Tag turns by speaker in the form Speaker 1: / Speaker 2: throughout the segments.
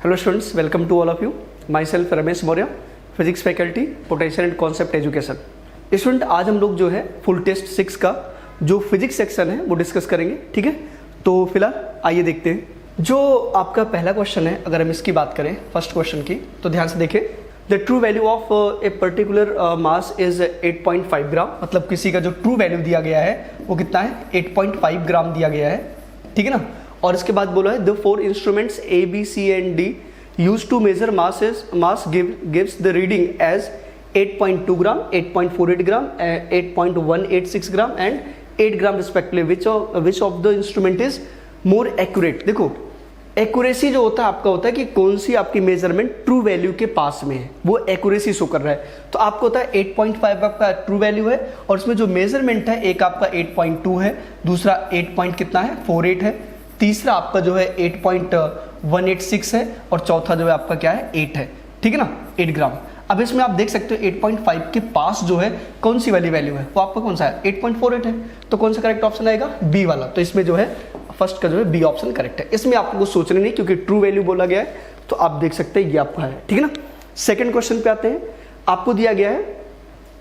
Speaker 1: Hello students, welcome to all of you. Myself Ramesh Maurya, physics faculty, potential and concept education. Student, आज हम लोग जो है full test 6 का जो फिजिक्स सेक्शन है वो डिस्कस करेंगे। ठीक है, तो फिलहाल आइए देखते हैं। जो आपका पहला क्वेश्चन है, अगर हम इसकी बात करें फर्स्ट क्वेश्चन की, तो ध्यान से देखें। The true value of a particular mass is 8.5 ग्राम। मतलब किसी का जो ट्रू वैल्यू दिया गया है वो कितना है, 8.5 ग्राम दिया गया है। ठीक है ना। और इसके बाद बोला है the 4 instruments A, B, C and D used to measure mass gives the reading as 8.2 gram, 8.48 gram, 8.186 gram and 8 gram respectively. Which of the instrument is more accurate? देखो, एक्यूरेसी जो होता है आपका होता है कि कौन सी आपकी मेजरमेंट ट्रू वैल्यू के पास में है, वो एक्यूरेसी शो कर रहा है। तो आपको होता है 8.5 आपका ट्रू वैल्यू है और उसमें जो मेजरमेंट है एक आपका 8.2 है, दूसरा 8.48 है, तीसरा आपका जो है 8.186 है और चौथा जो है आपका क्या है 8 है। ठीक है ना, 8 ग्राम। अब इसमें आप देख सकते हो 8.5 के पास जो है कौन सी वाली वैल्यू है, वो आपका कौन सा है 8.48 है। तो कौन सा करेक्ट ऑप्शन आएगा, बी वाला। तो इसमें जो है फर्स्ट का जो है बी ऑप्शन करेक्ट है। इसमें आपको कुछ सोचना नहीं क्योंकि ट्रू वैल्यू बोला गया है, तो आप देख सकते हैं ये आपका है। ठीक है ना। सेकंड क्वेश्चन पे आते हैं। आपको दिया गया है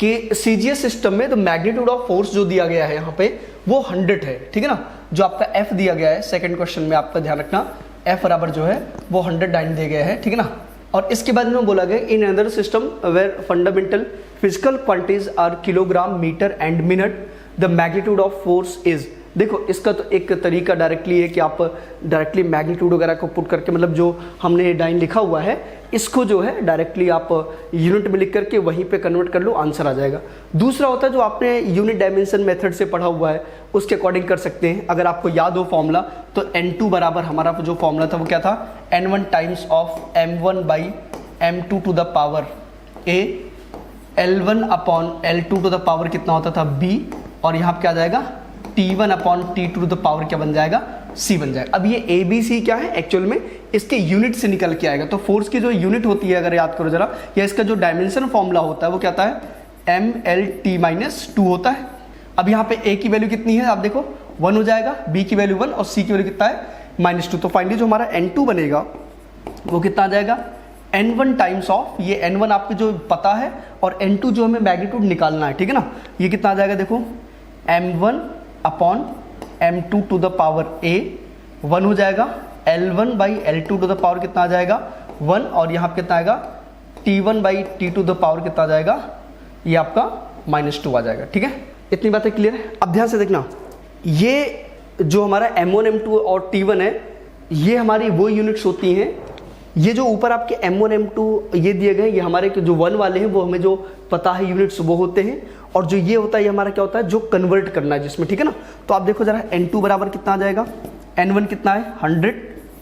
Speaker 1: कि सीजीएस सिस्टम में द मैग्नीट्यूड ऑफ फोर्स जो दिया गया है यहाँ पे वो 100 है। ठीक है ना। जो आपका एफ दिया गया है सेकंड क्वेश्चन में, आपका ध्यान रखना एफ बराबर जो है वो 100 डाइन दिए गया है। ठीक है ना। और इसके बाद में बोला गया in other system where fundamental physical quantities are kilogram, metre and minute, the magnitude of force is. देखो, इसका तो एक तरीका डायरेक्टली है कि आप डायरेक्टली मैग्नीट्यूड वगैरह को पुट करके, मतलब जो हमने डाइन लिखा हुआ है इसको जो है डायरेक्टली आप यूनिट में लिख करके वहीं पे कन्वर्ट कर लो, आंसर आ जाएगा। दूसरा होता है जो आपने यूनिट डायमेंशन मेथड से पढ़ा हुआ है उसके अकॉर्डिंग कर सकते हैं। अगर आपको याद हो फॉर्मूला, तो N2 बराबर हमारा जो फॉर्मूला था वो क्या था, N1 times of M1 by M2 to the power A, L1 upon L2 to the power कितना होता था B, और यहाँ क्या आ जाएगा T1 upon T2 to the power क्या बन जाएगा, C बन जाएगा। अब ये ABC क्या है, एक्चुअल में इसके यूनिट से निकल के आएगा। तो फोर्स की जो यूनिट होती है, अगर याद करो जरा, या इसका जो डायमेंशन फॉर्मूला होता है वो क्या आता है, MLT-2 होता है। अब यहाँ पे A की वैल्यू कितनी है, आप देखो 1 हो जाएगा, B की वैल्यू 1 और C की वैल्यू कितना है -2। तो फाइनली जो हमारा N2 बनेगा वो कितना आ जाएगा, N1 टाइम्स ऑफ, ये N1 आपको जो पता है और N2 जो हमें मैग्नीट्यूड निकालना है। ठीक है ना। ये कितना आ जाएगा, देखो M1 upon M2 to the power A 1 हो जाएगा, L1 by L2 to the power कितना आ जाएगा 1, और यहाँ पे कितना आएगा T1 by T2 the power कितना आ जाएगा, ये आपका -2 आ जाएगा। ठीक है, इतनी बातें क्लियर है। अब ध्यान से देखना, ये जो हमारा M1 M2 और T1 है ये हमारी वो यूनिट्स होती हैं। ये जो ऊपर आपके M1 M2 ये दिए गए, ये हमारे जो 1 वाले हैं वो हमें जो पता है यूनिट्स वो होते हैं, और जो ये होता है ये हमारा क्या होता है, जो कन्वर्ट करना है जिसमें। ठीक है ना। तो आप देखो जरा N2 बराबर कितना आ जाएगा, N1 कितना है 100,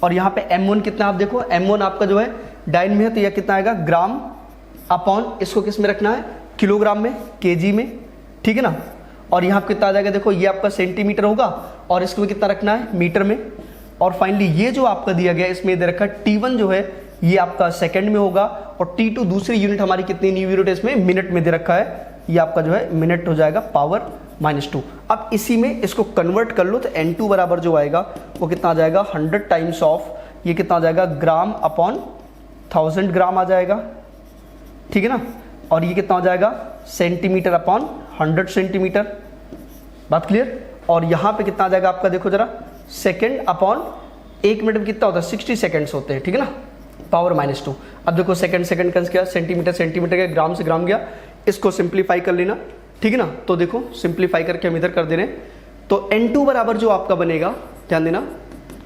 Speaker 1: और यहाँ पे M1 कितना, आप देखो M1 आपका जो है डाइन में है, तो यह कितना आएगा ग्राम अपॉन, इसको किस में रखना है, किलोग्राम में, केजी में। ठीक है ना। और यहाँ कितना आ जाएगा, देखो ये आपका सेंटीमीटर होगा और इसको कितना रखना है, मीटर में। और फाइनली ये जो आपका दिया गया इसमें दे रखा है T1 जो है ये आपका सेकंड में होगा, और T2 दूसरी यूनिट हमारी कितनी न्यू यूनिट है इसमें, मिनट में दे रखा है, ये आपका जो है मिनट हो जाएगा पावर -2। अब इसी में इसको कन्वर्ट कर लो, तो N2 बराबर जो आएगा वो कितना आ जाएगा 100 टाइम्स ऑफ, ये कितना आ जाएगा ग्राम अपॉन 1000 ग्राम आ जाएगा। ठीक है ना। और ये कितना हो जाएगा सेंटीमीटर अपॉन 100 सेंटीमीटर। बात क्लियर। और यहाँ पे कितना आ जाएगा आपका, देखो जरा सेकेंड अपॉन 1 मिनट में कितना होता है 60 सेकेंड्स होते हैं। ठीक है ना, पावर -2। अब देखो सेकंड कंस क्या, सेंटीमीटर सेंटीमीटर गया, ग्राम से ग्राम गया, इसको सिंप्लीफाई कर लेना। ठीक है ना। तो देखो सिंप्लीफाई करके हम इधर कर दे रहे हैं, तो N2 बराबर जो आपका बनेगा, ध्यान देना,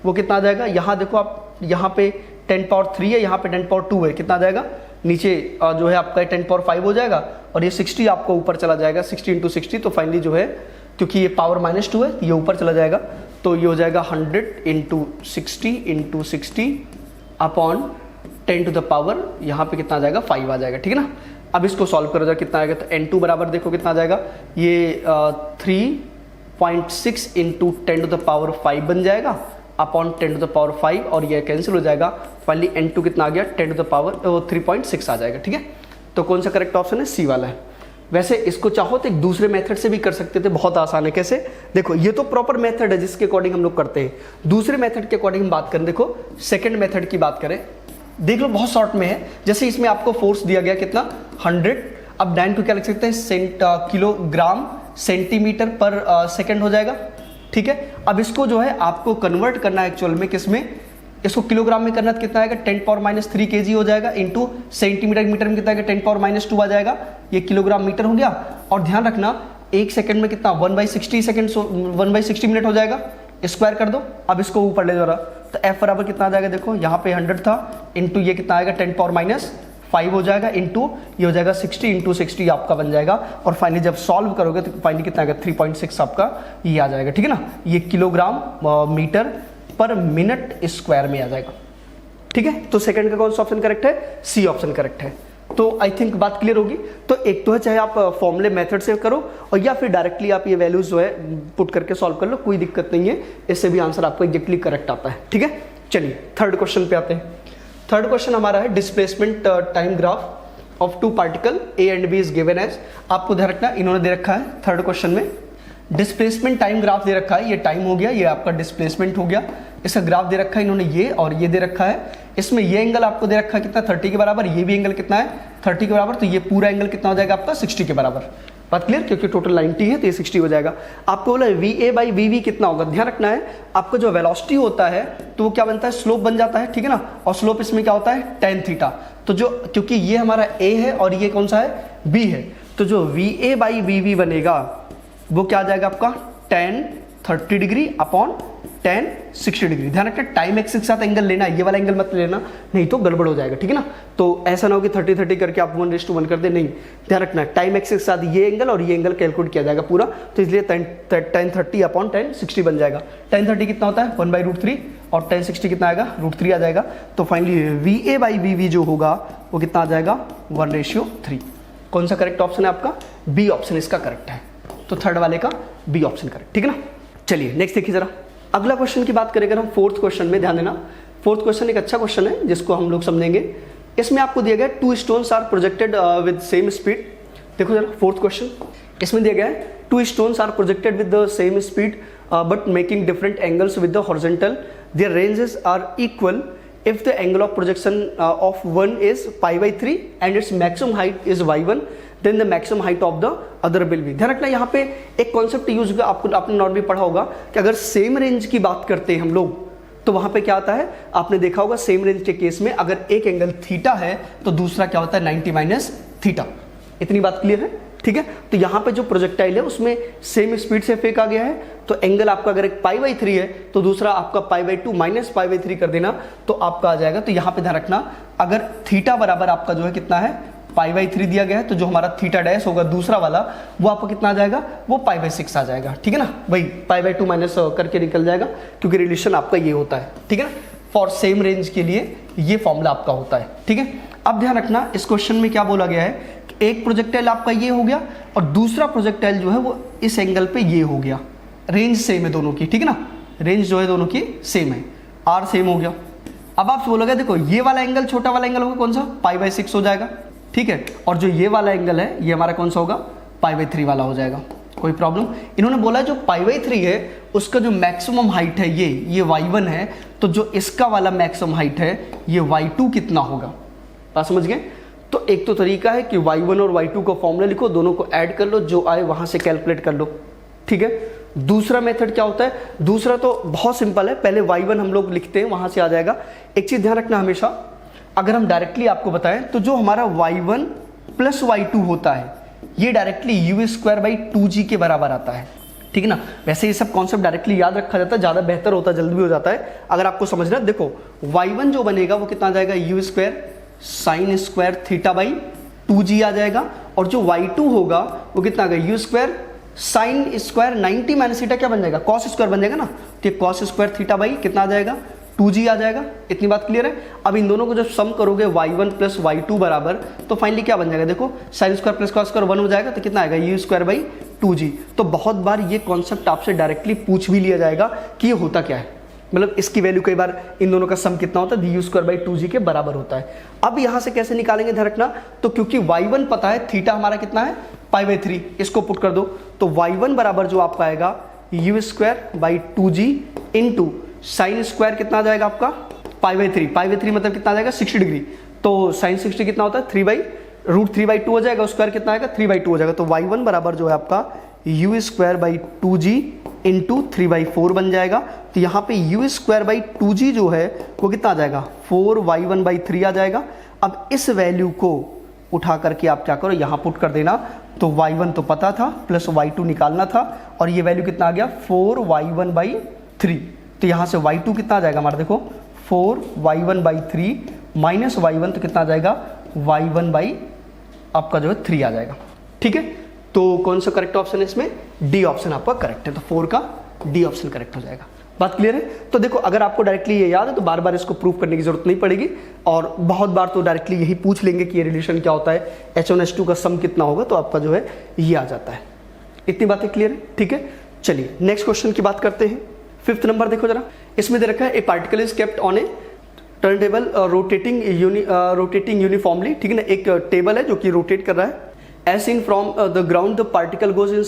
Speaker 1: वो कितना आ जाएगा, यहाँ देखो आप यहाँ पे 10 पावर 3 है, यहाँ पे 10 पावर 2 है, कितना आ जाएगा नीचे जो है आपका 10 पावर 5 हो जाएगा, और ये 60 आपको ऊपर चला जाएगा, 60 × 60। तो फाइनली जो है क्योंकि ये पावर -2 है ये ऊपर चला जाएगा, तो ये हो जाएगा 100 × 60 अपॉन 10 टू द पावर, यहाँ पे कितना आ जाएगा 5 आ जाएगा। ठीक है ना। अब इसको सॉल्व करो जाए कितना आएगा, तो N2 बराबर देखो कितना आ जाएगा, ये 3.6 × 10 टू द पावर 5 बन जाएगा अपॉन 10 टू द पावर 5, और ये कैंसिल हो जाएगा। फाइनली N2 कितना आ गया 10 टू द पावर 3.6 आ जाएगा। ठीक है। तो कौन सा करेक्ट ऑप्शन है, C वाला है। वैसे इसको चाहो तो एक दूसरे मेथड से भी कर सकते थे, बहुत आसान है। कैसे, देखो ये तो प्रॉपर मेथड है जिसके अकॉर्डिंग हम लोग करते हैं। दूसरे मेथड के अकॉर्डिंग हम बात करें, देखो सेकंड मेथड की बात करें देख लो बहुत शॉर्ट में है। जैसे इसमें आपको फोर्स दिया गया कितना 100, अब डाइन को क्या लिख सकते हैं किलोग्राम सेंटीमीटर पर सेकंड हो जाएगा, ठीक है। अब इसको जो है आपको कन्वर्ट करना है एक्चुअल में किसमें, इसको किलोग्राम में करना तो कितना आएगा 10⁻³ kg हो जाएगा, इंटू सेंटीमीटर मीटर में कितना आएगा 10⁻² आ जाएगा, ये किलोग्राम मीटर हो गया। और ध्यान रखना 1 सेकंड में कितना 1/60 सेकंड 1/60 मिनट हो जाएगा, स्क्वायर कर दो। अब इसको ऊपर ले जाओ तो f बराबर कितना आ जाएगा, देखो यहाँ पे 100 था, इंटू ये कितना आएगा 10⁻5 हो जाएगा, इंटू ये हो जाएगा 60 इंटू 60 आपका बन जाएगा। और फाइनली जब सॉल्व करोगे तो फाइनली कितना आएगा 3.6 आपका ये आ जाएगा, ठीक है ना। ये किलोग्राम मीटर पर मिनट स्क्वायर में आ जाएगा, ठीक है। तो सेकंड का कौन सा ऑप्शन करेक्ट है, सी ऑप्शन करेक्ट है। तो आई थिंक बात क्लियर होगी। तो एक तो है चाहे आप फॉर्मूले मेथड से करो और या फिर डायरेक्टली आप ये वैल्यूज जो है पुट करके सॉल्व कर लो, कोई दिक्कत नहीं है, इससे भी आंसर आपको एग्जैक्टली करेक्ट आता है, ठीक है। चलिए थर्ड क्वेश्चन पे आते हैं। थर्ड क्वेश्चन हमारा है displacement time graph of 2 particle A and B is given as. आपको ध्यान रखना इन्होंने दे रखा है थर्ड क्वेश्चन में डिस्प्लेसमेंट टाइम ग्राफ दे रखा है, ये टाइम हो गया, ये आपका डिस्प्लेसमेंट हो गया। इसका ग्राफ दे रखा है इन्होंने ये और ये दे रखा है। इसमें ये एंगल आपको दे रखा है कितना 30 के बराबर, ये भी एंगल कितना है 30 के बराबर, तो ये पूरा एंगल कितना हो जाएगा आपका 60 के बराबर। बात क्लियर, क्योंकि टोटल 90 है तो ये 60 हो जाएगा। आपको बोला VA/VV कितना होगा, ध्यान रखना है आपको जो वेलोसिटी होता है तो वो क्या बनता है स्लोप बन जाता है, ठीक है ना। और स्लोप इसमें क्या होता है tan थीटा। तो जो क्योंकि ये हमारा A है और ये कौन सा है B है, तो जो VA/VV बनेगा वो क्या आ जाएगा आपका tan 30 degree upon tan 60 degree. ध्यान रखना टाइम एक्सिस के साथ एंगल लेना, ये वाला एंगल मत लेना, नहीं तो गड़बड़ हो जाएगा, ठीक है ना। तो ऐसा ना हो कि 30 करके आप 1:1 कर दे, नहीं, ध्यान रखना टाइम एक्सिस के साथ ये एंगल और ये एंगल कैलकुलेट किया जाएगा पूरा। तो इसलिए tan 30 अपॉन tan 60 बन जाएगा। tan 30 कितना होता है 1/√3 और tan 60 कितना आएगा √3 आ जाएगा। तो फाइनली VA/VV जो होगा वो कितना आ जाएगा 1:3। कौन सा करेक्ट ऑप्शन है आपका, बी ऑप्शन इसका करेक्ट है। तो थर्ड वाले का बी ऑप्शन करेक्ट, ठीक है ना। चलिए नेक्स्ट देखिए जरा अगला क्वेश्चन की बात करें अगर हम फोर्थ क्वेश्चन में, ध्यान देना फोर्थ क्वेश्चन एक अच्छा क्वेश्चन है जिसको हम लोग समझेंगे। इसमें आपको दिया गया 2 stones are projected with same speed. देखो जरा फोर्थ क्वेश्चन इसमें दिया गया है 2 stones are projected with the same speed but making different angles with the horizontal, their ranges are equal if the angle of projection of one is π/3 and its maximum height is y1, then the maximum height of the other will be। ध्यान रखना यहाँ पे एक concept use हुआ, आपको आपने not भी पढ़ा होगा कि अगर सेम रेंज की बात करते हैं हम लोग तो वहां पे क्या आता है, आपने देखा होगा सेम रेंज के केस में अगर एक एंगल थीटा है तो दूसरा क्या होता है 90 - थीटा। इतनी बात क्लियर है, ठीक है। तो यहाँ पे जो प्रोजेक्टाइल है उसमें सेम स्पीड से फेंका गया है, तो एंगल आपका अगर एक π/3 है तो दूसरा आपका π/2 माइनस π/3 कर देना तो आपका आ जाएगा। तो यहाँ पे ध्यान रखना अगर थीटा बराबर आपका जो है कितना है π/3 दिया गया है, तो जो हमारा थीटा डैश होगा दूसरा वाला वो आपका कितना आ जाएगा, वो π/6 आ जाएगा, ठीक है ना। वही π/2 माइनस करके निकल जाएगा क्योंकि रिलेशन आपका ये होता है, ठीक है ना। फॉर सेम रेंज के लिए ये फॉर्मूला आपका होता है, ठीक है। अब ध्यान रखना इस क्वेश्चन में क्या बोला गया है, एक प्रोजेक्टाइल आपका ये हो गया और दूसरा प्रोजेक्टाइल जो है वो इस एंगल पे ये हो गया। रेंज सेम है दोनों की, ठीक है ना, रेंज जो है दोनों की सेम है, आर सेम हो गया। अब आप बोलोगे देखो ये वाला एंगल छोटा वाला एंगल होगा कौन सा π/6 हो जाएगा, ठीक है। और जो ये वाला एंगल है ये हमारा कौन सा होगा π/3 वाला हो जाएगा। कोई प्रॉब्लम, इन्होंने बोला जो π/3 है उसका जो मैक्सिमम हाइट है ये y1 है, तो जो इसका वाला मैक्सिमम हाइट है ये y2 कितना होगा। बात समझ गए। तो एक तो तरीका है कि y1 और y2 को फॉर्मूला लिखो, दोनों को ऐड कर लो, जो आए वहां से कैलकुलेट कर लो, ठीक है। दूसरा मेथड क्या होता है, दूसरा तो बहुत सिंपल है, पहले y1 हम लोग लिखते हैं वहां से आ जाएगा। एक चीज ध्यान रखना हमेशा, अगर हम डायरेक्टली आपको बताएं तो जो हमारा y1 + y2 होता है ये डायरेक्टली u²/2g के बराबर आता है, ठीक है ना। वैसे ये सब कॉन्सेप्ट डायरेक्टली याद रखा जाता है, ज्यादा बेहतर होता है, जल्दी भी हो जाता है। अगर आपको समझना, देखो y1 जो बनेगा वो कितना आ जाएगा u² sin² θ/2g आ जाएगा, और जो y2 होगा वो कितना आ गया u² sin² 90 - θ क्या बन जाएगा cos² बन जाएगा ना, तो ये cos² θ/ कितना आ जाएगा 2g आ जाएगा। इतनी बात क्लियर है। अब इन दोनों को जब सम करोगे y1 + y2 बराबर, तो फाइनली क्या बन जाएगा, देखो sin² + cos² 1 हो जाएगा, तो कितना आएगा u²/2g। तो बहुत बार ये कॉन्सेप्ट आपसे डायरेक्टली पूछ भी लिया जाएगा कि ये होता क्या है, मतलब इसकी वैल्यू कई बार इन दोनों का सम कितना होता है u²/2g के बराबर होता है। अब यहां से कैसे निकालेंगे ध्यान रखना, तो क्योंकि y1 पता है, थीटा हमारा कितना है π/3, इसको पुट कर दो, तो y1 बराबर जो आपका आएगा u²/2g इंटू sin² कितना आ जाएगा आपका पाई बाई थ्री मतलब कितना आ जाएगा 60 डिग्री, तो साइन 60 कितना होता है 3/√3/2 हो जाएगा, स्क्वायर कितना आएगा 3/2 हो जाएगा, तो y1 बराबर जो है आपका u²/2g इंटू 3/4 बन जाएगा। तो यहाँ पे u²/2g जो है वो कितना आ जाएगा 4y1/3 आ जाएगा। अब इस वैल्यू को उठा करके आप क्या करो यहाँ पुट कर देना, तो y1 तो पता था प्लस y2 निकालना था, और ये वैल्यू कितना आ गया 4y1/3। तो यहाँ से y2 कितना आ जाएगा हमारा देखो 4y1/3 माइनस y1 तो कितना आ जाएगा y1 आपका जो है 3 आ जाएगा। ठीक है, तो कौन सा करेक्ट ऑप्शन है इसमें, डी ऑप्शन आपका करेक्ट है, तो 4 का डी ऑप्शन करेक्ट हो जाएगा। बात क्लियर है। तो देखो अगर आपको डायरेक्टली ये याद है तो बार बार इसको प्रूव करने की जरूरत नहीं पड़ेगी, और बहुत बार तो डायरेक्टली यही पूछ लेंगे कि ये रिलेशन क्या होता है, H1H2 का सम कितना होगा, तो आपका जो है ये आ जाता है। इतनी बातें क्लियर है। ठीक है, चलिए नेक्स्ट क्वेश्चन की बात करते हैं। 5th नंबर देखो जरा, इसमें दे रखा है ए particle is kept on A turntable rotating uniformly. ठीक है ना, एक टेबल है जो कि रोटेट कर रहा है। As seen from the ground, the particle goes in a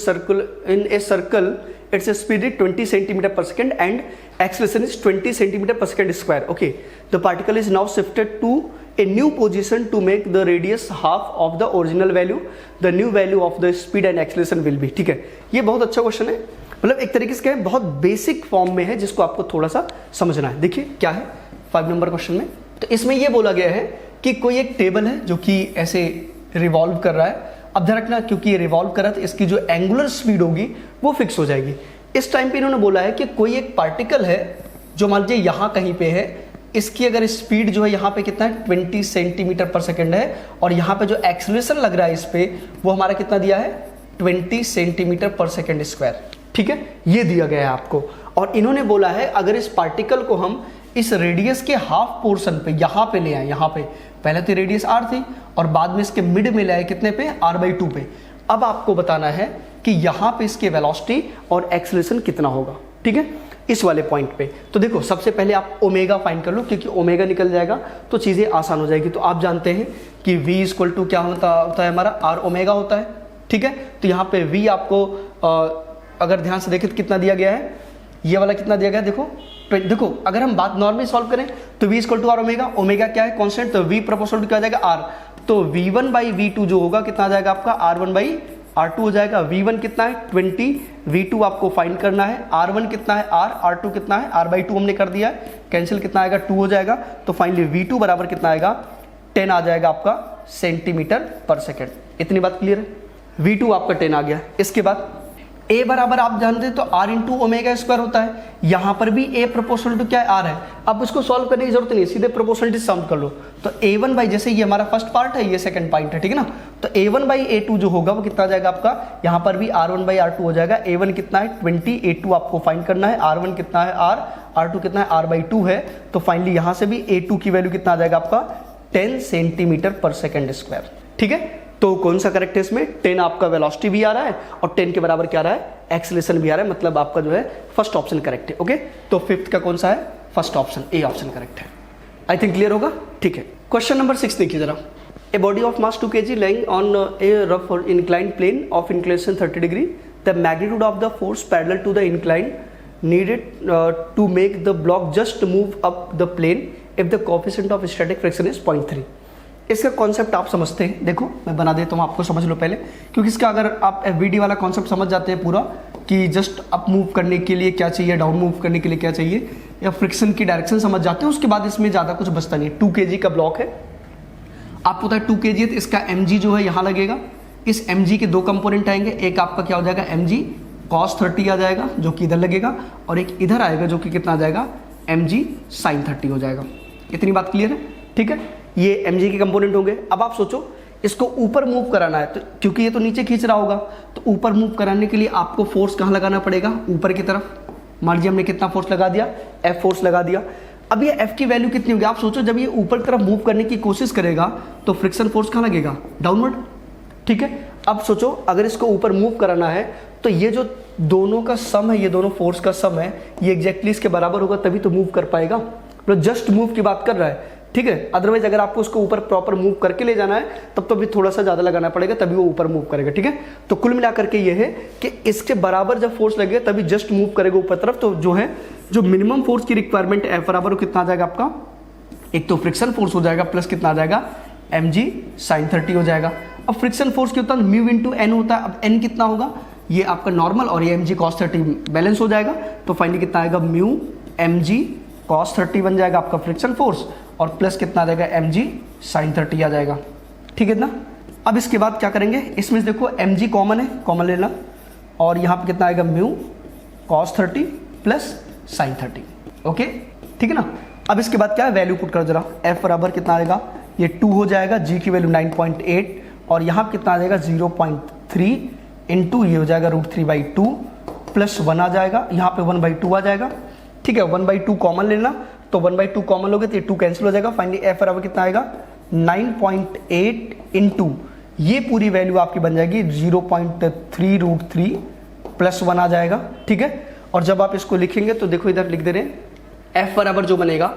Speaker 1: circle. Its speed is 20 centimeter per second and acceleration is 20 centimeter per second square. Okay, the particle is now shifted to a new position to make the radius half of the original value. The new value of the speed and acceleration will be. ठीक है, ये बहुत अच्छा question है, मतलब एक तरीके से क्या है, बहुत बेसिक फॉर्म में है जिसको आपको थोड़ा सा समझना है। देखिए क्या है 5 नंबर क्वेश्चन में, तो इसमें ये बोला गया है कि कोई एक टेबल है जो कि ऐसे रिवॉल्व कर रहा है। अब ध्यान रखना, क्योंकि ये रिवॉल्व कर रहा है तो इसकी जो एंगुलर स्पीड होगी वो फिक्स हो जाएगी। इस टाइम पे इन्होंने बोला है कि कोई एक पार्टिकल है जो मान लीजिए यहाँ कहीं पे है, इसकी अगर स्पीड जो है यहाँ पे कितना है 20 सेंटीमीटर पर सेकंड है, और यहाँ पे जो एक्सेलरेशन लग रहा है इस पे वो हमारा कितना दिया है 20 सेंटीमीटर पर सेकंड स्क्वायर। ठीक है, ये दिया गया है आपको, और इन्होंने बोला है अगर इस पार्टिकल को हम इस रेडियस के हाफ पोर्शन पे यहाँ पे ले आए, यहाँ पे पहले तो रेडियस r थी और बाद में इसके मिड में ले आए कितने पे r/2 पे। अब आपको बताना है कि यहाँ पे इसके वेलोसिटी और एक्सेलरेशन कितना होगा। ठीक है, इस वाले पॉइंट पे तो देखो सबसे पहले आप ओमेगा फाइंड कर लो, क्योंकि ओमेगा निकल जाएगा तो चीज़ें आसान हो जाएगी। तो आप जानते हैं कि v क्या होता है हमारा r ओमेगा होता है। ठीक है, तो यहाँ पे v आपको अगर ध्यान से देखें तो कितना दिया गया है, ये वाला कितना दिया गया है, देखो अगर हम बात नॉर्मली सॉल्व करें तो v = r ओमेगा, ओमेगा क्या है कांस्टेंट, तो v प्रोपोर्शनल टू क्या आ जाएगा r, तो v1/v2 जो होगा कितना आ जाएगा आपका r1/r2 हो जाएगा। v1 कितना है 20, v2 आपको फाइंड करना है, r1 कितना है r, r2 कितना है r/2 हमने कर दिया है, कैंसिल कितना आएगा 2 हो जाएगा। तो फाइनली v2 बराबर कितना आएगा 10 आ जाएगा आपका सेंटीमीटर पर सेकेंड। इतनी बात क्लियर है, v2 आपका 10 आ गया। इसके बाद a बराबर आप जानते हैं तो r इंटू ओमेगा स्क्वायर होता है, यहाँ पर भी a प्रोपोर्शनल टू क्या है r है। अब उसको सॉल्व करने की जरूरत नहीं, सीधे प्रोपोर्शनलिटी सम कर लो। तो a1 जैसे ये हमारा फर्स्ट पार्ट है, ये सेकंड पॉइंट है, ठीक है ना, तो a1/a2 जो होगा वो कितना आ जाएगा आपका, यहाँ पर भी r1/r2 हो जाएगा। a1 कितना है 20, a2 आपको फाइंड करना है, r1 कितना है r, r2 कितना है r/2 है। तो फाइनली यहाँ से भी a2 की वैल्यू कितना आ जाएगा आपका 10 सेंटीमीटर पर सेकेंड स्क्वायर। ठीक है, तो कौन सा करेक्ट है इसमें, 10 आपका वेलोसिटी भी आ रहा है और 10 के बराबर क्या आ रहा है एक्सेलरेशन भी आ रहा है, मतलब आपका जो है फर्स्ट ऑप्शन करेक्ट है। ओके, तो 5th का कौन सा है, first option A option correct है। आई थिंक क्लियर होगा। ठीक है, क्वेश्चन नंबर 6 देखिए जरा। A body of mass 2 kg laying on a rough or inclined plane of inclination 30 degree, the magnitude of the force parallel to the incline needed to make the block just move up the plane if the coefficient of static friction is 0.3। इसका concept आप समझते हैं, देखो मैं बना देता हूँ आपको, समझ लो पहले, क्योंकि इसका अगर आप FVD वाला कॉन्सेप्ट समझ जाते हैं पूरा कि जस्ट अप मूव करने के लिए क्या चाहिए, डाउन मूव करने के लिए क्या चाहिए, या फ्रिक्शन की डायरेक्शन समझ जाते हैं, उसके बाद इसमें ज़्यादा कुछ बचता नहीं है। 2 kg का ब्लॉक है, आपको पता है 2 kg है तो इसका mg जो है यहाँ लगेगा। इस mg के 2 कंपोनेंट आएंगे, एक आपका क्या हो जाएगा mg cos 30 आ जाएगा जो कि इधर लगेगा, और एक इधर आएगा जो कि कितना आ जाएगा mg sin 30 हो जाएगा। इतनी बात क्लियर है। ठीक है, ये mg के कंपोनेंट होंगे। अब आप सोचो इसको ऊपर मूव कराना है, तो क्योंकि ये तो नीचे खींच रहा होगा, तो ऊपर मूव कराने के लिए आपको फोर्स कहाँ लगाना पड़ेगा, ऊपर की तरफ। मान लीजिए हमने कितना फोर्स लगा दिया, F फोर्स लगा दिया। अब ये F की वैल्यू कितनी होगी, आप सोचो जब ये ऊपर की तरफ मूव करने की कोशिश करेगा तो फ्रिक्शन फोर्स कहाँ लगेगा, डाउनवर्ड। ठीक है, अब सोचो अगर इसको ऊपर मूव कराना है तो ये जो दोनों का सम है, ये दोनों फोर्स का सम है, ये एग्जैक्टली इसके बराबर होगा तभी तो मूव कर पाएगा। मतलब जस्ट मूव की बात कर रहा है, ठीक है। अदरवाइज अगर आपको उसको ऊपर प्रॉपर मूव करके ले जाना है तब तो भी थोड़ा सा ज्यादा लगाना पड़ेगा, तभी वो ऊपर मूव करेगा। ठीक है, तो कुल मिलाकर के ये है कि इसके बराबर जब फोर्स लगेगा तभी जस्ट मूव करेगा ऊपर तरफ। तो जो है जो मिनिमम फोर्स की रिक्वायरमेंट F बराबर कितना आ जाएगा आपका एक तो फ्रिक्शन फोर्स हो जाएगा प्लस कितना आ जाएगा mg sin 30 हो जाएगा। अब फ्रिक्शन फोर्स क्या होता है, म्यू इंटू एन होता है। अब एन कितना होगा, ये आपका नॉर्मल और ये mg cos 30 बैलेंस हो जाएगा, तो फाइनली कितना आएगा म्यू mg cos 30 बन जाएगा आपका फ्रिक्शन फोर्स, और प्लस कितना आ जाएगा mg sin 30 आ जाएगा। ठीक है ना। अब इसके बाद क्या करेंगे, इसमें देखो mg कॉमन है, कॉमन लेना, और यहाँ पे कितना आएगा mu cos 30 plus sin 30। Okay ठीक है ना। अब इसके बाद क्या है, वैल्यू पुट करो जरा, f बराबर कितना आएगा, ये 2 हो जाएगा, g की वैल्यू 9.8, और यहाँ पे कितना आ जाएगा 0.3 इंटू ये हो जाएगा √3/2 प्लस 1 आ जाएगा, यहाँ पे 1/2 आ जाएगा। ठीक है, 1/2 कॉमन लेना, तो 1/2 कॉमन लोगे तो ये 2 कैंसिल हो जाएगा। फाइनली f बराबर कितना आएगा 9.8 इंटू ये पूरी वैल्यू आपकी बन जाएगी 0.3 √3 प्लस 1 आ जाएगा। ठीक है, और जब आप इसको लिखेंगे तो देखो इधर लिख दे रहे हैं, f बराबर जो बनेगा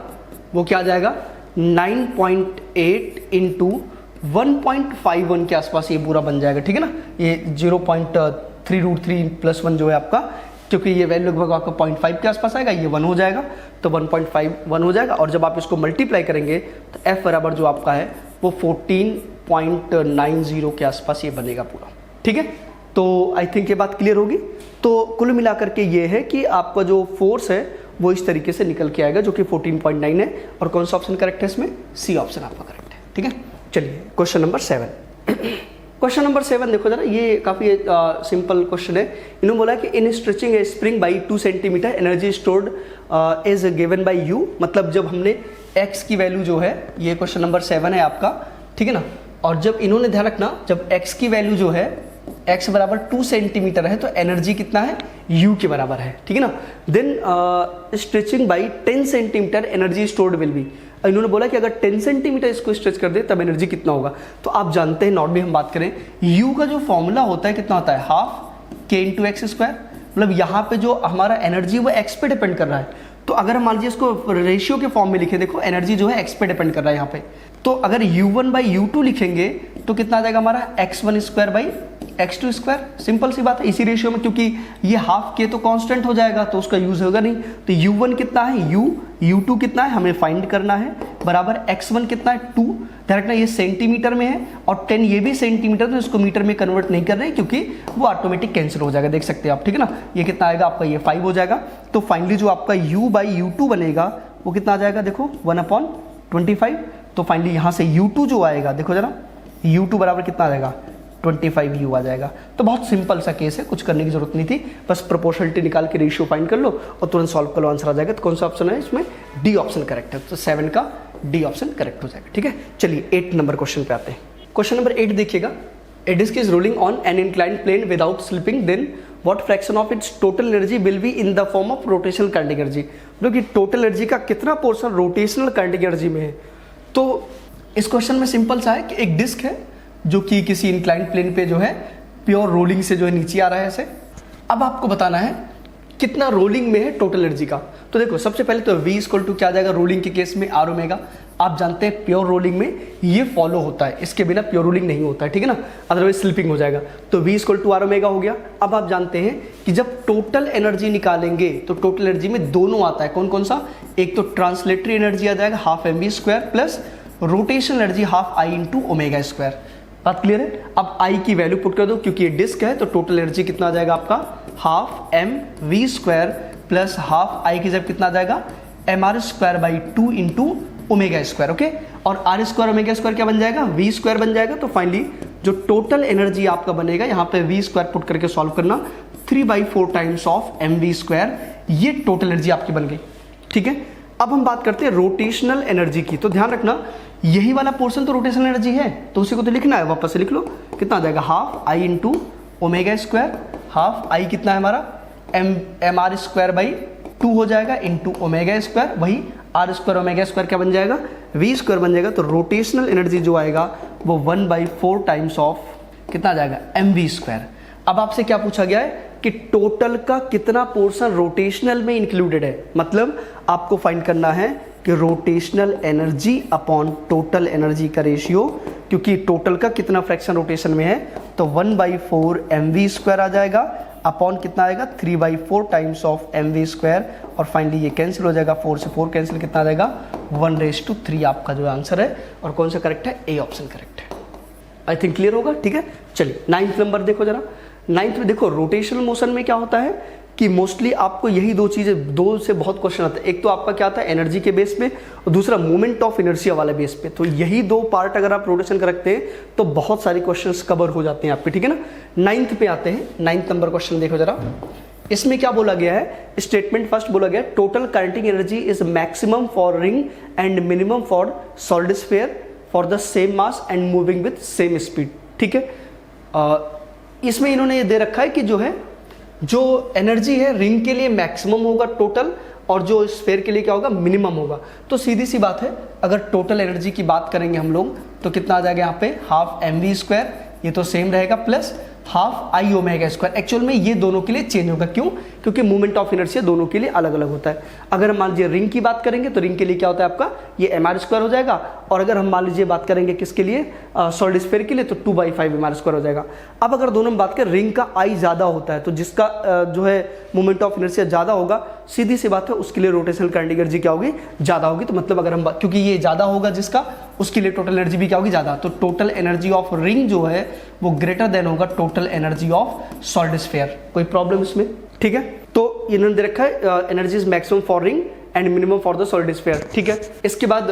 Speaker 1: वो क्या आ जाएगा 9.8 इंटू 1.51 के आसपास ये पूरा बन जाएगा। ठीक है ना, ये 0.3 √3 प्लस 1 जो है आपका, क्योंकि ये वैल्यू लगभग आपका 0.5 के आसपास आएगा, ये 1 हो जाएगा, तो 1.51 हो जाएगा। और जब आप इसको मल्टीप्लाई करेंगे तो f बराबर जो आपका है वो 14.90 के आसपास ये बनेगा पूरा। ठीक है, तो आई थिंक ये बात क्लियर होगी। तो कुल मिलाकर के ये है कि आपका जो फोर्स है वो इस तरीके से निकल के आएगा, जो कि 14.9 है। और कौन सा ऑप्शन करेक्ट है इसमें, सी ऑप्शन आपका करेक्ट है। ठीक है, चलिए क्वेश्चन नंबर 7। क्वेश्चन नंबर 7 देखो जरा, ये काफ़ी सिंपल क्वेश्चन है। इन्होंने बोला कि इन stretching A spring by 2 centimetre energy stored is given by you. मतलब जब हमने x की वैल्यू जो है, ये क्वेश्चन नंबर 7 है आपका। ठीक है ना, और जब इन्होंने ध्यान रखना, जब x की वैल्यू जो है x बराबर 2 सेंटीमीटर है तो एनर्जी कितना है u के बराबर है। ठीक है ना, then stretching by 10 centimetre energy stored will be. इन्होंने बोला कि अगर 10 सेंटीमीटर इसको स्ट्रेच कर दे तब एनर्जी कितना होगा। तो आप जानते हैं, नॉर्मली हम बात करें, u का जो फॉर्मूला होता है कितना होता है, half k into x square. मतलब यहाँ पे जो हमारा एनर्जी वो x पे डिपेंड कर रहा है। तो अगर हम मान लीजिए इसको रेशियो के फॉर्म में लिखे, देखो एनर्जी जो है x पे डिपेंड कर रहा है यहाँ पे, तो अगर u1/u2 लिखेंगे तो कितना आ जाएगा हमारा x1² x2²। सिंपल सी बात है, इसी रेशियो में, क्योंकि ये हाफ के तो कांस्टेंट हो जाएगा तो उसका यूज होगा नहीं। तो u1 कितना है u2 कितना है हमें फाइंड करना है, बराबर x1 कितना है 2। ध्यान रखना ये सेंटीमीटर में है और 10 ये भी सेंटीमीटर, तो इसको मीटर में कन्वर्ट नहीं कर रहे क्योंकि वो ऑटोमेटिक कैंसिल हो जाएगा, देख सकते हैं आप। ठीक है ना, ये कितना आएगा आपका, ये 5 हो जाएगा। तो फाइनली जो आपका u/u2 बनेगा वो कितना आ जाएगा, देखो 1/25। तो फाइनली यहाँ से u2 जो आएगा, देखो जरा u2 बराबर कितना आ जाएगा 25u आ जाएगा। तो बहुत सिंपल सा केस है, कुछ करने की जरूरत नहीं थी, बस प्रोपोर्शनलिटी निकाल के रेशियो फाइंड कर लो और तुरंत सॉल्व कर लो, आंसर आ जाएगा। तो कौन सा ऑप्शन है इसमें, डी ऑप्शन करेक्ट है। तो 7 का डी ऑप्शन करेक्ट हो जाएगा। ठीक है, चलिए 8 नंबर क्वेश्चन पे आते हैं। क्वेश्चन नंबर 8 देखिएगा, a disc is rolling on an inclined plane without slipping, then what fraction of its total energy will be in the form of rotational kinetic energy. मतलब कि टोटल एनर्जी का कितना portion rotational kinetic energy में है। तो इस question में simple सा है कि एक डिस्क है जो कि किसी इंक्लाइंड प्लेन पे जो है प्योर रोलिंग से जो है नीचे आ रहा है ऐसे। अब आपको बताना है कितना रोलिंग में है टोटल एनर्जी का। तो देखो सबसे पहले तो v = क्या आ जाएगा, रोलिंग के केस में r ओमेगा। आप जानते हैं प्योर रोलिंग में ये फॉलो होता है, इसके बिना प्योर रोलिंग नहीं होता है। ठीक है ना, अदरवाइज स्लिपिंग हो जाएगा। तो v = r ओमेगा हो गया। अब आप जानते हैं कि जब टोटल एनर्जी निकालेंगे तो टोटल एनर्जी में दोनों आता है, कौन कौन सा, एक तो ट्रांसलेटरी एनर्जी आ जाएगा half mv² plus rotational energy half i into omega. बात क्लियर है। अब I की वैल्यू पुट कर दो, क्योंकि ये डिस्क है तो टोटल एनर्जी कितना आ जाएगा आपका half mv² plus half I की जब कितना आ जाएगा mr²/2 इंटू ओमेगा²। ओके, और r² ओमेगा² क्या बन जाएगा, v² बन जाएगा। तो फाइनली जो टोटल एनर्जी आपका बनेगा, यहाँ पे v² पुट करके सॉल्व करना, 3/4 टाइम्स ऑफ mv², ये टोटल एनर्जी आपकी बन गई। ठीक है, अब हम बात करते हैं रोटेशनल एनर्जी की। तो ध्यान रखना यही वाला पोर्शन तो रोटेशनल एनर्जी है, तो उसी को तो लिखना है, वापस से लिख लो। कितना आ जाएगा half I into omega, half I कितना है हमारा mr²/2 हो जाएगा इंटू ओमेगा², वही r² ओमेगा² क्या बन जाएगा v² बन जाएगा। तो रोटेशनल एनर्जी जो आएगा वो 1/4 टाइम्स ऑफ कितना आ जाएगा mv²। अब आपसे क्या पूछा गया है कि टोटल का कितना पोर्शन रोटेशनल में इंक्लूडेड है। मतलब आपको फाइंड करना है कि rotational energy upon total energy का रेशियो, क्योंकि टोटल का कितना फ्रैक्शन रोटेशन में है, तो 1/4 mv² आ जाएगा। अपॉन कितना आएगा 3/4 टाइम्स ऑफ mv², और फाइनली ये कैंसिल हो जाएगा, 4 से 4 कैंसिल, कितना आ जाएगा 1/3 आपका जो आंसर है। और कौन सा करेक्ट है, ए ऑप्शन करेक्ट है। आई थिंक क्लियर होगा, ठीक है। चलिए 9th नंबर देखो जरा। 9th में देखो रोटेशनल मोशन में क्या होता है कि मोस्टली आपको यही दो चीजें, दो से बहुत क्वेश्चन आते हैं। एक तो आपका क्या आता है एनर्जी के बेस पे, और दूसरा मोमेंट ऑफ इनर्शिया वाले बेस पे। तो यही दो पार्ट अगर आप रोटेशन का रखते हैं तो बहुत सारे क्वेश्चंस कवर हो जाते हैं आपके, ठीक है ना। 9th पे आते हैं। 9th नंबर क्वेश्चन देखो जरा। इसमें क्या बोला गया है, स्टेटमेंट फर्स्ट बोला गया total kinetic energy is maximum for ring and minimum for solid sphere for the same mass and moving with same speed, ठीक है। इसमें इन्होंने ये दे रखा है कि जो एनर्जी है रिंग के लिए मैक्सिमम होगा टोटल, और जो स्फीयर के लिए क्या होगा मिनिमम होगा। तो सीधी सी बात है, अगर टोटल एनर्जी की बात करेंगे हम लोग तो कितना आ जाएगा यहाँ पे हाफ mv², ये तो सेम रहेगा, प्लस हाफ I ω²। एक्चुअल में ये दोनों के लिए चेंज होगा, क्यों? क्योंकि मूवमेंट ऑफ इनर्शिया दोनों के लिए अलग अलग होता है। अगर हम मान लीजिए रिंग की बात करेंगे तो रिंग के लिए क्या होता है आपका ये mr² हो जाएगा, और अगर हम मान लीजिए बात करेंगे किसके लिए सॉलिड स्फीयर के लिए तो 2/5 mr² हो जाएगा। अब अगर दोनों में बात करें रिंग का I ज़्यादा होता है, तो जिसका जो है मूवमेंट ऑफ इनर्शिया ज़्यादा होगा, सीधी सी बात है उसके लिए रोटेशनल काइनेटिक एनर्जी क्या होगी ज़्यादा होगी। तो मतलब अगर हम क्योंकि ये ज़्यादा होगा जिसका, उसके लिए टोटल एनर्जी भी क्या होगी ज़्यादा। तो टोटल एनर्जी ऑफ रिंग जो है वो ग्रेटर देन होगा total energy of solid sphere. कोई प्रॉब्लम इसमें, ठीक है। तो इन्होंने दे रखा है energy is maximum for ring and minimum for the solid sphere, ठीक है। इसके बाद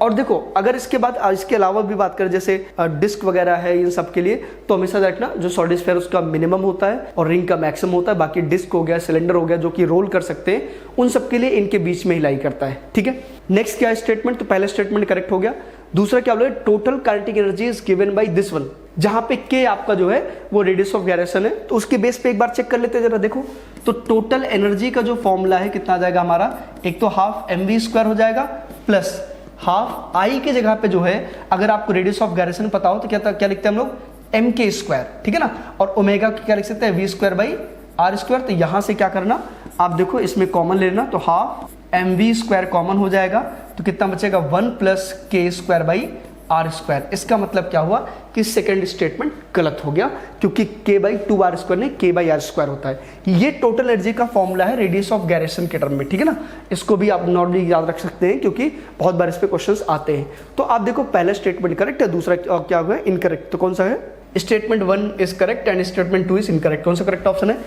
Speaker 1: और देखो अगर इसके बाद इसके अलावा भी बात करें जैसे डिस्क वगैरह है इन सब के लिए, तो हमेशा देखना जो सॉलिड स्फीयर उसका मिनिमम होता है और रिंग का मैक्सिमम होता है। बाकी डिस्क हो गया, सिलेंडर हो गया जो कि रोल कर सकते हैं, उन सब के लिए इनके बीच में ही लाई करता है, ठीक है। नेक्स्ट क्या स्टेटमेंट, तो पहला स्टेटमेंट करेक्ट हो गया। दूसरा क्या बोला, total kinetic energy is given by this one, जहां पे के आपका जो है वो रेडियस ऑफ गायरेशन है। तो उसके बेस पे एक बार चेक कर लेते हैं जरा। देखो तो टोटल एनर्जी का जो फॉर्मूला है कितना आ जाएगा हमारा, एक तो हाफ mv² हो जाएगा प्लस हाफ I के जगह पे जो है, अगर आपको रेडियस ऑफ गायरेशन पता हो तो क्या लिखते हैं हम लोग mk², ठीक है ना। और ओमेगा क्या लिख सकते हैं v²/r²। तो यहां से क्या करना, आप देखो इसमें कॉमन लेना, तो हाफ mv² कॉमन हो जाएगा, तो कितना बचेगा 1 + k²/r²। इसका मतलब क्या हुआ कि सेकंड स्टेटमेंट गलत हो गया, क्योंकि k/2r² नहीं k/r² होता है। ये टोटल एनर्जी का फॉर्मूला है रेडियस ऑफ गायरेशन के टर्म में, ठीक है ना। इसको भी आप नॉर्मली याद रख सकते हैं क्योंकि बहुत बार इस पे क्वेश्चंस आते हैं। तो आप देखो पहला स्टेटमेंट करेक्ट है, दूसरा क्या हुआ इनकरेक्ट। तो कौन सा है, statement 1 is correct and statement 2 is incorrect. कौन सा करेक्ट ऑप्शन है,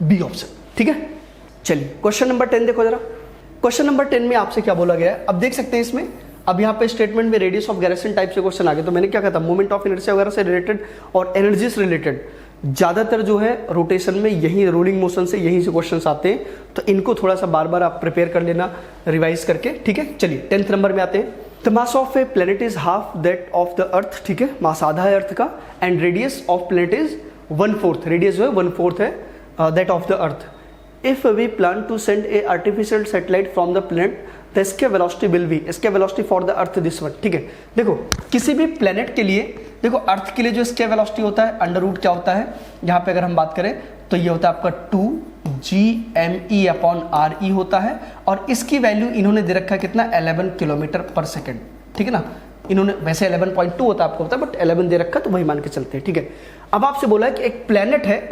Speaker 1: बी ऑप्शन, ठीक है। चलिए क्वेश्चन नंबर 10 देखो जरा। क्वेश्चन नंबर 10 में आपसे क्या बोला गया है, अब देख सकते हैं इसमें। अब यहाँ पे स्टेटमेंट में रेडियस ऑफ गायरेशन टाइप से क्वेश्चन आ गए। तो मैंने क्या कहा था, मोमेंट ऑफ इनर्शिया वगैरह से रिलेटेड और एनर्जी से रिलेटेड ज़्यादातर जो है रोटेशन में यही रोलिंग मोशन से यहीं से क्वेश्चंस आते हैं। तो इनको थोड़ा सा बार बार आप प्रिपेयर कर लेना रिवाइज करके, ठीक है। चलिए 10th नंबर में आते हैं। The mass of a planet is half that of the earth, ठीक है, मास आधा है अर्थ का, and radius of planet is 1/4, radius जो है 1/4 है that of the earth. If we plan to send a artificial satellite from the planet, the escape velocity will be, escape velocity for the earth this one, ठीक है। देखो किसी भी planet के लिए, देखो अर्थ के लिए जो स्केयर वेलोसिटी होता है अंडर रूट क्या होता है, यहाँ पे अगर हम बात करें तो ये होता है आपका 2gme/re होता है, और इसकी वैल्यू इन्होंने दे रखा है कितना 11 km/s, ठीक है ना। इन्होंने वैसे 11.2 होता है आपको पता है, बट 11 दे रखा तो वही मान के चलते हैं, ठीक है। अब आपसे बोला है कि एक प्लेनेट है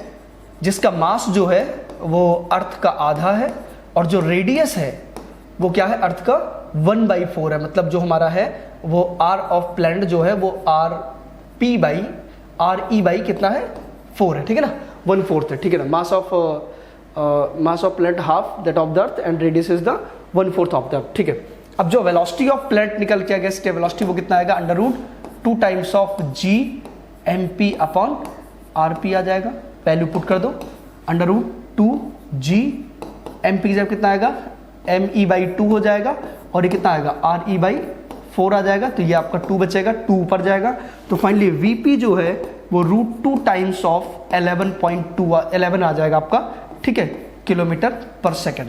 Speaker 1: जिसका मास जो है वो अर्थ का आधा है, और जो रेडियस है वो क्या है अर्थ का 1/4 है। मतलब जो हमारा है वो आर ऑफ प्लैनेट जो है वो RE/, कितना है 4 है, ठीक है ना, 1/4 है, ठीक है ना। Mass of planet half that of the earth and radius is the 1/4 of the earth, ठीक है। अब जो वेलोसिटी ऑफ प्लैनेट निकल के गया इसके वेलोसिटी वो कितना आएगा √2 टाइम्स ऑफ gmp/rp आ जाएगा। वैल्यू पुट कर दो, √2 gmp की जगह कितना आएगा me/2 हो जाएगा, और ये कितना आएगा RE/4 आ जाएगा। तो ये आपका 2 बचेगा, 2 ऊपर जाएगा। तो फाइनली Vp जो है वो √2 टाइम्स ऑफ 11 आ जाएगा आपका, ठीक है, km/s।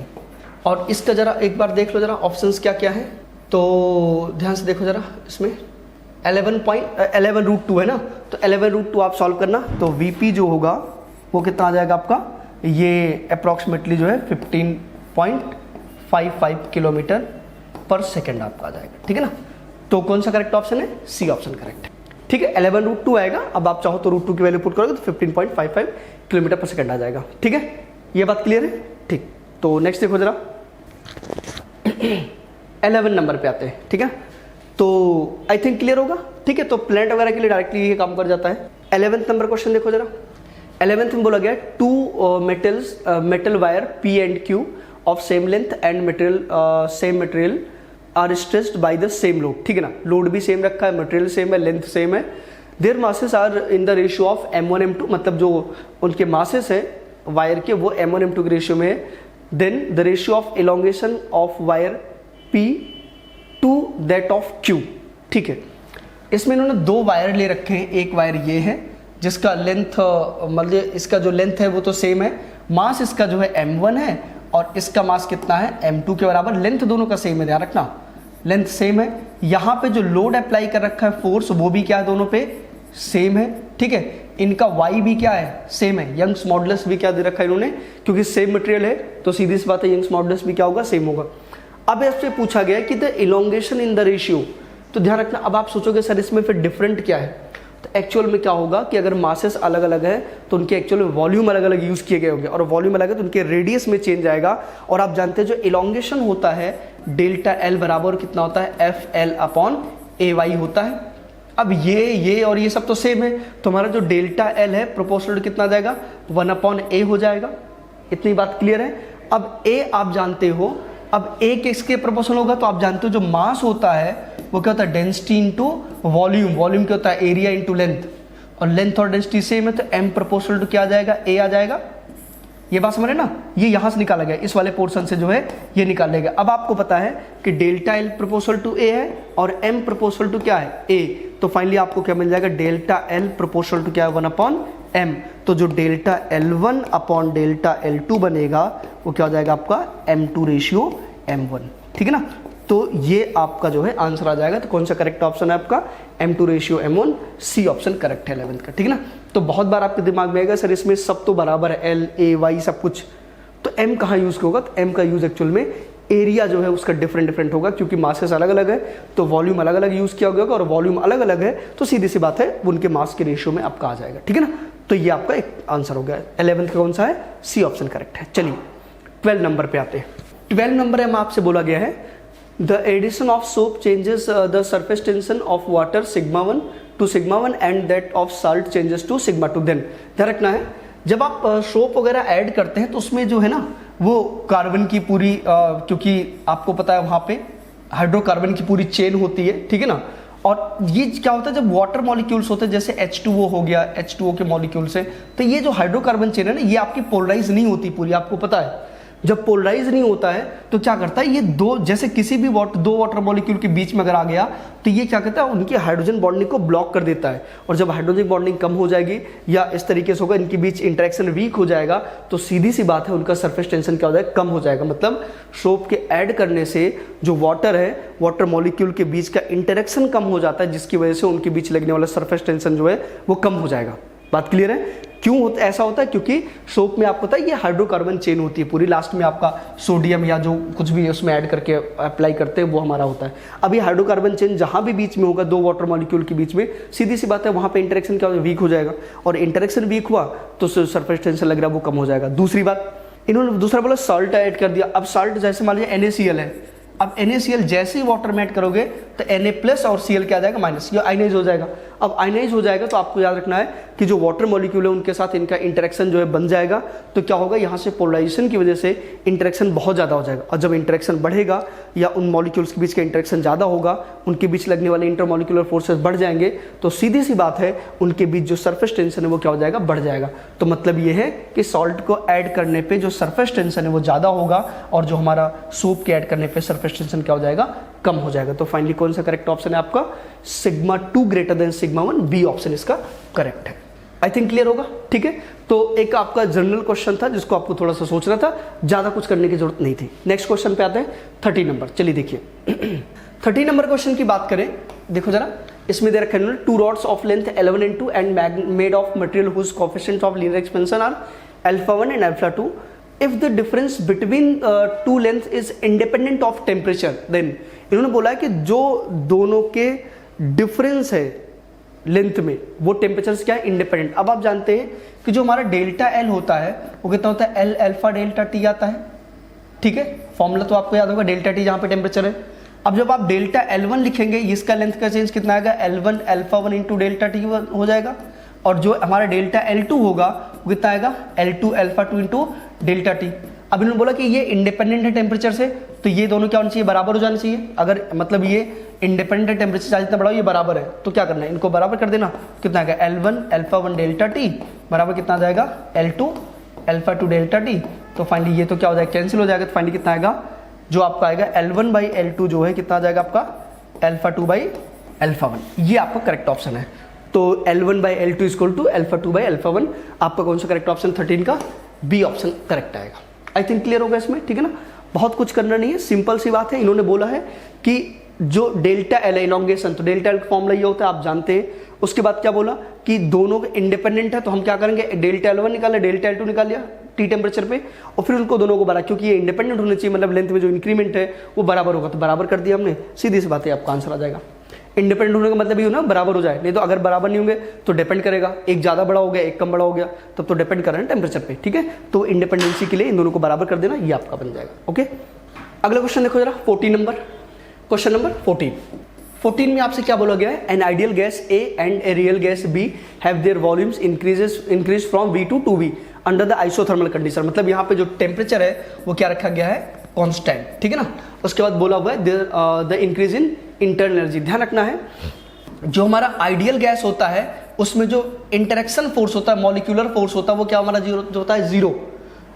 Speaker 1: और इसका जरा एक बार देख लो जरा ऑप्शंस क्या क्या है, तो ध्यान से देखो जरा। इसमें 11 √2 है ना, तो 11 √2 आप सॉल्व करना, तो Vp जो होगा वो कितना आ जाएगा आपका, ये अप्रॉक्सीमेटली जो है 15.55 km/s आपका आ जाएगा, ठीक है ना। तो कौन सा करेक्ट ऑप्शन है, सी ऑप्शन करेक्ट है। ठीक है, 11√2 आएगा। अब आप चाहो तो √2 की वैल्यू पुट करोगे तो 15.55 किलोमीटर पर सेकंड आ जाएगा। ठीक है, ये बात क्लियर है। ठीक, तो नेक्स्ट देखो जरा 11 नंबर पे आते हैं। ठीक है, तो आई थिंक क्लियर होगा। ठीक है, तो प्लेनेट वगैरह के लिए डायरेक्टली ये काम कर जाता है। 11th नंबर क्वेश्चन देखो जरा। 11th में बोला गया two metal wire P and Q of same length and material same material are stressed by the same load. ठीक है ना, लोड भी सेम रखा है, मटेरियल सेम है, लेंथ सेम है। Their masses are in the ratio of M1 M2, मतलब जो उनके मासेस है वायर के वो M1 M2 के रेशियो में है। Then the ratio of elongation of wire P to that of Q। ठीक है, इसमें इन्होंने दो वायर ले रखे हैं। एक वायर ये है जिसका लेंथ मतलब इसका जो लेंथ है वो तो सेम है, मास इसका जो है M1 है और इसका मास कितना है M2 के बराबर। लेंथ दोनों का सेम है, ध्यान रखना, लेंथ सेम है। यहाँ पे जो लोड अप्लाई कर रखा है फोर्स वो भी क्या है, दोनों पे सेम है। ठीक है, इनका Y भी क्या है, सेम है। यंग्स मॉडुलस भी क्या दे रखा है इन्होंने, क्योंकि सेम मटेरियल है तो सीधी सी बात है यंग्स मॉडुलस भी क्या होगा, सेम होगा। अब इससे पूछा गया कि the elongation in the ratio, तो ध्यान रखना। अब आप सोचोगे सर इसमें फिर डिफरेंट क्या है, तो एक्चुअल में क्या होगा कि अगर मासेस अलग अलग है तो उनके एक्चुअल में वॉल्यूम अलग अलग यूज किए गए होंगे, और वॉल्यूम अलग है तो उनके रेडियस में चेंज आएगा। और आप जानते हैं जो इलोंगेशन होता है डेल्टा एल बराबर कितना होता है, FL/AY होता है। अब ये और ये सब तो सेम है, तो हमारा जो डेल्टा एल है प्रोपोर्शनल कितना जाएगा, 1/A हो जाएगा। इतनी बात क्लियर है। अब A आप जानते हो, अब A किसके प्रोपोर्शनल होगा, तो आप जानते हो जो मास होता है वो क्या होता है, डेंसिटी इंटू वॉल्यूम। वॉल्यूम क्या होता है, एरिया इंटू लेंथ, और लेंथ और डेंसिटी सेम है तो M प्रोपोर्शनल टू क्या आ जाएगा, A आ जाएगा। ये बात समझ रहे ना, ये यहां से निकाला गया, इस वाले पोर्शन से जो है ये निकाल गया। अब आपको पता है कि delta L proportional to A है और M प्रोपोर्शनल टू क्या है, A। तो फाइनली आपको क्या मिल जाएगा, डेल्टा एल प्रोपोर्शनल टू क्या है, 1/M। तो जो delta L1 upon delta L2 बनेगा वो क्या हो जाएगा आपका M2 रेशियो M1। ठीक है ना, तो ये आपका जो है आंसर आ जाएगा। तो कौन सा करेक्ट ऑप्शन है आपका, M2 ratio M1, C option correct है 11th का। ठीक है ना, तो बहुत बार आपके दिमाग में आएगा सर इसमें सब तो बराबर है, L A Y सब कुछ, तो M कहाँ यूज होगा, तो M का यूज एक्चुअल में एरिया जो है उसका डिफरेंट होगा, क्योंकि मासेस अलग अलग है तो वॉल्यूम अलग अलग यूज किया होगा, और वॉल्यूम अलग अलग है तो सीधी सी बात है उनके मास के रेशियो में आपका आ जाएगा। ठीक है ना, तो ये आपका एक आंसर हो गया। 11th का कौन सा है, C ऑप्शन करेक्ट है। चलिए 12 नंबर पे आते हैं। 12 नंबर में आपसे बोला गया है the addition of soap changes the surface tension of water σ1 to σ1 and that of salt changes to σ2। Then ध्यान रखना है, जब आप सोप वगैरह ऐड करते हैं तो उसमें जो है ना वो कार्बन की पूरी क्योंकि आपको पता है वहाँ पे हाइड्रोकार्बन की पूरी चेन होती है। ठीक है ना, और ये क्या होता है जब वाटर मॉलिक्यूल्स होते हैं जैसे H2O हो गया, H2O के मॉलिक्यूल से, तो ये जो हाइड्रोकार्बन चेन है ना ये आपकी पोलराइज नहीं होती पूरी, आपको पता है। जब पोलराइज नहीं होता है तो क्या करता है, ये दो जैसे किसी भी दो वाटर मॉलिक्यूल के बीच में अगर आ गया तो ये क्या करता है, उनकी हाइड्रोजन बॉन्डिंग को ब्लॉक कर देता है। और जब हाइड्रोजन बॉन्डिंग कम हो जाएगी या इस तरीके से होगा, इनके बीच इंटरेक्शन वीक हो जाएगा, तो सीधी सी बात है उनका सरफेस टेंशन क्या हो जाएगा, कम हो जाएगा। मतलब सोप के ऐड करने से जो वाटर है, वाटर मॉलिक्यूल के बीच का इंटरेक्शन कम हो जाता है, जिसकी वजह से उनके बीच लगने वाला सरफेस टेंशन जो है वो कम हो जाएगा। बात क्लियर है, क्यों होता ऐसा होता है, क्योंकि सोप में आपको पता है ये हाइड्रोकार्बन चेन होती है पूरी, लास्ट में आपका सोडियम या जो कुछ भी उसमें ऐड करके अप्लाई करते हैं वो हमारा होता है। अब ये हाइड्रोकार्बन चेन जहां भी बीच में होगा दो वाटर मॉलिक्यूल के बीच में, सीधी सी बात है वहां पे इंटरेक्शन क्या वीक हो जाएगा, और इंटरेक्शन वीक हुआ तो सरफेस टेंशन लग रहा है वो कम हो जाएगा। दूसरी बात, इन्होंने दूसरा बोला सॉल्ट ऐड कर दिया। अब सॉल्ट जैसे मान लीजिए NaCl है, अब NaCl जैसे ही वाटर में ऐड करोगे तो Na+ और Cl क्या आ जाएगा, माइनस, ये आयनाइज हो जाएगा। अब आयनाइज हो जाएगा तो आपको याद रखना है कि जो वाटर मॉलिक्यूल है उनके साथ इनका इंटरेक्शन जो है बन जाएगा, तो क्या होगा, यहाँ से पोलराइजेशन की वजह से इंटरेक्शन बहुत ज़्यादा हो जाएगा। और जब इंटरेक्शन बढ़ेगा या उन मॉलिक्यूल्स के बीच का इंटरेक्शन ज़्यादा होगा, उनके बीच लगने वाले इंटरमॉलिक्यूलर फोर्सेस बढ़ जाएंगे, तो सीधी सी बात है उनके बीच जो सरफेस टेंशन है वो क्या हो जाएगा, बढ़ जाएगा। तो मतलब ये है कि सॉल्ट को ऐड करने पर जो सरफेस टेंशन है वो ज़्यादा होगा, और जो हमारा सोप के ऐड करने पर सरफेस टेंशन क्या हो जाएगा, कम हो जाएगा। तो फाइनली कौन सा करेक्ट ऑप्शन है आपका, σ2 ग्रेटर देन σ1, बी ऑप्शन इसका करेक्ट है। आई थिंक क्लियर होगा। ठीक है, तो एक आपका जनरल क्वेश्चन था जिसको आपको थोड़ा सा सोचना था, ज्यादा कुछ करने की जरूरत नहीं थी। नेक्स्ट क्वेश्चन पे आते हैं 30 नंबर। चलिए देखिए 30 नंबर क्वेश्चन की बात करें, देखो जरा, इसमें दे रखा है 2 rods of length 11 and 2 and made of material whose coefficients of linear expansion are α1 and α2. If the difference between two lengths is independent of temperature, then इन्होंने बोला है कि जो दोनों के डिफरेंस है लेंथ में, वो टेम्परेचर से क्या है, इंडिपेंडेंट। अब आप जानते हैं कि जो हमारा डेल्टा एल होता है वो कितना होता है, एल अल्फा डेल्टा टी आता है, ठीक है। फॉर्मूला तो आपको याद होगा, डेल्टा टी जहाँ पे टेम्परेचर है। अब जब आप डेल्टा L1 लिखेंगे, इसका लेंथ का चेंज कितना आएगा, L1 alpha 1 into delta T हो जाएगा। और जो हमारा डेल्टा L2 होगा वो कितना आएगा, L2 alpha 2 into delta T. अब इन्होंने बोला कि ये इंडिपेंडेंट है टेम्परेचर से, तो ये दोनों क्या होना चाहिए, बराबर हो जाना चाहिए। अगर मतलब ये इंडिपेंडेंट है टेम्परेचर चाहे जितना बड़ा हो, ये बराबर है, तो क्या करना है, इनको बराबर कर देना। कितना आएगा, L1 अल्फा 1 डेल्टा टी बराबर कितना आ जाएगा, L2 अल्फा 2 डेल्टा टी। तो फाइनली ये तो क्या हो जाएगा, कैंसिल हो जाएगा। तो फाइनली कितना आएगा, जो आपका आएगा L1 बाई L2 जो है कितना आ जाएगा आपका, अल्फा 2 बाई अल्फा 1। ये आपका करेक्ट ऑप्शन है। तो L1 by L2 equal to alpha 2 by alpha 1, आपका कौन सा करेक्ट ऑप्शन, 13 का बी ऑप्शन करेक्ट आएगा। आई थिंक क्लियर होगा इसमें, ठीक है ना। बहुत कुछ करना नहीं है, सिंपल सी बात है। इन्होंने बोला है कि जो डेल्टा एल है इलॉन्गेशन, तो डेल्टा एल का फॉर्मूला ये होता है, आप जानते हैं। उसके बाद क्या बोला कि दोनों इंडिपेंडेंट है, तो हम क्या करेंगे, डेल्टा L1 निकाल, डेल्टा L2 निकाल लिया टी टेम्परेचर पे, और फिर उनको दोनों को बराबर, क्योंकि ये इंडिपेंडेंट होने चाहिए, मतलब लेंथ में जो इंक्रीमेंट है वो बराबर होगा, तो बराबर कर दिया हमने, सीधी सी बात है, आपका आंसर आ जाएगा। इंडिपेंडेंट होने का मतलब ये हो ना, बराबर हो जाए, नहीं तो अगर बराबर नहीं होंगे तो डिपेंड करेगा, एक ज़्यादा बड़ा हो गया एक कम बड़ा हो गया, तब तो डिपेंड कर रहा है टेम्परेचर पे, ठीक है। तो इंडिपेंडेंसी के लिए इन दोनों को बराबर कर देना, ये आपका बन जाएगा। ओके, अगला क्वेश्चन देखो जरा, 14 नंबर, क्वेश्चन नंबर 14 में आपसे क्या बोला गया है, an ideal gas A and a real gas B have their volumes increase from V to 2V under the isothermal condition. मतलब यहाँ पे जो टेम्परेचर है वो क्या रखा गया है, कांस्टेंट, ठीक है ना। उसके बाद बोला हुआ है the increase in internal energy. ध्यान रखना है, जो हमारा आइडियल गैस होता है उसमें जो इंटरेक्शन फोर्स होता है, मॉलिक्यूलर फोर्स होता है, वो क्या हमारा जीरो जो होता है, जीरो।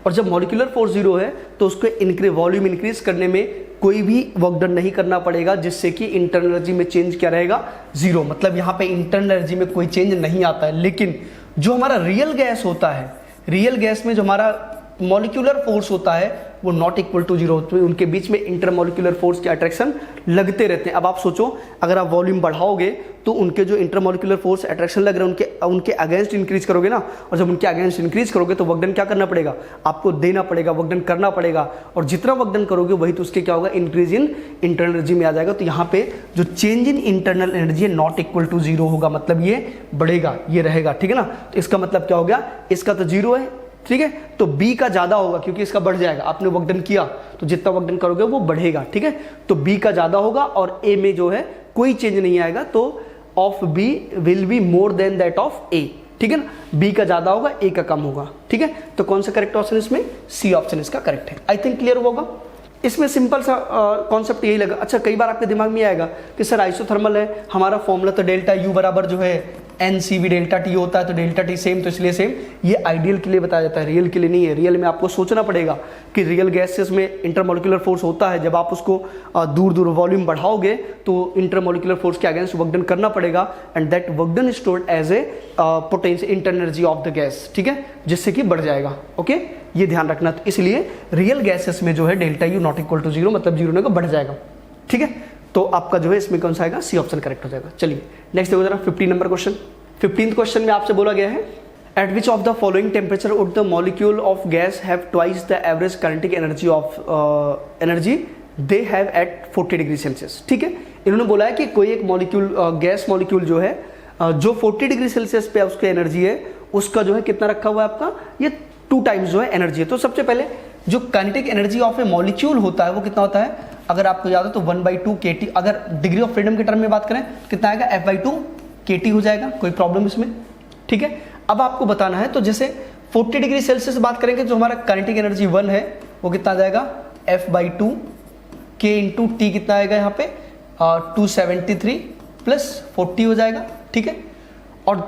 Speaker 1: और जब मॉलिक्यूलर फोर्स जीरो है तो उसको वॉल्यूम इंक्रीज करने में कोई भी वर्क डन नहीं करना पड़ेगा, जिससे कि इंटरनल एनर्जी में चेंज क्या रहेगा, जीरो। मतलब यहाँ पे इंटरनल एनर्जी में कोई चेंज नहीं आता है। लेकिन जो हमारा रियल गैस होता है, रियल गैस में जो हमारा मॉलिक्यूलर फोर्स होता है वो नॉट इक्वल टू जीरो, तो उनके बीच में इंटरमॉलिक्यूलर फोर्स के अट्रैक्शन लगते रहते हैं। अब आप सोचो, अगर आप वॉल्यूम बढ़ाओगे तो उनके जो इंटरमॉलिक्यूलर फोर्स अट्रैक्शन लग रहे हैं उनके अगेंस्ट इंक्रीज करोगे ना, और जब उनके अगेंस्ट इंक्रीज करोगे तो वर्क डन क्या करना पड़ेगा, आपको देना पड़ेगा, वर्क डन करना पड़ेगा। और जितना वर्क डन करोगे वही तो उसके क्या होगा, इंक्रीज इन इंटरनल एनर्जी में आ जाएगा। तो यहाँ पे जो चेंज इन इंटरनल एनर्जी है नॉट इक्वल टू जीरो होगा, मतलब ये बढ़ेगा, ये रहेगा, ठीक है ना। तो इसका मतलब क्या हो गया, इसका तो जीरो है, ठीक है, तो बी का ज्यादा होगा क्योंकि इसका बढ़ जाएगा। आपने वर्क डन किया तो जितना वर्क डन करोगे वो बढ़ेगा, ठीक है। तो बी का ज्यादा होगा और ए में जो है कोई चेंज नहीं आएगा, तो of B will be more than that of A, ठीक है ना। बी का ज्यादा होगा, ए का कम होगा, ठीक है। तो कौन सा करेक्ट ऑप्शन इसमें, सी ऑप्शन इसका करेक्ट है। आई थिंक क्लियर होगा। इसमें सिंपल सा कॉन्सेप्ट यही लगा। अच्छा, कई बार आपके दिमाग में आएगा कि सर आइसोथर्मल है, हमारा फॉर्मूला तो डेल्टा यू बराबर जो है NCV डेल्टा टी होता है, तो डेल्टा टी सेम, तो इसलिए सेम। ये आइडियल के लिए बताया जाता है, रियल के लिए नहीं है। रियल में आपको सोचना पड़ेगा कि रियल गैसेस में इंटरमॉलिक्यूलर फोर्स होता है, जब आप उसको दूर दूर वॉल्यूम बढ़ाओगे तो इंटरमॉलिक्यूलर फोर्स के अगेंस्ट वर्क डन करना पड़ेगा, and that work done stored as a potential internal energy of the gas, ठीक है, जिससे कि बढ़ जाएगा। ओके, ये ध्यान रखना। तो इसलिए रियल गैसेस में जो है delta U not equal to zero, मतलब जीरो होने का बढ़ जाएगा, ठीक है। तो आपका जो है इसमें कौन सा आएगा, सी ऑप्शन करेक्ट हो जाएगा। चलिए नेक्स्ट देखो जरा, 15 नंबर क्वेश्चन। 15th क्वेश्चन में आपसे बोला गया है, at which of the following temperature would the molecule of gas have twice the average kinetic energy of energy they have at 40 degree Celsius, ठीक है। इन्होंने बोला है कि कोई एक मॉलिक्यूल, गैस मॉलिक्यूल जो है जो 40 डिग्री सेल्सियस पे उसकी एनर्जी है, उसका जो है कितना रखा हुआ है आपका, ये 2 टाइम्स जो है एनर्जी है। तो सबसे पहले जो kinetic energy of A molecule होता है वो कितना होता है, अगर आपको याद हो तो 1/2 kT। अगर डिग्री ऑफ फ्रीडम के टर्म में बात करें कितना आएगा, F/2 kT हो जाएगा। कोई प्रॉब्लम इसमें, ठीक है। अब आपको बताना है, तो जैसे 40 डिग्री सेल्सियस बात करेंगे जो हमारा काइनेटिक एनर्जी 1 है वो कितना आ जाएगा, F/2 K इंटू टी कितना आएगा यहाँ पे 273 प्लस 40 हो जाएगा, ठीक है। और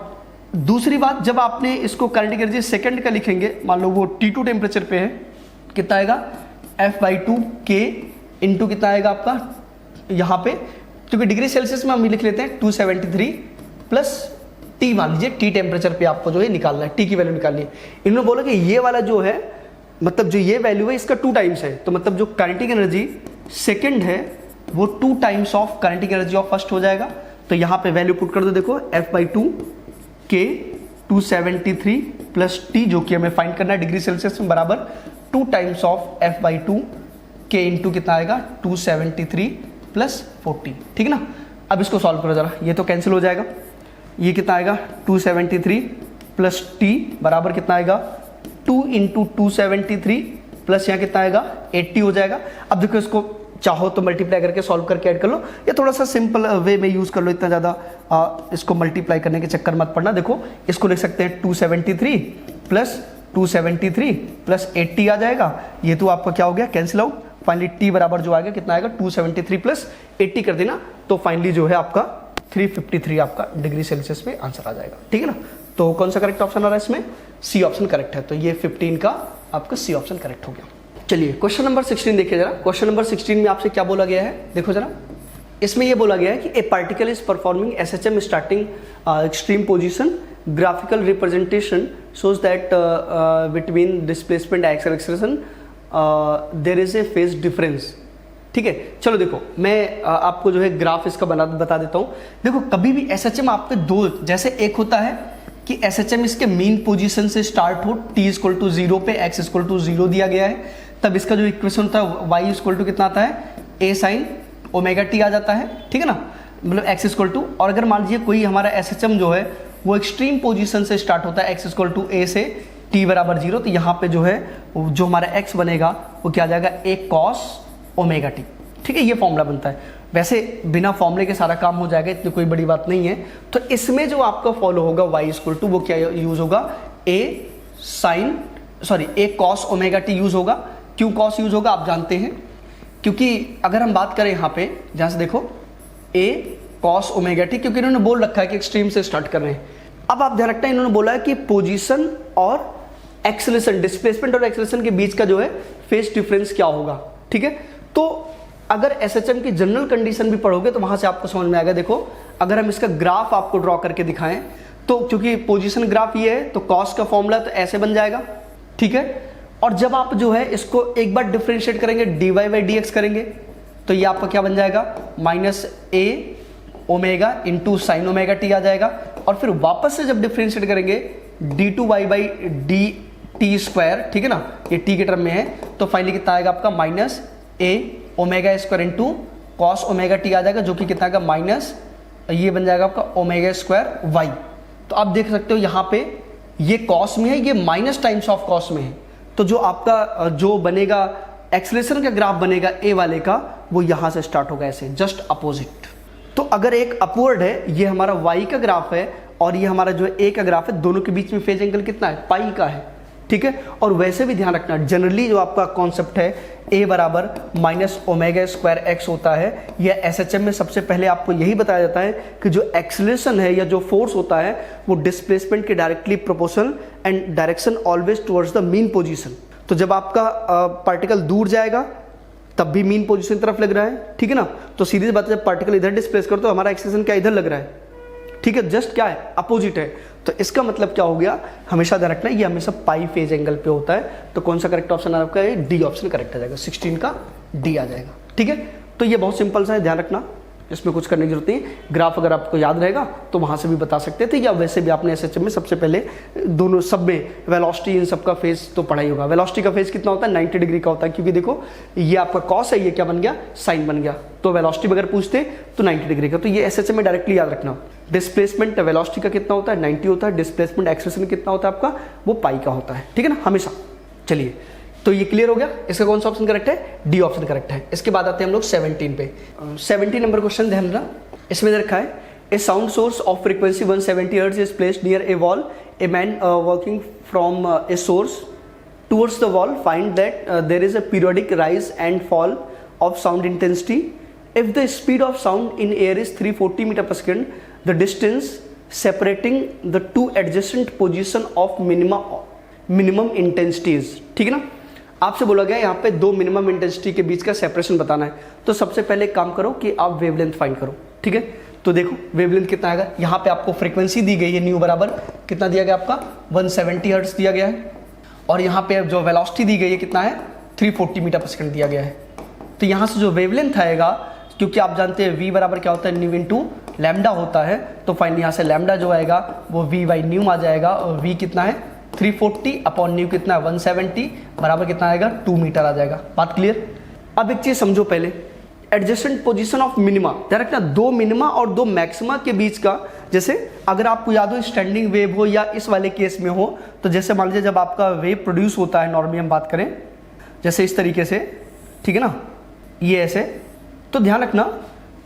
Speaker 1: दूसरी बात, जब आपने इसको काइनेटिक एनर्जी सेकंड का लिखेंगे, मान लो वो T2 टेम्परेचर पे है, कितना आएगा F/2 K इंटू कितना आएगा आपका यहाँ पे, क्योंकि डिग्री सेल्सियस में हम लिख लेते हैं 273 प्लस टी, मान लीजिए टी टेम्परेचर पे आपको जो है निकालना है, टी की वैल्यू निकालनी है। इन्होंने बोला कि ये वाला जो है, मतलब जो ये वैल्यू है इसका 2 टाइम्स है, तो मतलब जो काइनेटिक एनर्जी सेकंड है वो 2 times of kinetic energy of first हो जाएगा। तो यहाँ पे वैल्यू पुट कर दो, देखो F/2 K 273 प्लस टी, जो कि हमें फाइंड करना है डिग्री सेल्सियस में, बराबर 2 times of F/2 K into कितना आएगा 273 प्लस 40, ठीक है ना। अब इसको सॉल्व करो जरा, ये तो कैंसिल हो जाएगा। ये कितना आएगा 273 प्लस टी बराबर कितना आएगा 2 इंटू 273 प्लस यहाँ कितना आएगा 80 हो जाएगा। अब देखो इसको चाहो तो मल्टीप्लाई करके सॉल्व करके ऐड कर लो, या थोड़ा सा सिंपल वे में यूज़ कर लो, इतना ज़्यादा इसको मल्टीप्लाई करने के चक्कर मत पड़ना। देखो इसको लिख सकते हैं 273 प्लस 273 प्लस 80 आ जाएगा। ये तो आपका क्या हो गया कैंसिल आउट। फाइनली टी बराबर जो आएगा कितना आएगा 273 प्लस 80 कर देना, तो फाइनली जो है आपका 353 आपका डिग्री सेल्सियस में आंसर आ जाएगा। ठीक है ना। तो कौन सा करेक्ट ऑप्शन आ रहा है इसमें, सी ऑप्शन करेक्ट है। तो ये 15 का आपका सी ऑप्शन करेक्ट हो गया। चलिए क्वेश्चन नंबर 16 देखिए जरा। क्वेश्चन नंबर 16 में आपसे क्या बोला गया है, देखो जरा। इसमें ये बोला गया है कि a particle is performing SHM starting extreme position, graphical representation shows that between displacement and acceleration there is a phase difference. ठीक है, चलो देखो मैं आपको जो है ग्राफ इसका बता देता हूँ। देखो कभी भी एसएचएम आपके दो, जैसे एक होता है कि एसएचएम इसके मीन पोजीशन से स्टार्ट हो, t इक्वल टू 0 पे x इक्वल टू 0 दिया गया है, तब इसका जो इक्वेशन होता है y इक्वल टू कितना आता है a साइन ओमेगा t आ जाता है। ठीक है ना, मतलब x इक्वल टू, और अगर मान लीजिए कोई हमारा एसएचएम जो है वो एक्सट्रीम पोजीशन से स्टार्ट होता है x इक्वल टू a से t बराबर 0, तो यहाँ पे जो है जो हमारा x बनेगा वो क्या आ जाएगा a cos ओमेगा t। ठीक है, ये फॉर्मूला बनता है। वैसे बिना फॉर्मूले के सारा काम हो जाएगा, इतनी कोई बड़ी बात नहीं है। तो इसमें जो आपका फॉलो होगा y इक्वल टू, वो क्या यूज होगा a cos omega t use होगा। क्यों cos यूज होगा आप जानते हैं, क्योंकि अगर हम बात करें यहाँ पे जहाँ से देखो a cos ओमेगा t, क्योंकि इन्होंने बोल रखा है कि एक्सट्रीम से स्टार्ट कर रहे हैं। अब आप ध्यान रखना है, इन्होंने बोला है कि पोजीशन और एक्सेलरेशन, डिस्प्लेसमेंट और एक्सेलरेशन के बीच का जो है फेज डिफरेंस क्या होगा। ठीक है, तो अगर एसएचएम की जनरल कंडीशन भी पढ़ोगे तो वहां से आपको समझ में आएगा। देखो अगर हम इसका ग्राफ आपको ड्रॉ करके दिखाएं, तो क्योंकि पोजीशन ग्राफ ये है तो कॉस का फॉर्मूला तो ऐसे बन जाएगा। ठीक है, और जब आप जो है इसको एक बार डिफरेंशिएट करेंगे dy बाई dx करेंगे, तो ये आपका क्या बन जाएगा minus a omega into sine omega t आ जाएगा। और फिर वापस से जब डिफरेंशिएट करेंगे d2y बाई dt स्क्वायर, ठीक है ना, ये t के टर्म में है, तो फाइनली कितना आएगा आपका minus a omega square into cos omega t आ जाएगा, जो कि कितना का माइनस ये बन जाएगा आपका ओमेगा स्क्वायर वाई। तो आप देख सकते हो यहाँ पे ये कॉस में है, ये माइनस टाइम्स ऑफ कॉस में है, तो जो आपका जो बनेगा एक्सेलरेशन का ग्राफ बनेगा ए वाले का, वो यहाँ से स्टार्ट होगा ऐसे जस्ट अपोजिट। तो अगर एक अपवर्ड है, ये हमारा वाई का ग्राफ है और ये हमारा जो ए का ग्राफ है, दोनों के बीच में फेज एंगल कितना है पाई का है। ठीक है, और वैसे भी ध्यान रखना जनरली जो आपका कॉन्सेप्ट है a बराबर माइनस ओमेगा स्क्वायर एक्स होता है, यह एसएचएम में सबसे पहले आपको यही बताया जाता है कि जो एक्सेलरेशन है या जो फोर्स होता है वो डिस्प्लेसमेंट के directly proportional and direction always towards the mean position. तो जब आपका पार्टिकल दूर जाएगा तब भी मीन पोजीशन की तरफ लग रहा है। ठीक है ना, तो सीधी बात है जब पार्टिकल इधर डिस्प्लेस करो तो हमारा एक्सेलरेशन क्या इधर लग रहा है। ठीक है, जस्ट क्या है अपोजिट है। तो इसका मतलब क्या हो गया, हमेशा ध्यान रखना ये हमेशा पाई फेज एंगल पे होता है। तो कौन सा करेक्ट ऑप्शन आपका है, डी ऑप्शन करेक्ट आ जाएगा, 16 का डी आ जाएगा। ठीक है, तो ये बहुत सिंपल सा है, ध्यान रखना, इसमें कुछ करने की जरूरत नहीं। ग्राफ अगर आपको याद रहेगा तो वहां से भी बता सकते थे, या वैसे भी आपने एसएचएम में सबसे पहले दोनों सब में वेलोसिटी इन सब का फेज तो पढ़ा ही होगा। वेलोसिटी का फेज कितना होता है 90 डिग्री का होता है, क्योंकि देखो ये आपका कॉस है, ये क्या बन गया साइन बन गया। तो वेलोसिटी अगर पूछते तो 90 डिग्री का, तो ये एसएचएम में डायरेक्टली याद रखना। डिस्प्लेसमेंट वेलोसिटी का कितना होता है 90 होता है, डिस्प्लेसमेंट एक्सेलरेशन कितना होता है आपका वो पाई का होता है। ठीक है ना हमेशा। चलिए तो ये क्लियर हो गया, इसका कौन सा ऑप्शन करेक्ट है, डी ऑप्शन करेक्ट है। इसके बाद आते हैं हम लोग 17 पे। 17 नंबर क्वेश्चन ध्यान देना, इसमें रखा है a sound source of frequency 170 hertz is placed near a wall, a man working from a source towards the wall find that there is a periodic rise and fall of sound intensity. If the speed of sound in air is 340 metre per second, the distance separating the two adjacent position of minimum intensities. ठीक है ना, आपसे बोला गया यहाँ पे दो minimum intensity के बीच का सेपरेशन बताना है। तो सबसे पहले एक काम करो कि आप वेवलेंथ फाइंड करो। ठीक है, तो देखो वेवलेंथ कितना आएगा, यहाँ पे आपको फ्रीक्वेंसी दी गई है न्यू बराबर कितना दिया गया आपका 170 हर्ट्ज दिया गया है, और यहाँ पे जो वेलोसिटी दी गई है कितना है 340 मीटर पर सेकंड दिया गया है। तो यहाँ से जो वेवलेंथ आएगा, क्योंकि आप जानते हैं v बराबर क्या होता है न्यू इंटू लैम्डा होता है, तो फाइनली यहाँ से लैम्डा जो आएगा वो v बाई न्यू आ जाएगा, और v कितना है 340 अपॉन न्यू कितना है 170 बराबर कितना आएगा 2 मीटर आ जाएगा। बात क्लियर। अब एक चीज समझो, पहले एडजेसेंट पोजीशन ऑफ मिनिमा, ध्यान रखना दो मिनिमा और दो मैक्सिमा के बीच का, जैसे अगर आपको याद हो स्टैंडिंग वेव हो या इस वाले केस में हो, तो जैसे मान लीजिए जब आपका वेव प्रोड्यूस होता है, नॉर्मली हम बात करें जैसे इस तरीके से, ठीक है ना, ये ऐसे, तो ध्यान रखना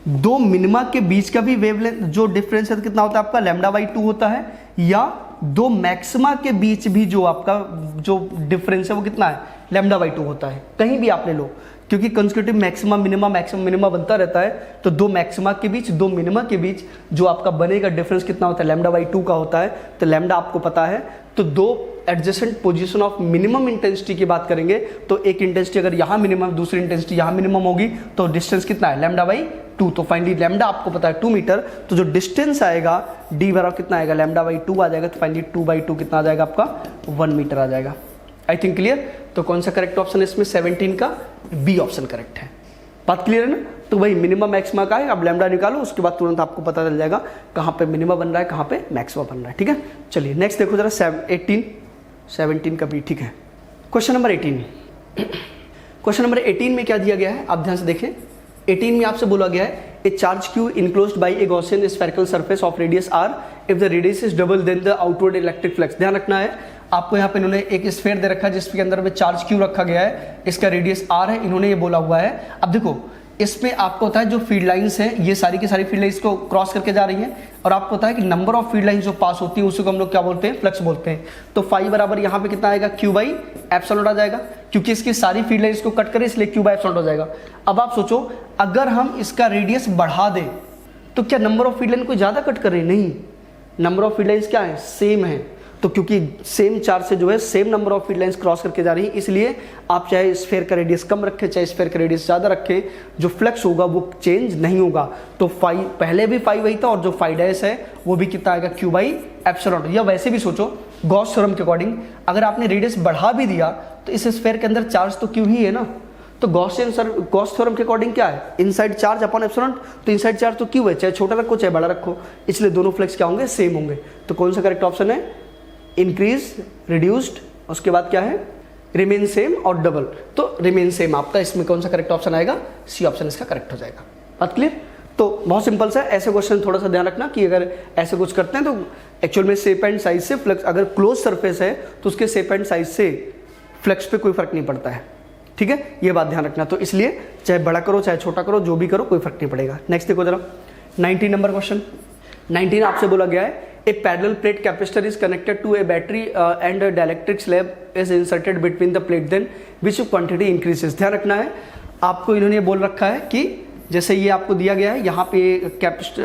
Speaker 1: दो मिनिमा के बीच का भी वेवलेंथ जो डिफरेंस है कितना होता है आपका λ/2 होता है, या दो मैक्सिमा के बीच भी जो आपका जो डिफरेंस है वो कितना है λ/2 होता है, कहीं भी आप ले लो, क्योंकि कंसेक्यूटिव मैक्सिमा मिनिमा बनता रहता है, तो दो मैक्सिमा के बीच दो मिनिमा के बीच जो आपका बनेगा डिफरेंस कितना होता है λ/2 का होता है। तो लैम्डा आपको पता है, तो दो adjacent position of minimum intensity की बात करेंगे तो एक इंटेंसिटी अगर यहाँ मिनिमम दूसरी इंटेंसिटी यहाँ मिनिमम होगी तो डिस्टेंस कितना है λ/2। तो फाइनली लैम्डा आपको पता है 2 मीटर, तो जो डिस्टेंस आएगा d बराबर कितना आएगा λ/2 आ जाएगा, तो फाइनली 2/2 कितना आ जाएगा आपका 1 मीटर आ जाएगा। I think clear. तो कौन सा करेक्ट ऑप्शन है इसमें 17 का बी ऑप्शन करेक्ट है। बात क्लियर है ना। तो भाई मिनिमम मैक्सिमा का है, अब लैम्डा निकालो, उसके बाद तुरंत आपको पता चल जाएगा कहाँ पे मिनिमा बन रहा है कहाँ पे मैक्सिमा बन रहा है। ठीक है, चलिए नेक्स्ट देखो जरा 17 का भी ठीक है। क्वेश्चन नंबर 18 क्वेश्चन नंबर 18 में क्या दिया गया है आप ध्यान से देखें। 18 में आपसे बोला गया है a charge Q enclosed by a Gaussian spherical surface of radius R if the radius is double then the outward electric flux. ध्यान रखना है आपको, यहाँ पे इन्होंने एक स्फेयर दे रखा है जिसके अंदर में चार्ज क्यू रखा गया है, इसका रेडियस आर है, इन्होंने ये बोला हुआ है। अब देखो इसमें आपको होता है जो फील्ड लाइंस है ये सारी की सारी फील्ड लाइंस को क्रॉस करके जा रही हैं, और आपको पता है कि नंबर ऑफ फील्ड लाइंस जो पास होती है उसी को हम लोग क्या बोलते हैं फ्लक्स बोलते हैं। तो फाई बराबर यहाँ पे कितना आएगा Q/ε आ जाएगा, क्योंकि इसकी सारी फील्ड लाइंस को कट करें इसलिए Q/ε हो जाएगा। अब आप सोचो अगर हम इसका रेडियस बढ़ा दें तो क्या नंबर ऑफ फील्ड लाइन को ज्यादा कट कर रहे हैं? नहीं, नंबर ऑफ फील्ड लाइंस क्या है सेम है, तो क्योंकि सेम चार्ज से जो है same number of field lines cross करके जा रही है, इसलिए आप चाहे स्फेयर का रेडियस कम रखें चाहे स्फेयर का रेडियस ज्यादा रखें, जो फ्लक्स होगा वो चेंज नहीं होगा। तो फाई पहले भी फाई वही था और जो फाई डैश है वो भी कितना आएगा Q/ε। या वैसे भी सोचो गॉस थ्योरम के अकॉर्डिंग अगर आपने रेडियस बढ़ा भी दिया तो इस स्फेयर के अंदर चार्ज तो Q ही है ना, तो गॉस थ्योरम के अकॉर्डिंग क्या है इनसाइड चार्ज अपॉन एप्सिलॉन, तो इनसाइड चार्ज तो Q है, चाहे छोटा रखो चाहे बड़ा रखो, इसलिए दोनों फ्लक्स क्या होंगे सेम होंगे। तो कौन सा करेक्ट ऑप्शन है इंक्रीज रिड्यूस्ड, उसके बाद क्या है रिमेन सेम और डबल, तो रिमेन सेम आपका इसमें कौन सा करेक्ट ऑप्शन आएगा सी ऑप्शन इसका करेक्ट हो जाएगा। बात क्लियर। तो बहुत सिंपल सा ऐसे क्वेश्चन थोड़ा सा ध्यान रखना कि अगर ऐसे कुछ करते हैं तो एक्चुअल में शेप एंड साइज से फ्लक्स, अगर क्लोज सरफेस है तो उसके शेप एंड साइज से फ्लक्स पे कोई फर्क नहीं पड़ता है। ठीक है, ये बात ध्यान रखना। तो इसलिए चाहे बड़ा करो चाहे छोटा करो जो भी करो कोई फर्क नहीं पड़ेगा। नेक्स्ट देखो जरा 19 नंबर क्वेश्चन। 19 आपसे बोला गया है a parallel plate capacitor is connected to a battery and dielectric slab is inserted between the plate then which quantity increases. ध्यान रखना है आपको, इन्होंने बोल रखा है कि जैसे ये आपको दिया गया है यहाँ पे कैपेसिटर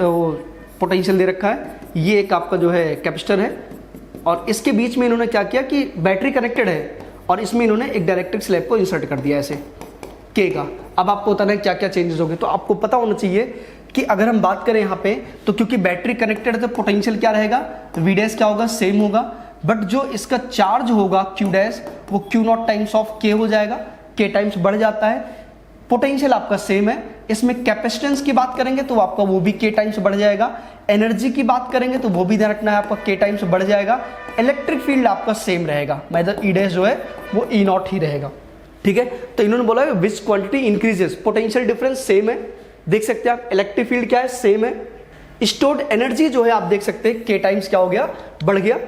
Speaker 1: पोटेंशियल दे रखा है, ये एक आपका जो है कैपेसिटर है और इसके बीच में इन्होंने क्या किया कि बैटरी कनेक्टेड है और इसमें इन्होंने एक डाइलेक्ट्रिक स्लैब को इंसर्ट कर दिया ऐसे के का। अब आपको पता नहीं क्या क्या चेंजेस होंगे, तो आपको पता होना चाहिए कि अगर हम बात करें यहाँ पे तो क्योंकि बैटरी कनेक्टेड है तो पोटेंशियल क्या रहेगा V डैश क्या होगा सेम होगा, बट जो इसका चार्ज होगा Q डैश वो Q0 टाइम्स ऑफ K हो जाएगा, K टाइम्स बढ़ जाता है। पोटेंशियल आपका सेम है, इसमें कैपेसिटेंस की बात करेंगे तो आपका वो भी K टाइम्स बढ़ जाएगा, एनर्जी की बात करेंगे तो वो भी ध्यान रखना है आपका K टाइम्स बढ़ जाएगा, इलेक्ट्रिक फील्ड आपका सेम रहेगा, मतलब E डैश जो है वो E0 ही रहेगा। ठीक है, तो इन्होंने बोला है विच quantity increases, potential difference same है, देख सकते हैं आप, इलेक्ट्रिक फील्ड क्या है सेम है, स्टोर्ड एनर्जी जो है आप देख सकते हैं K टाइम्स क्या हो गया बढ़ गया,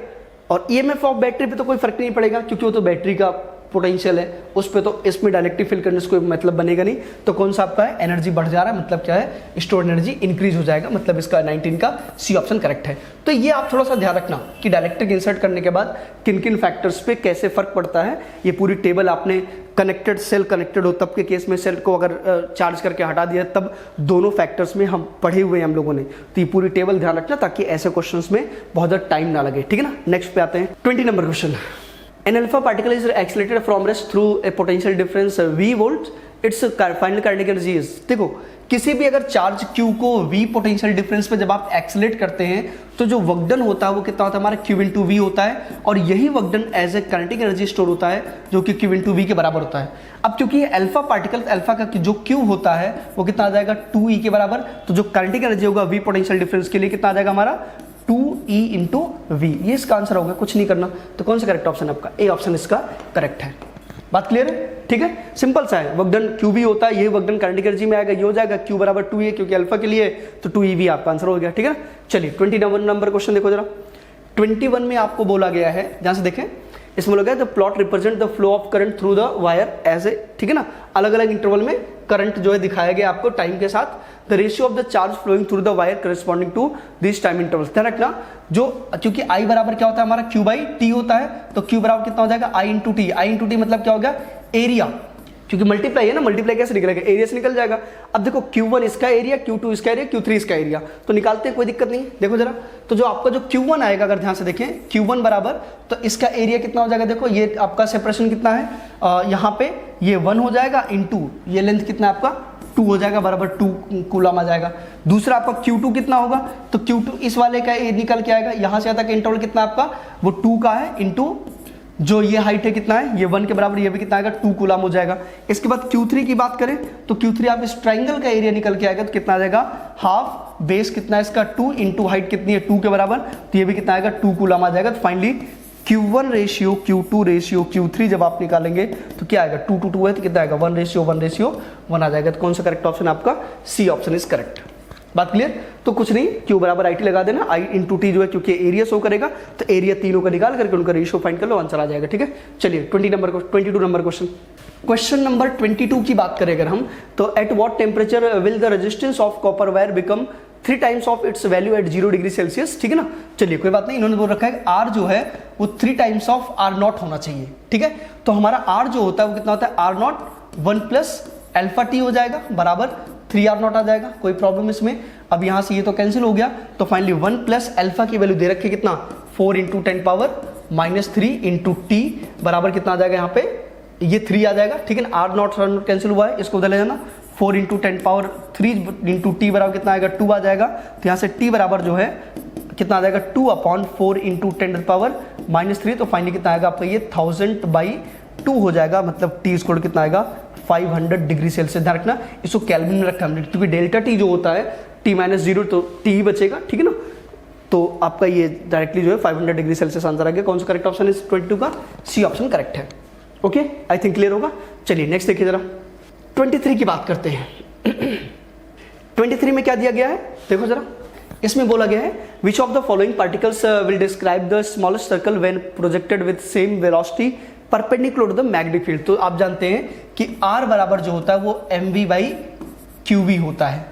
Speaker 1: और ईएमएफ ऑफ बैटरी पे तो कोई फर्क नहीं पड़ेगा क्योंकि वो तो बैटरी का पोटेंशियल है, उस पे तो इसमें डायरेक्टली फिल करने से कोई मतलब बनेगा नहीं। तो कौन सा आपका है एनर्जी बढ़ जा रहा है, मतलब क्या है स्टोर्ड एनर्जी इंक्रीज हो जाएगा, मतलब इसका 19 का सी ऑप्शन करेक्ट है। तो ये आप थोड़ा सा ध्यान रखना कि डायरेक्ट्रिक इंसर्ट करने के बाद किन किन फैक्टर्स पे कैसे फर्क पड़ता है। ये पूरी टेबल आपने कनेक्टेड सेल कनेक्टेड हो तब के केस में सेल को अगर चार्ज करके हटा दिया तब दोनों फैक्टर्स में हम पढ़े हुए हैं हम लोगों ने, तो ये पूरी टेबल ध्यान रखना ताकि ऐसे क्वेश्चंस में बहुत ज़्यादा टाइम ना लगे। ठीक है ना, नेक्स्ट पे आते हैं 20 number question. An alpha particle is accelerated from rest through a potential difference V volts. Its final kinetic energy is, देखो किसी भी अगर चार्ज Q को V पोटेंशियल डिफरेंस पे जब आप एक्सेलरेट करते हैं तो जो वर्क डन होता है वो कितना होता है हमारा Q into V होता है, और यही work done as a kinetic energy store होता है जो कि Q into V के बराबर होता है। अब क्योंकि ये अल्फा पार्टिकल, अल्फा का जो Q होता है वो कितना आ जाएगा 2E के बराबर, तो जो काइनेटिक एनर्जी होगा V पोटेंशियल डिफरेंस के लिए कितना आ जाएगा हमारा 2E into V। ये इसका आंसर होगा, कुछ नहीं करना। तो कौन सा करेक्ट ऑप्शन आपका ए ऑप्शन इसका करेक्ट है। बात क्लियर है? ठीक है, सिंपल सा है, वर्क डन क्यू भी होता है, ये वर्क डन काइनेटिक एनर्जी में आएगा, ये हो जाएगा क्यू बराबर 2 है क्योंकि अल्फा के लिए, तो 2 EV आपका आंसर हो गया। ठीक है, चलिए 21 नंबर क्वेश्चन देखो जरा। 21 में आपको बोला गया है, जहां से देखें इसमें बोला गया the plot represent the flow of current through the wire as a, ठीक है ना, अलग अलग इंटरवल में करंट जो है दिखाया गया आपको टाइम के साथ, the ratio of the charge flowing through the wire corresponding to this time interval. ध्यान रखना, जो क्योंकि आई बराबर क्या होता है हमारा Q बाई टी होता है, तो Q बराबर कितना हो जाएगा I into T. I into T मतलब क्या हो गया, एरिया, क्योंकि मल्टीप्लाई है ना, मल्टीप्लाई कैसे निकलेगा, एरिया से निकल जाएगा। अब देखो Q1 इसका एरिया, Q2 इसका एरिया, Q3 इसका एरिया, तो निकालते हैं, कोई दिक्कत नहीं। देखो जरा, तो जो आपका जो Q1 आएगा, अगर ध्यान से देखें Q1 बराबर, तो इसका एरिया कितना हो जाएगा, देखो ये आपका सेपरेशन कितना है, यहाँ पे ये 1 हो जाएगा इंटू ये लेंथ कितना है आपका 2 हो जाएगा, बराबर 2 कूलम आ जाएगा। दूसरा आपका Q2 कितना होगा, तो Q2 इस वाले का निकल के आएगा, यहाँ से आता है इंटरवल कितना आपका, वो 2 का है, इंटू जो ये हाइट है कितना है, ये 1 के बराबर, ये भी कितना आएगा 2 कूलम हो जाएगा। इसके बाद Q3 की बात करें तो Q3 आप इस ट्रायंगल का एरिया निकल के आएगा, तो कितना आ जाएगा, हाफ, बेस कितना है इसका 2 इंटू हाइट कितनी है 2 के बराबर, तो ये भी कितना आएगा 2 कूलम आ जाएगा। तो finally Q1 ratio Q2 ratio Q3 जब आप निकालेंगे तो क्या आएगा, 2 to 2 है तो कितना आएगा 1 रेशियो 1 आ जाएगा। तो कौन सा करेक्ट ऑप्शन आपका, सी ऑप्शन इज करेक्ट। बात क्लियर? तो कुछ नहीं, Q बराबर IT लगा देना, I इंटू टी जो है क्योंकि एरिया शो करेगा, तो एरिया तीनों का निकाल करके उनका रेशियो फाइंड कर लो, आंसर आ जाएगा। ठीक है, चलिए 22 नंबर क्वेश्चन। क्वेश्चन नंबर 22 की बात करें अगर हम, तो at what temperature will the resistance of copper wire become 3 times of its value at 0 degree Celsius. ठीक है ना, चलिए कोई बात नहीं, इन्होंने बोल रखा है R जो है वो 3 टाइम्स ऑफ R0 होना चाहिए। ठीक है, तो हमारा R जो होता है वो कितना होता है, R0 1 प्लस अल्फा टी हो जाएगा, बराबर 3R0 आ जाएगा, कोई प्रॉब्लम इसमें। अब यहां से ये तो कैंसिल हो गया, तो फाइनली 1 प्लस अल्फा की वैल्यू दे रखी कितना, 4 इंटू 10 पावर -3 इंटू टी बराबर कितना आ जाएगा, यहाँ पे ये 3 आ जाएगा। ठीक है ना, R0 कैंसिल हुआ है, इसको बदल जाना, 4 इंटू 10 पावर 3 इंटू टी बराबर कितना आएगा 2 आ जाएगा। तो यहाँ से टी बराबर जो है कितना आ जाएगा 2/4 इंटू 10 पावर -3, तो फाइनली कितना आएगा आपका ये 1000/2 हो जाएगा, मतलब टी स्क्वायर कितना आएगा 500 डिग्री सेल्सियस। ध्यान रखना, इसको केल्विन में रखा हमने, क्योंकि डेल्टा टी जो होता है T-0 तो टी ही बचेगा। ठीक है ना, तो आपका ये डायरेक्टली जो है 500 डिग्री सेल्सियस आंसर आ गया। कौन सा करेक्ट ऑप्शन है 22 का, सी ऑप्शन करेक्ट है। ओके, आई थिंक क्लियर होगा। चलिए नेक्स्ट देखिए जरा, 23 की बात करते हैं। 23 में क्या दिया गया है, देखो जरा, इसमें बोला गया है which of the following particles will describe the smallest circle when projected with same velocity perpendicular to the magnetic field. तो आप जानते हैं कि R बराबर जो होता है वो mv/qv होता है,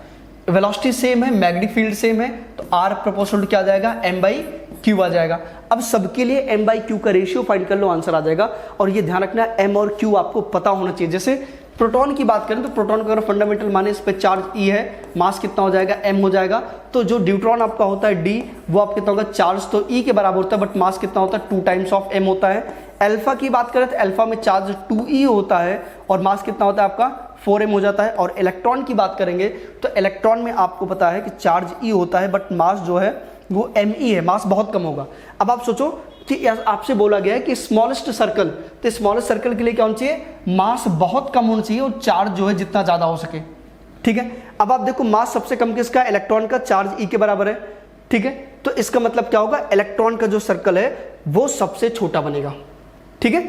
Speaker 1: वेलोसिटी सेम है, मैग्नेटिक फील्ड सेम है, तो R प्रोपोर्शनल क्या आ जाएगा, m/q आ जाएगा। अब सबके लिए m/q का रेशियो फाइंड कर लो, आंसर आ जाएगा। और ये ध्यान रखना m और q आपको पता होना चाहिए। जैसे प्रोटॉन की बात करें तो प्रोटॉन का अगर फंडामेंटल माने, इस पे चार्ज E है, मास कितना हो जाएगा m हो जाएगा। तो जो ड्यूट्रॉन आपका होता है D, वो आप कितना होगा, चार्ज तो E के बराबर होता है, बट मास कितना होता है 2 टाइम्स ऑफ m होता है। अल्फा की बात करें तो अल्फा में चार्ज 2e होता है और मास कितना होता है आपका 4m हो जाता है। और इलेक्ट्रॉन की बात करेंगे तो इलेक्ट्रॉन में आपको पता है कि चार्ज E होता है, बट मास जो है वो me है, मास बहुत कम होगा। अब आप सोचो कि आपसे बोला गया है कि स्मॉलेस्ट सर्कल, तो स्मॉलेस्ट सर्कल के लिए क्या होना चाहिए, मास बहुत कम होना चाहिए और चार्ज जो है जितना ज्यादा हो सके। ठीक है, अब आप देखो मास सबसे कम किसका, इलेक्ट्रॉन का, चार्ज E के बराबर है। ठीक है, तो इसका मतलब क्या होगा, इलेक्ट्रॉन का जो सर्कल है वो सबसे छोटा बनेगा। ठीक है,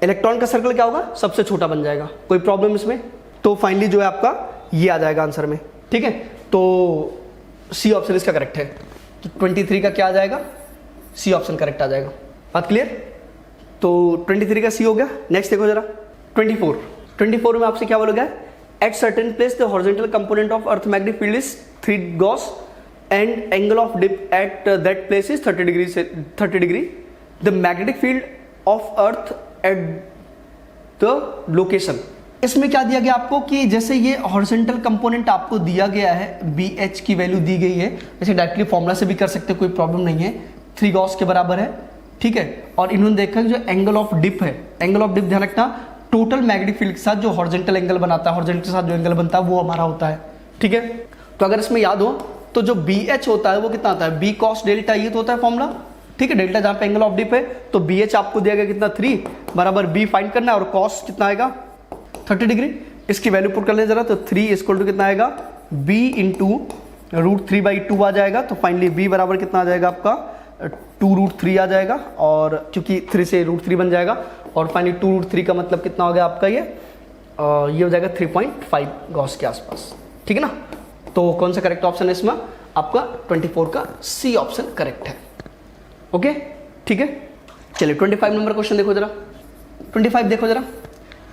Speaker 1: इलेक्ट्रॉन का सर्कल क्या होगा, सबसे छोटा बन जाएगा, कोई प्रॉब्लम इसमें। तो फाइनली जो है आपका ये आ जाएगा आंसर में। ठीक है, तो सी ऑप्शन इसका करेक्ट है। तो 23 का क्या आ जाएगा, सी ऑप्शन करेक्ट आ जाएगा। बात क्लियर? तो 23 का सी हो गया। नेक्स्ट देखो जरा 24 में आपसे क्या बोला गया, at certain place the horizontal component of earth magnetic field is 3 gauss and angle of dip at that place is 30 degree. The magnetic field of earth at the location. इसमें क्या दिया गया आपको कि जैसे ये हॉरिजॉन्टल कंपोनेंट आपको दिया गया है, BH की वैल्यू दी गई है, जैसे डायरेक्टली फॉर्मूला से भी कर सकते हैं, कोई प्रॉब्लम नहीं है, 3 गॉस के बराबर है। ठीक है, और इन्होंने देखा जो एंगल ऑफ डिप है, एंगल ऑफ डिप ध्यान रखना, टोटल मैग्नेटिक फील्ड के साथ जो हॉरिजॉन्टल एंगल बनाता है, हॉरिजॉन्टल के साथ जो एंगल बनता है वो हमारा होता है। ठीक है, तो अगर इसमें याद हो तो जो BH होता है वो कितना आता है, B cos डेल्टा, ये तो होता है फॉर्मूला। ठीक है, डेल्टा जहां पे एंगल ऑफ डिप है, तो BH आपको दिया गया कितना 3 बराबर B फाइंड करना है, और cos कितना आएगा 30 डिग्री। इसकी वैल्यू पुट कर ले जरा, तो 3 इक्वल टू कितना आएगा, B इंटू √3/2 आ जाएगा। तो फाइनली B बराबर कितना आ जाएगा आपका 2√3 आ जाएगा, और क्योंकि 3 से √3 बन जाएगा, और फाइनली 2√3 का मतलब कितना हो गया आपका ये हो जाएगा 3.5 गॉस के आसपास, ठीक है ना। तो कौन सा करेक्ट ऑप्शन है इसमें, आपका 24 का सी ऑप्शन करेक्ट है। ओके ठीक है, चलिए 25 नंबर क्वेश्चन देखो जरा। 25 देखो जरा,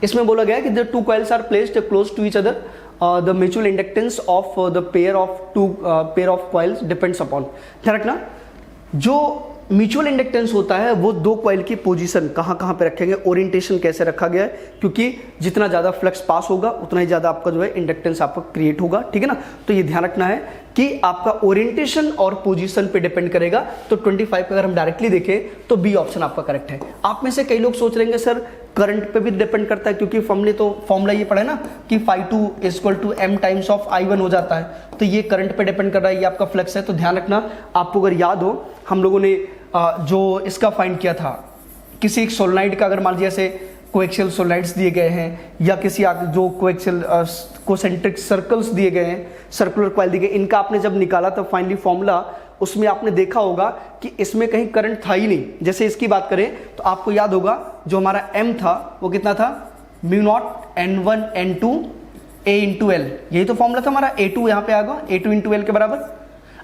Speaker 1: इसमें बोला गया है कि the two coils are placed close to each other, the mutual inductance of the pair of coils depends upon. ध्यान रखना, जो म्यूचुअल इंडक्टेंस होता है वो दो कॉइल की पोजीशन कहाँ कहाँ पे रखेंगे, ओरिएंटेशन कैसे रखा गया है, क्योंकि जितना ज़्यादा फ्लक्स पास होगा उतना ही ज़्यादा आपका जो है इंडक्टेंस आपका क्रिएट होगा, ठीक है ना। तो ये ध्यान रखना है कि आपका ओरिएंटेशन और पोजीशन पे डिपेंड करेगा। तो 25 अगर हम डायरेक्टली देखें तो बी ऑप्शन आपका करेक्ट है। आप में से कई लोग सोच रहे हैं सर करंट पे भी डिपेंड करता है, क्योंकि हमने तो फॉर्मूला ये पढ़ा है ना कि φ2 = m टाइम्स ऑफ I1 हो जाता है, तो ये करंट पे डिपेंड कर रहा है, ये आपका फ्लक्स है। तो ध्यान रखना, आपको अगर याद हो हम लोगों ने जो इसका फाइंड किया था, किसी एक सोलेनाइड का, अगर मान लीजिए जैसे कोएक्सियल सोलेनाइड्स दिए गए हैं, या किसी जो कोएक्सियल कोसेंट्रिक सर्कल्स दिए गए हैं, सर्कुलर कॉइल दिए गए, इनका आपने जब निकाला तब फाइनली फॉर्मूला, उसमें आपने देखा होगा कि इसमें कहीं करंट था ही नहीं। जैसे इसकी बात करें तो आपको याद होगा जो हमारा m था वो कितना था, μ0 n1 n2 a × l, यही तो फॉर्मूला था हमारा। a2 यहाँ पे आएगा, a2 × l के बराबर।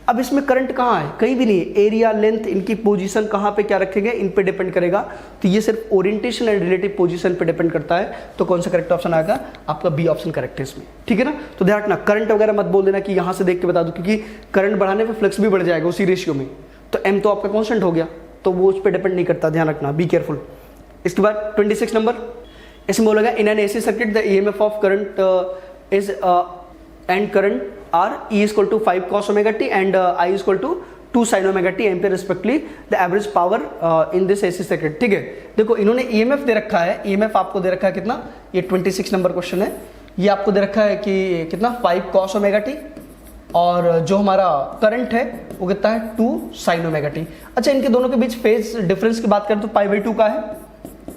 Speaker 1: अब इसमें करंट कहाँ है, कहीं भी नहीं है। एरिया, लेंथ, इनकी पोजीशन कहाँ पे क्या रखेंगे, इन पे डिपेंड करेगा। तो ये सिर्फ ओरिएंटेशन एंड रिलेटिव पोजीशन पे डिपेंड करता है। तो कौन सा करेक्ट ऑप्शन आएगा, आपका बी ऑप्शन करेक्ट है इसमें, ठीक है ना। तो ध्यान रखना, करंट वगैरह मत बोल देना कि यहाँ से देख के बता दो, क्योंकि करंट बढ़ाने पर फ्लक्स भी बढ़ जाएगा उसी रेशियो में। तो m तो आपका कॉन्स्टेंट हो गया, तो वो उस पर डिपेंड नहीं करता, ध्यान रखना, बी केयरफुल। इसके बाद 26 नंबर, इसमें बोलेगा in an AC circuit the EMF of current is and current R E = 5 cos omega t and I = 2 sin omega t ampere respectively the average power in this AC circuit, ठीक है। देखो इन्होंने EMF दे रखा है, EMF आपको दे रखा है कितना, ये 26 नंबर क्वेश्चन है, ये आपको दे रखा है कि कितना 5 cos omega t, और जो हमारा करंट है वो कितना है 2 sin omega t। अच्छा, इनके दोनों के बीच फेज डिफरेंस की बात करें तो π/2 का है,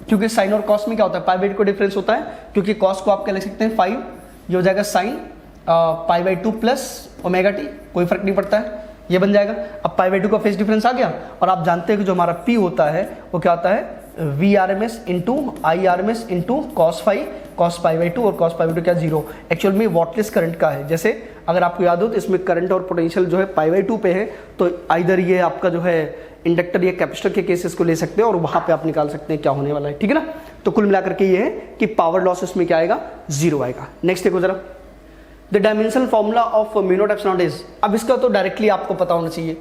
Speaker 1: क्योंकि साइन और कॉस में क्या होता है, π/2 का डिफरेंस होता है, क्योंकि कॉस को आप क्या लिख सकते हैं 5, ये हो जाएगा साइन π/2 प्लस ओमेगा टी, कोई फर्क नहीं पड़ता है, ये बन जाएगा। अब π/2 का फेज डिफरेंस आ गया, और आप जानते हैं कि जो हमारा P होता है वो क्या होता है, VRMS into IRMS into cos π/2, और cos π/2 क्या 0, एक्चुअल में वॉटलेस करंट का है। जैसे अगर आपको याद हो तो इसमें करंट और पोटेंशियल जो है π/2 पे है, तो आइदर ये आपका जो है इंडक्टर या कैपेसिटर के केसेस को ले सकते हैं और वहां पे आप निकाल सकते हैं क्या होने वाला है, ठीक है ना। तो कुल मिलाकर के ये है कि पावर लॉस इसमें क्या आएगा, 0 आएगा। नेक्स्ट देखो जरा, the dimensional formula of μ0 epsilon is, अब इसका तो डायरेक्टली आपको पता होना चाहिए,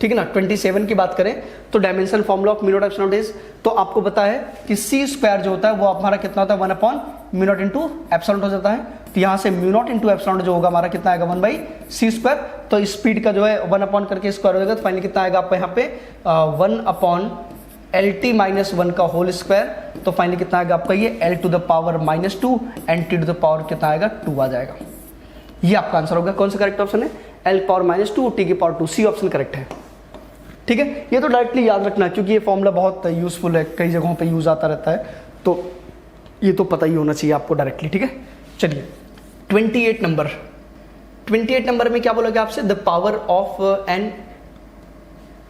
Speaker 1: ठीक है ना। 27 की बात करें तो dimensional formula of μ0 epsilon is, तो आपको पता है कि c² जो होता है वो हमारा कितना होता है 1/μ0 इंटू एप्सिलॉन हो जाता है। तो यहाँ से μ0 इंटू एप्सिलॉन जो होगा हमारा कितना आएगा 1/c², तो स्पीड का जो है 1 करके स्क्वायर हो जाएगा, तो फाइनली कितना आएगा आपका यहाँ पे 1/LT - 1 का होल स्क्वायर। तो फाइनली कितना आएगा आपका ये L to the power -2 and T to the power कितना आएगा 2 आ जाएगा। ये आपका आंसर होगा। कौन सा करेक्ट ऑप्शन है, L पावर -2 T की पावर 2, सी ऑप्शन करेक्ट है, ठीक है। ये तो डायरेक्टली याद रखना, क्योंकि ये फॉर्मूला बहुत यूजफुल है, कई जगहों पे यूज आता रहता है, तो ये तो पता ही होना चाहिए आपको डायरेक्टली, ठीक है। चलिए 28 नंबर में क्या बोलोगे आपसे, the power of an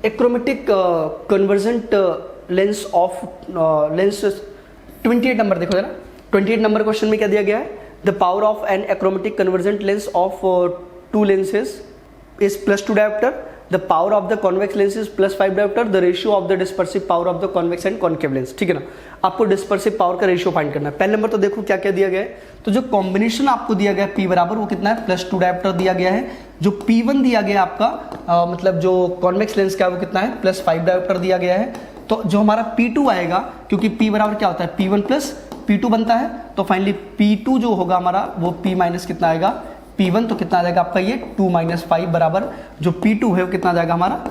Speaker 1: achromatic convergent lens of lens. 28 number देखो जरा, 28 नंबर क्वेश्चन में क्या दिया गया है, the power of an achromatic convergent lens of 2 lenses is +2 diopter, the power of the convex lens is +5 diopter, the ratio of the dispersive power of the convex and concave lens, ठीक है ना। आपको dispersive power का ratio find करना है। पहले number तो देखो क्या क्या दिया गया है, तो जो कॉम्बिनेशन आपको दिया गया है P बराबर वो कितना है +2 डायोप्टर दिया गया है। जो P1 दिया गया आपका मतलब जो कॉन्वेक्स लेंस का है वो कितना है +5 डायोप्टर दिया गया है। तो जो हमारा P2 आएगा, क्योंकि P बराबर क्या होता है P1 + P2 बनता है, तो फाइनली P2 जो होगा हमारा वो P माइनस कितना आएगा P1, तो कितना आ जाएगा आपका ये 2 - 5 बराबर जो P2 है वो कितना आ जाएगा हमारा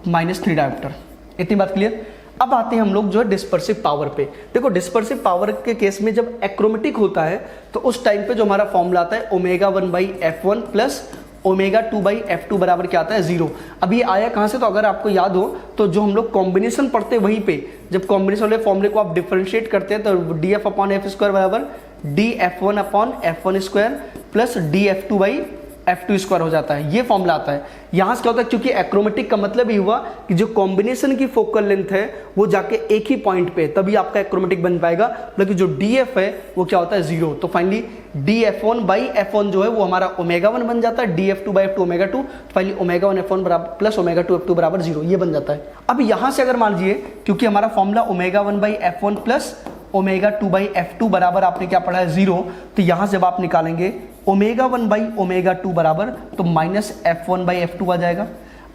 Speaker 1: -3 डायोप्टर। इतनी बात क्लियर। अब आते हैं हम लोग जो है डिस्पर्सिव पावर पे। देखो डिस्पर्सिव पावर के केस में जब एक्रोमेटिक होता है तो उस टाइम पे जो हमारा फॉर्मूला आता है ω1/f1 प्लस ω2/f2 बराबर क्या आता है 0। अब ये आया कहाँ से, तो अगर आपको याद हो तो जो हम लोग कॉम्बिनेशन पढ़ते हैं वहीं पे, जब कॉम्बिनेशन वाले फॉर्मूले को आप डिफरेंशिएट करते हैं तो df/f² बराबर df1/f1² plus df2/f2 F2 square हो जाता है, ये फॉर्मूला आता है। यहाँ से क्या होता है, क्योंकि एक्रोमेटिक का मतलब ही हुआ कि जो कॉम्बिनेशन की फोकल लेंथ है वो जाके एक ही पॉइंट पे, तभी आपका एक्रोमेटिक बन पाएगा। मतलब जो DF है वो क्या होता है 0, तो फाइनली dF1/F1 जो है वो हमारा ω1 बन जाता है, dF2/F2 ω2, तो फाइनली ω1 F1 बराबर प्लस ω2 F2 बराबर 0, ये बन जाता है। अब यहाँ से अगर मान लीजिए, क्योंकि हमारा फॉर्मूला ω1/F1 प्लस ω2/F2 बराबर आपने क्या पढ़ा है 0, तो यहाँ से जब आप निकालेंगे ω1/ω2 बराबर तो -F1/F2 आ जाएगा।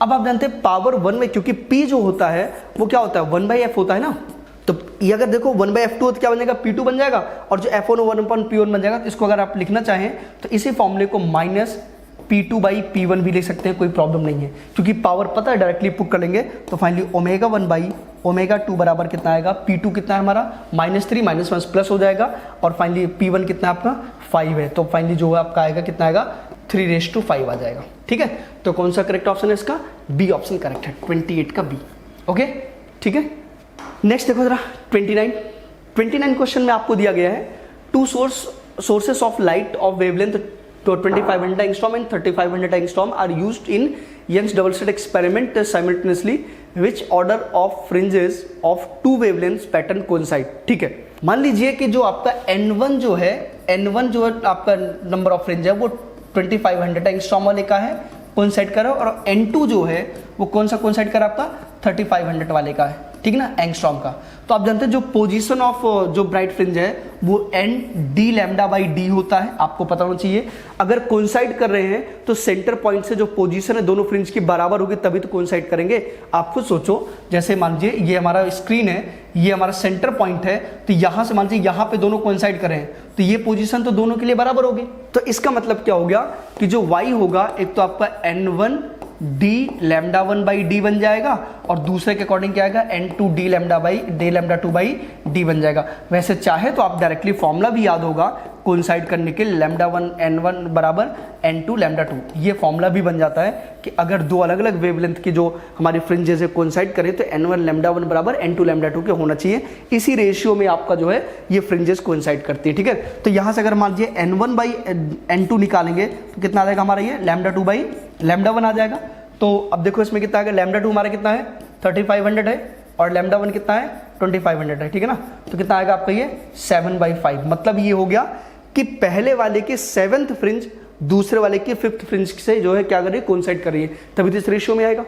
Speaker 1: अब आप जानते हैं पावर 1 में, क्योंकि P जो होता है वो क्या होता है 1/F होता है ना, तो ये अगर देखो 1/F2 तो क्या बन जाएगा P2 बन जाएगा, और जो F1 1/P1 बन जाएगा। तो इसको अगर आप लिखना चाहें तो इसी फॉर्मूले को -P2/P1 भी लिख सकते हैं, कोई प्रॉब्लम नहीं है, क्योंकि पावर पता है डायरेक्टली पुट कर लेंगे। तो फाइनली ω1/ω2 बराबर कितना आएगा, P2 कितना है हमारा -3 -1 प्लस हो जाएगा, और फाइनली P1 कितना है आपका 5 है, तो फाइनली जो है आपका आएगा कितना आएगा 3:5 आ जाएगा। ठीक है, तो कौन सा करेक्ट ऑप्शन है इसका, बी ऑप्शन करेक्ट है, 28 का बी। ओके, ठीक है। नेक्स्ट देखो जरा 29 क्वेश्चन में आपको दिया गया है 2 sources of light of wavelength 2500 angstrom and 3500 angstrom are used in Young's double slit experiment simultaneously. Which order of fringes of 2 wavelengths pattern coincide? ठीक है, मान लीजिए कि जो आपका N1 जो है आपका नंबर ऑफ फ्रिंज है वो 2500 एंगस्ट्रॉम वाले का है, कोइंसाइड कर रहा है, और N2 जो है वो कौन सा कोइंसाइड कर रहा है आपका 3500 वाले का है, ठीक ना, एंगस्ट्रॉम का। तो आप जानते हैं जो पोजीशन ऑफ जो ब्राइट फ्रिंज है वो ND होता है, आपको पता होना चाहिए। अगर कोइंसाइड कर रहे हैं तो सेंटर पॉइंट से जो पोजीशन है दोनों फ्रिंज की बराबर होगी, तभी तो कोइंसाइड करेंगे। आप खुद सोचो, जैसे मान लीजिए ये हमारा स्क्रीन है, ये हमारा सेंटर पॉइंट है, तो यहां से मान लीजिए यहाँ पे दोनों कोइंसाइड कर रहे हैं, तो ये पोजीशन तो दोनों के लिए बराबर होगी। तो इसका मतलब क्या हो गया कि जो y होगा एक तो आपका N1 d(λ1/d) बन जाएगा, और दूसरे के अकॉर्डिंग क्या आएगा N2 d(λ2/d) बन जाएगा। वैसे चाहे तो आप डायरेक्टली फॉर्मूला भी याद होगा कोइंसाइड करने के, λ1 N1 बराबर N2 λ2, ये फॉर्मूला भी बन जाता है कि अगर दो अलग अलग वेवलेंथ की जो हमारी फ्रिंजेस है कोइंसाइड करें तो N1 λ1 बराबर N2 λ2 के होना चाहिए। इसी रेशियो में आपका जो है ये फ्रिंजेस कोइंसाइड करती है। ठीक है, तो यहाँ से अगर मान लीजिए N1/N2 निकालेंगे तो कितना आ जाएगा हमारा ये λ2/λ1 आ जाएगा। तो अब देखो इसमें कितना आएगा, λ2 हमारा कितना है 3500 है, और λ1 कितना है 2500 है, ठीक है ना। तो कितना आएगा आपका ये 7/5। मतलब ये हो गया कि पहले वाले के 7th फ्रिंज दूसरे वाले के 5th फ्रिंज से जो है क्या कर रही है, कोइंसाइड कर रही है, तभी तो इस रेशियो में आएगा।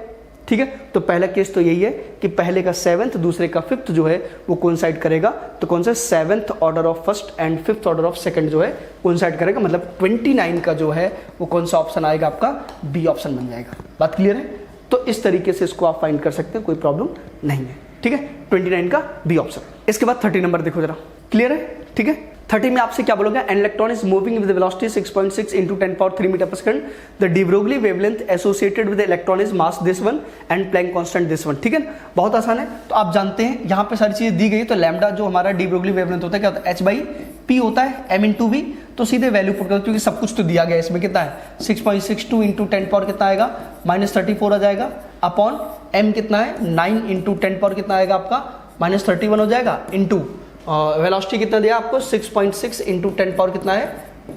Speaker 1: ठीक है, तो पहला केस तो यही है कि पहले का 7th दूसरे का 5th जो है वो कोइंसाइड करेगा। तो कौन सा 7th order of first and 5th order of second जो है कोइंसाइड करेगा। मतलब 29 का जो है वो कौन सा ऑप्शन आएगा आपका, बी ऑप्शन बन जाएगा। बात क्लियर है? तो इस तरीके से इसको आप फाइंड कर सकते हैं, कोई प्रॉब्लम नहीं है। ठीक है, 29 का बी ऑप्शन। इसके बाद 30 नंबर देखो जरा, क्लियर है? ठीक है, 30 में आपसे क्या बोलोगे, an electron is moving with velocity 6.6 into 10³ metre per second, the de Broglie wavelength associated with electron is mass this one and Planck constant this one. ठीक है, बहुत आसान है। तो आप जानते हैं यहाँ पे सारी चीजें दी गई। तो लैम्डा जो हमारा डी ब्रोगली वेवलेंथ होता है क्या होता है, h/p होता है, m/v। तो सीधे वैल्यू पुट करो क्योंकि सब कुछ तो दिया गया है। इसमें कितना है 6.62 into 10³ कितना आएगा -34 आ जाएगा, अपॉन m कितना है 9 into 10³ कितना आएगा आपका -31 हो जाएगा, इंटू वेलोसिटी कितना दिया आपको 6.6 into 10³ कितना है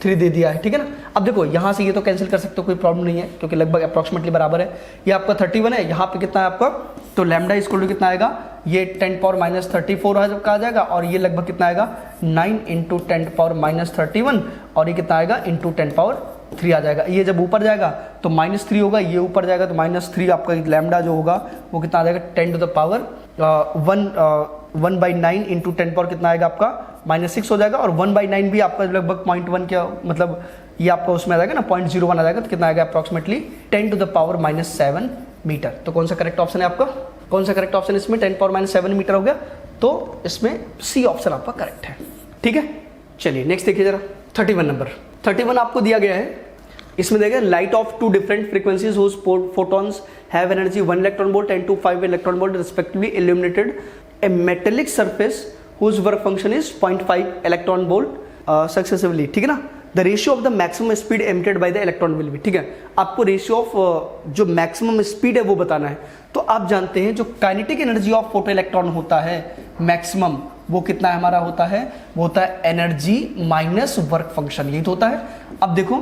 Speaker 1: 3 दे दिया है। ठीक है ना। अब देखो यहाँ से ये तो कैंसिल कर सकते हो, कोई प्रॉब्लम नहीं है क्योंकि लगभग अप्रॉक्सीमेटली बराबर है। ये आपका 31 है, यहाँ पे कितना है आपका, तो लैम्डा इक्वल टू कितना आएगा, ये 10⁻⁻34 का आ जाएगा, और ये लगभग कितना आएगा 9 into 10⁻31, और ये कितना आएगा इंटू 10³ आ जाएगा। ये जब ऊपर जाएगा तो -3 होगा, ये ऊपर जाएगा तो -3 आपका लैम्डा जो होगा वो कितना आ जाएगा 10⁻1/9 into 10³ कितना आएगा आपका -6 हो जाएगा, और 1/9 भी आपका लगभग 0.1 क्या मतलब ये आपका उसमें आ जाएगा ना 0.01 आ जाएगा, तो कितना आएगा अप्रॉक्सीमेटली 10⁻⁻7 मीटर। तो कौन सा करेक्ट ऑप्शन है आपका, कौन सा करेक्ट ऑप्शन इसमें 10⁻⁻7 मीटर हो गया, तो इसमें सी ऑप्शन आपका करेक्ट है। ठीक है, चलिए नेक्स्ट देखिए जरा 31 नंबर। 31 आपको दिया गया है, इसमें देखिए light of 2 different frequencies whose photons have energy 1 electron volt and 5 electron volt respectively illuminated a metallic surface whose work function is 0.5 electron volt successively. ठीक है ना। The ratio of the maximum speed emitted by the electron will be. ठीक है, आपको ratio of जो maximum speed है वो बताना है। तो आप जानते हैं जो kinetic energy of photo electron होता है मैक्सिमम, वो कितना हमारा होता है, वो होता है एनर्जी माइनस वर्क फंक्शन, यही तो होता है। अब देखो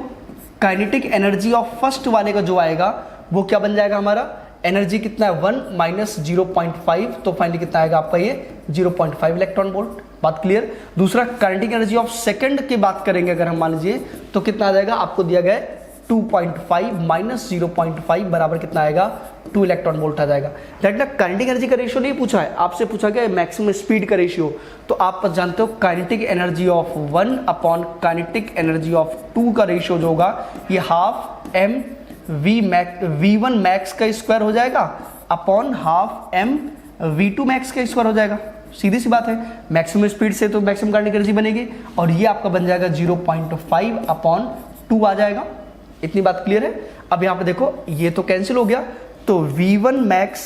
Speaker 1: काइनेटिक एनर्जी ऑफ फर्स्ट वाले का जो आएगा वो क्या बन जाएगा हमारा, एनर्जी कितना है 1 माइनस 0.5, तो फाइनली कितना आएगा आपका ये 0.5 इलेक्ट्रॉन वोल्ट। बात क्लियर। दूसरा काइनेटिक एनर्जी ऑफ सेकंड की बात करेंगे अगर हम मान लीजिए तो कितना आ जाएगा, आपको दिया गया है 2.5 माइनस 0.5 बराबर कितना आएगा 2 इलेक्ट्रॉन वोल्ट आ जाएगा। लेकिन काइनेटिक एनर्जी का रेशियो नहीं पूछा है, आपसे पूछा गया मैक्सिमम स्पीड का रेशियो। तो आप जानते हो kinetic energy of 1 upon kinetic energy of 2 का रेशियो जो होगा ये हाफ एम V1 मैक्स का स्क्वायर हो जाएगा upon half M V2 max का स्क्वायर हो जाएगा। सीधी सी बात है, मैक्सिमम स्पीड से तो मैक्सिमम काइनेटिक एनर्जी बनेगी और ये आपका बन जाएगा 0.5 अपॉन 2 आ जाएगा। इतनी बात क्लियर है। अब यहां पे देखो ये तो कैंसिल हो गया, तो V1 मैक्स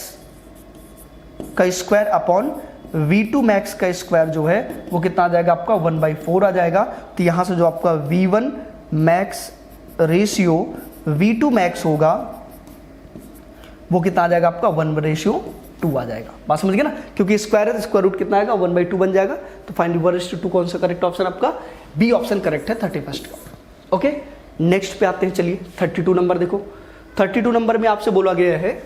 Speaker 1: का स्क्वायर अपॉन V2 मैक्स का स्क्वायर जो है वो कितना आ जाएगा आपका 1/4 आ जाएगा। तो यहां से जो आपका V1 max ratio V2 max होगा वो कितना आ जाएगा आपका 1/2 आ जाएगा। बात समझ गए ना, क्योंकि स्क्वायर है तो स्क्वायर रूट कितना आएगा 1/2 बन जाएगा। तो फाइनली 1:2 कौन सा करेक्ट ऑप्शन आपका, बी ऑप्शन करेक्ट है 31st का। ओके, नेक्स्ट पे आते हैं। चलिए 32 नंबर देखो। 32 नंबर में आपसे बोला गया है,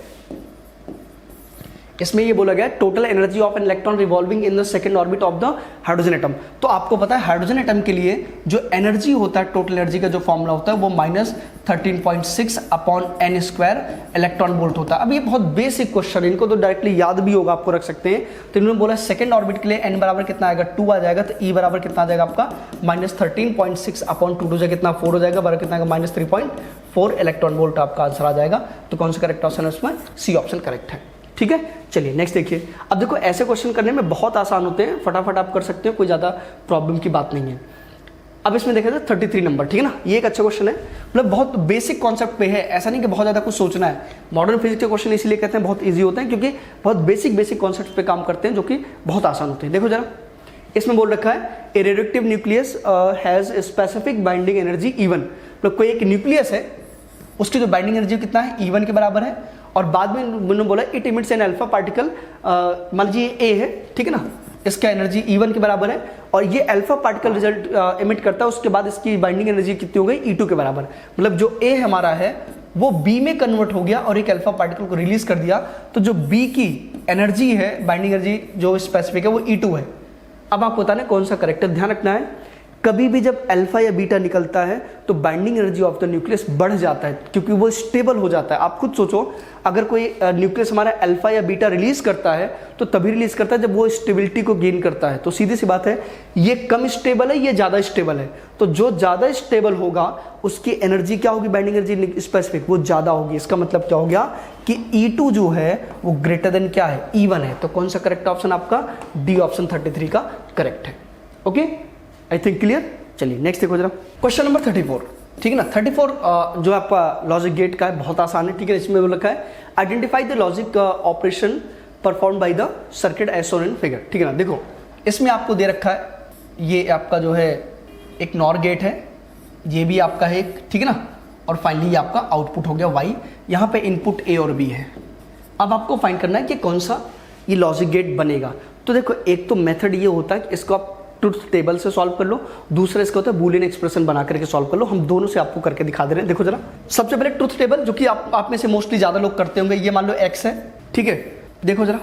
Speaker 1: इसमें ये बोला गया total energy of an electron revolving in the second orbit of the hydrogen atom. तो आपको पता है हाइड्रोजन एटम के लिए जो एनर्जी होता है, टोटल एनर्जी का जो फॉर्मूला होता है वो -13.6 upon n square electron volt होता है। अब ये बहुत बेसिक क्वेश्चन है, इनको तो डायरेक्टली याद भी होगा, आपको रख सकते हैं। तो इन्होंने बोला सेकंड ऑर्बिट के लिए n बराबर कितना आएगा 2 आ जाएगा, तो E बराबर कितना आ जाएगा आपका -13.6 अपॉन 2 हो जाएगा कितना 4 हो जाएगा, बराबर कितना आएगा -3.4 इलेक्ट्रॉन वोल्ट आपका आंसर आ जाएगा। तो कौन सा करेक्ट ऑप्शन है उसमें, सी ऑप्शन करेक्ट है। ठीक है, चलिए नेक्स्ट देखिए। अब देखो ऐसे क्वेश्चन करने में बहुत आसान होते हैं, फटाफट आप कर सकते हो, कोई ज़्यादा प्रॉब्लम की बात नहीं है। अब इसमें देखा जाए 33 नंबर, ठीक है ना, ये एक अच्छा क्वेश्चन है, मतलब बहुत बेसिक कॉन्सेप्ट पे है, ऐसा नहीं कि बहुत ज़्यादा कुछ सोचना है। मॉडर्न फिजिक्स के क्वेश्चन इसलिए कहते हैं बहुत ईजी होते हैं क्योंकि बहुत बेसिक कॉन्सेप्ट पे काम करते हैं जो कि बहुत आसान होते हैं। देखो जरा, इसमें बोल रखा है a radioactive nucleus has specific binding energy E1, मतलब कोई एक न्यूक्लियस है उसकी जो बाइंडिंग एनर्जी कितना है E1 के बराबर है। और बाद में उन्होंने बोला it emits an alpha particle, मान लीजिए ए है, ठीक है ना, इसका एनर्जी E1 के बराबर है और ये अल्फा पार्टिकल रिजल्ट इमिट करता है, उसके बाद इसकी बाइंडिंग एनर्जी कितनी हो गई E2 के बराबर। मतलब जो ए हमारा है वो बी में कन्वर्ट हो गया और एक अल्फा पार्टिकल को रिलीज कर दिया, तो जो बी की एनर्जी है, बाइंडिंग एनर्जी जो स्पेसिफिक है वो E2 है। अब आप बताने कौन सा करेक्ट है, ध्यान रखना है कभी भी जब अल्फा या बीटा निकलता है तो binding energy of the nucleus बढ़ जाता है क्योंकि वो स्टेबल हो जाता है। आप खुद सोचो, अगर कोई न्यूक्लियस हमारा अल्फा या बीटा रिलीज करता है तो तभी रिलीज करता है जब वो स्टेबिलिटी को गेन करता है। तो सीधी सी बात है, ये कम स्टेबल है, ये ज़्यादा स्टेबल है, तो जो ज़्यादा स्टेबल होगा उसकी एनर्जी क्या होगी, बाइंडिंग एनर्जी स्पेसिफिक वो ज़्यादा होगी। इसका मतलब क्या हो गया कि E2 जो है वो ग्रेटर देन क्या है, E1 है। तो कौन सा करेक्ट ऑप्शन आपका, डी ऑप्शन 33 का करेक्ट है। Okay, I think clear. चलिए नेक्स्ट देखो जरा, क्वेश्चन नंबर 34, ठीक है ना। 34 जो आपका लॉजिक गेट का है, बहुत आसान है, ठीक है। इसमें वो लिखा है identify the logic operation perform by the circuit as shown in figure, ठीक है ना। देखो इसमें आपको दे रखा है ये आपका जो है एक नॉर गेट है, ये भी आपका है एक, ठीक है ना, और फाइनली ये आपका आउटपुट हो गया Y। यहाँ पे इनपुट A और B है। अब आपको फाइंड करना है कि कौन सा ये लॉजिक गेट बनेगा। तो देखो एक तो मेथड ये होता है कि इसको आप ट्रुथ टेबल से सॉल्व कर लो, दूसरा इसका होता है बूलियन एक्सप्रेशन बना करके सॉल्व कर लो। हम दोनों से आपको करके दिखा दे रहे हैं। देखो जरा, सबसे पहले ट्रुथ टेबल जो कि आप में से मोस्टली ज्यादा लोग करते होंगे। ये मान लो x है, ठीक है, देखो जरा,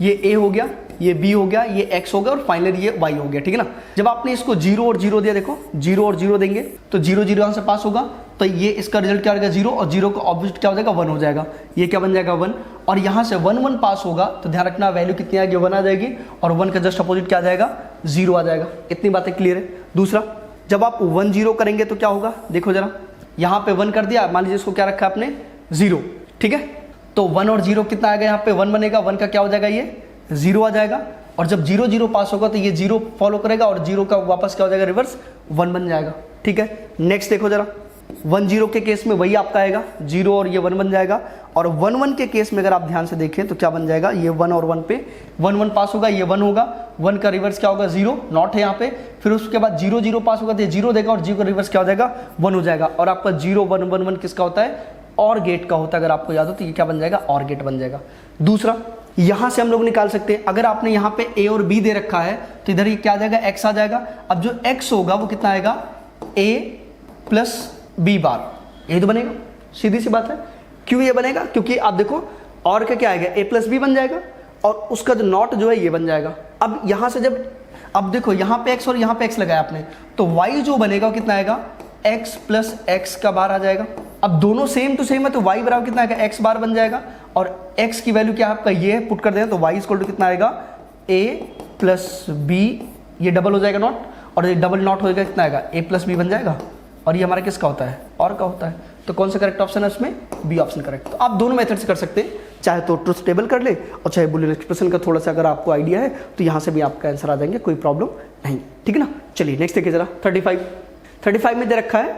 Speaker 1: ये a हो गया, ये b हो गया, ये x हो गया और फाइनली ये y हो गया, ठीक है ना। जब आपने इसको 0 और 0 दिया, देखो 0 और 0 देंगे तो 0 0 यहाँ से पास होगा, तो ये इसका रिजल्ट क्या हो जाएगा 0 और 0 का ऑपोजिट क्या हो जाएगा 1 हो जाएगा। ये क्या बन जाएगा 1, और यहाँ से 1 1 पास होगा तो ध्यान रखना वैल्यू कितनी आएगी 1 आ जाएगी, और 1 का जस्ट अपोजिट क्या आ जाएगा 0 आ जाएगा। इतनी बातें क्लियर है। दूसरा, जब आप 1 0 करेंगे तो क्या होगा, देखो जरा, यहाँ पे 1 कर दिया, मान लीजिए इसको क्या रखा आपने 0, ठीक है, तो 1 और 0 कितना आएगा, यहाँ पे 1 बनेगा, 1 का क्या हो जाएगा ये 0 आ जाएगा, और जब 0 0 पास होगा तो ये 0 फॉलो करेगा और 0 का वापस क्या हो जाएगा रिवर्स 1 बन जाएगा, ठीक है। नेक्स्ट देखो जरा, 1 0 के केस में वही आपका आएगा 0 और ये 1 बन जाएगा, और 1 1 के केस में अगर आप ध्यान से देखें तो क्या बन जाएगा, ये 1 और 1 पे 1 1 पास होगा, ये 1 होगा, 1 का रिवर्स क्या होगा 0, नॉट है यहाँ पे, फिर उसके बाद 0 0 पास होगा तो ये 0 देगा और 0 का रिवर्स क्या हो जाएगा 1 हो जाएगा, और आपका 0 1 1 1 किसका होता है, और गेट का होता है। अगर आपको याद हो तो ये क्या बन जाएगा, और गेट बन जाएगा। दूसरा, यहां से हम लोग निकाल सकते हैं, अगर आपने यहाँ पे a और b दे रखा है तो इधर ये क्या आ जाएगा x आ जाएगा। अब जो x होगा वो कितना आएगा a प्लस b बार, यही तो बनेगा, सीधी सी बात है। क्यों ये बनेगा? क्योंकि आप देखो और का क्या आएगा, a + b बन जाएगा और उसका जो नॉट जो है ये बन जाएगा। अब यहाँ से जब अब देखो यहाँ पे x और यहाँ पे x लगाया आपने, तो y जो बनेगा वो कितना आएगा, x + x का बार आ जाएगा। अब दोनों सेम टू सेम है तो y बराबर कितना आएगा, x बार बन जाएगा और x की वैल्यू क्या है आपका ये पुट कर दें तो y = कितना आएगा, a + b, ये डबल हो जाएगा नॉट और ये डबल नॉट होएगा कितना आएगा, a + b बन जाएगा और ये हमारा किसका होता है, और का होता है। तो कौन सा करेक्ट ऑप्शन है उसमें, बी ऑप्शन करेक्ट। तो आप दोनों मेथड से कर सकते हैं, चाहे तो ट्रुथ टेबल कर ले और चाहे बुलियन एक्सप्रेशन का थोड़ा सा अगर आपको आइडिया है तो यहाँ से भी आपका आंसर आ जाएंगे, कोई प्रॉब्लम नहीं, ठीक है ना। चलिए नेक्स्ट देखिए जरा 35 में दे रखा है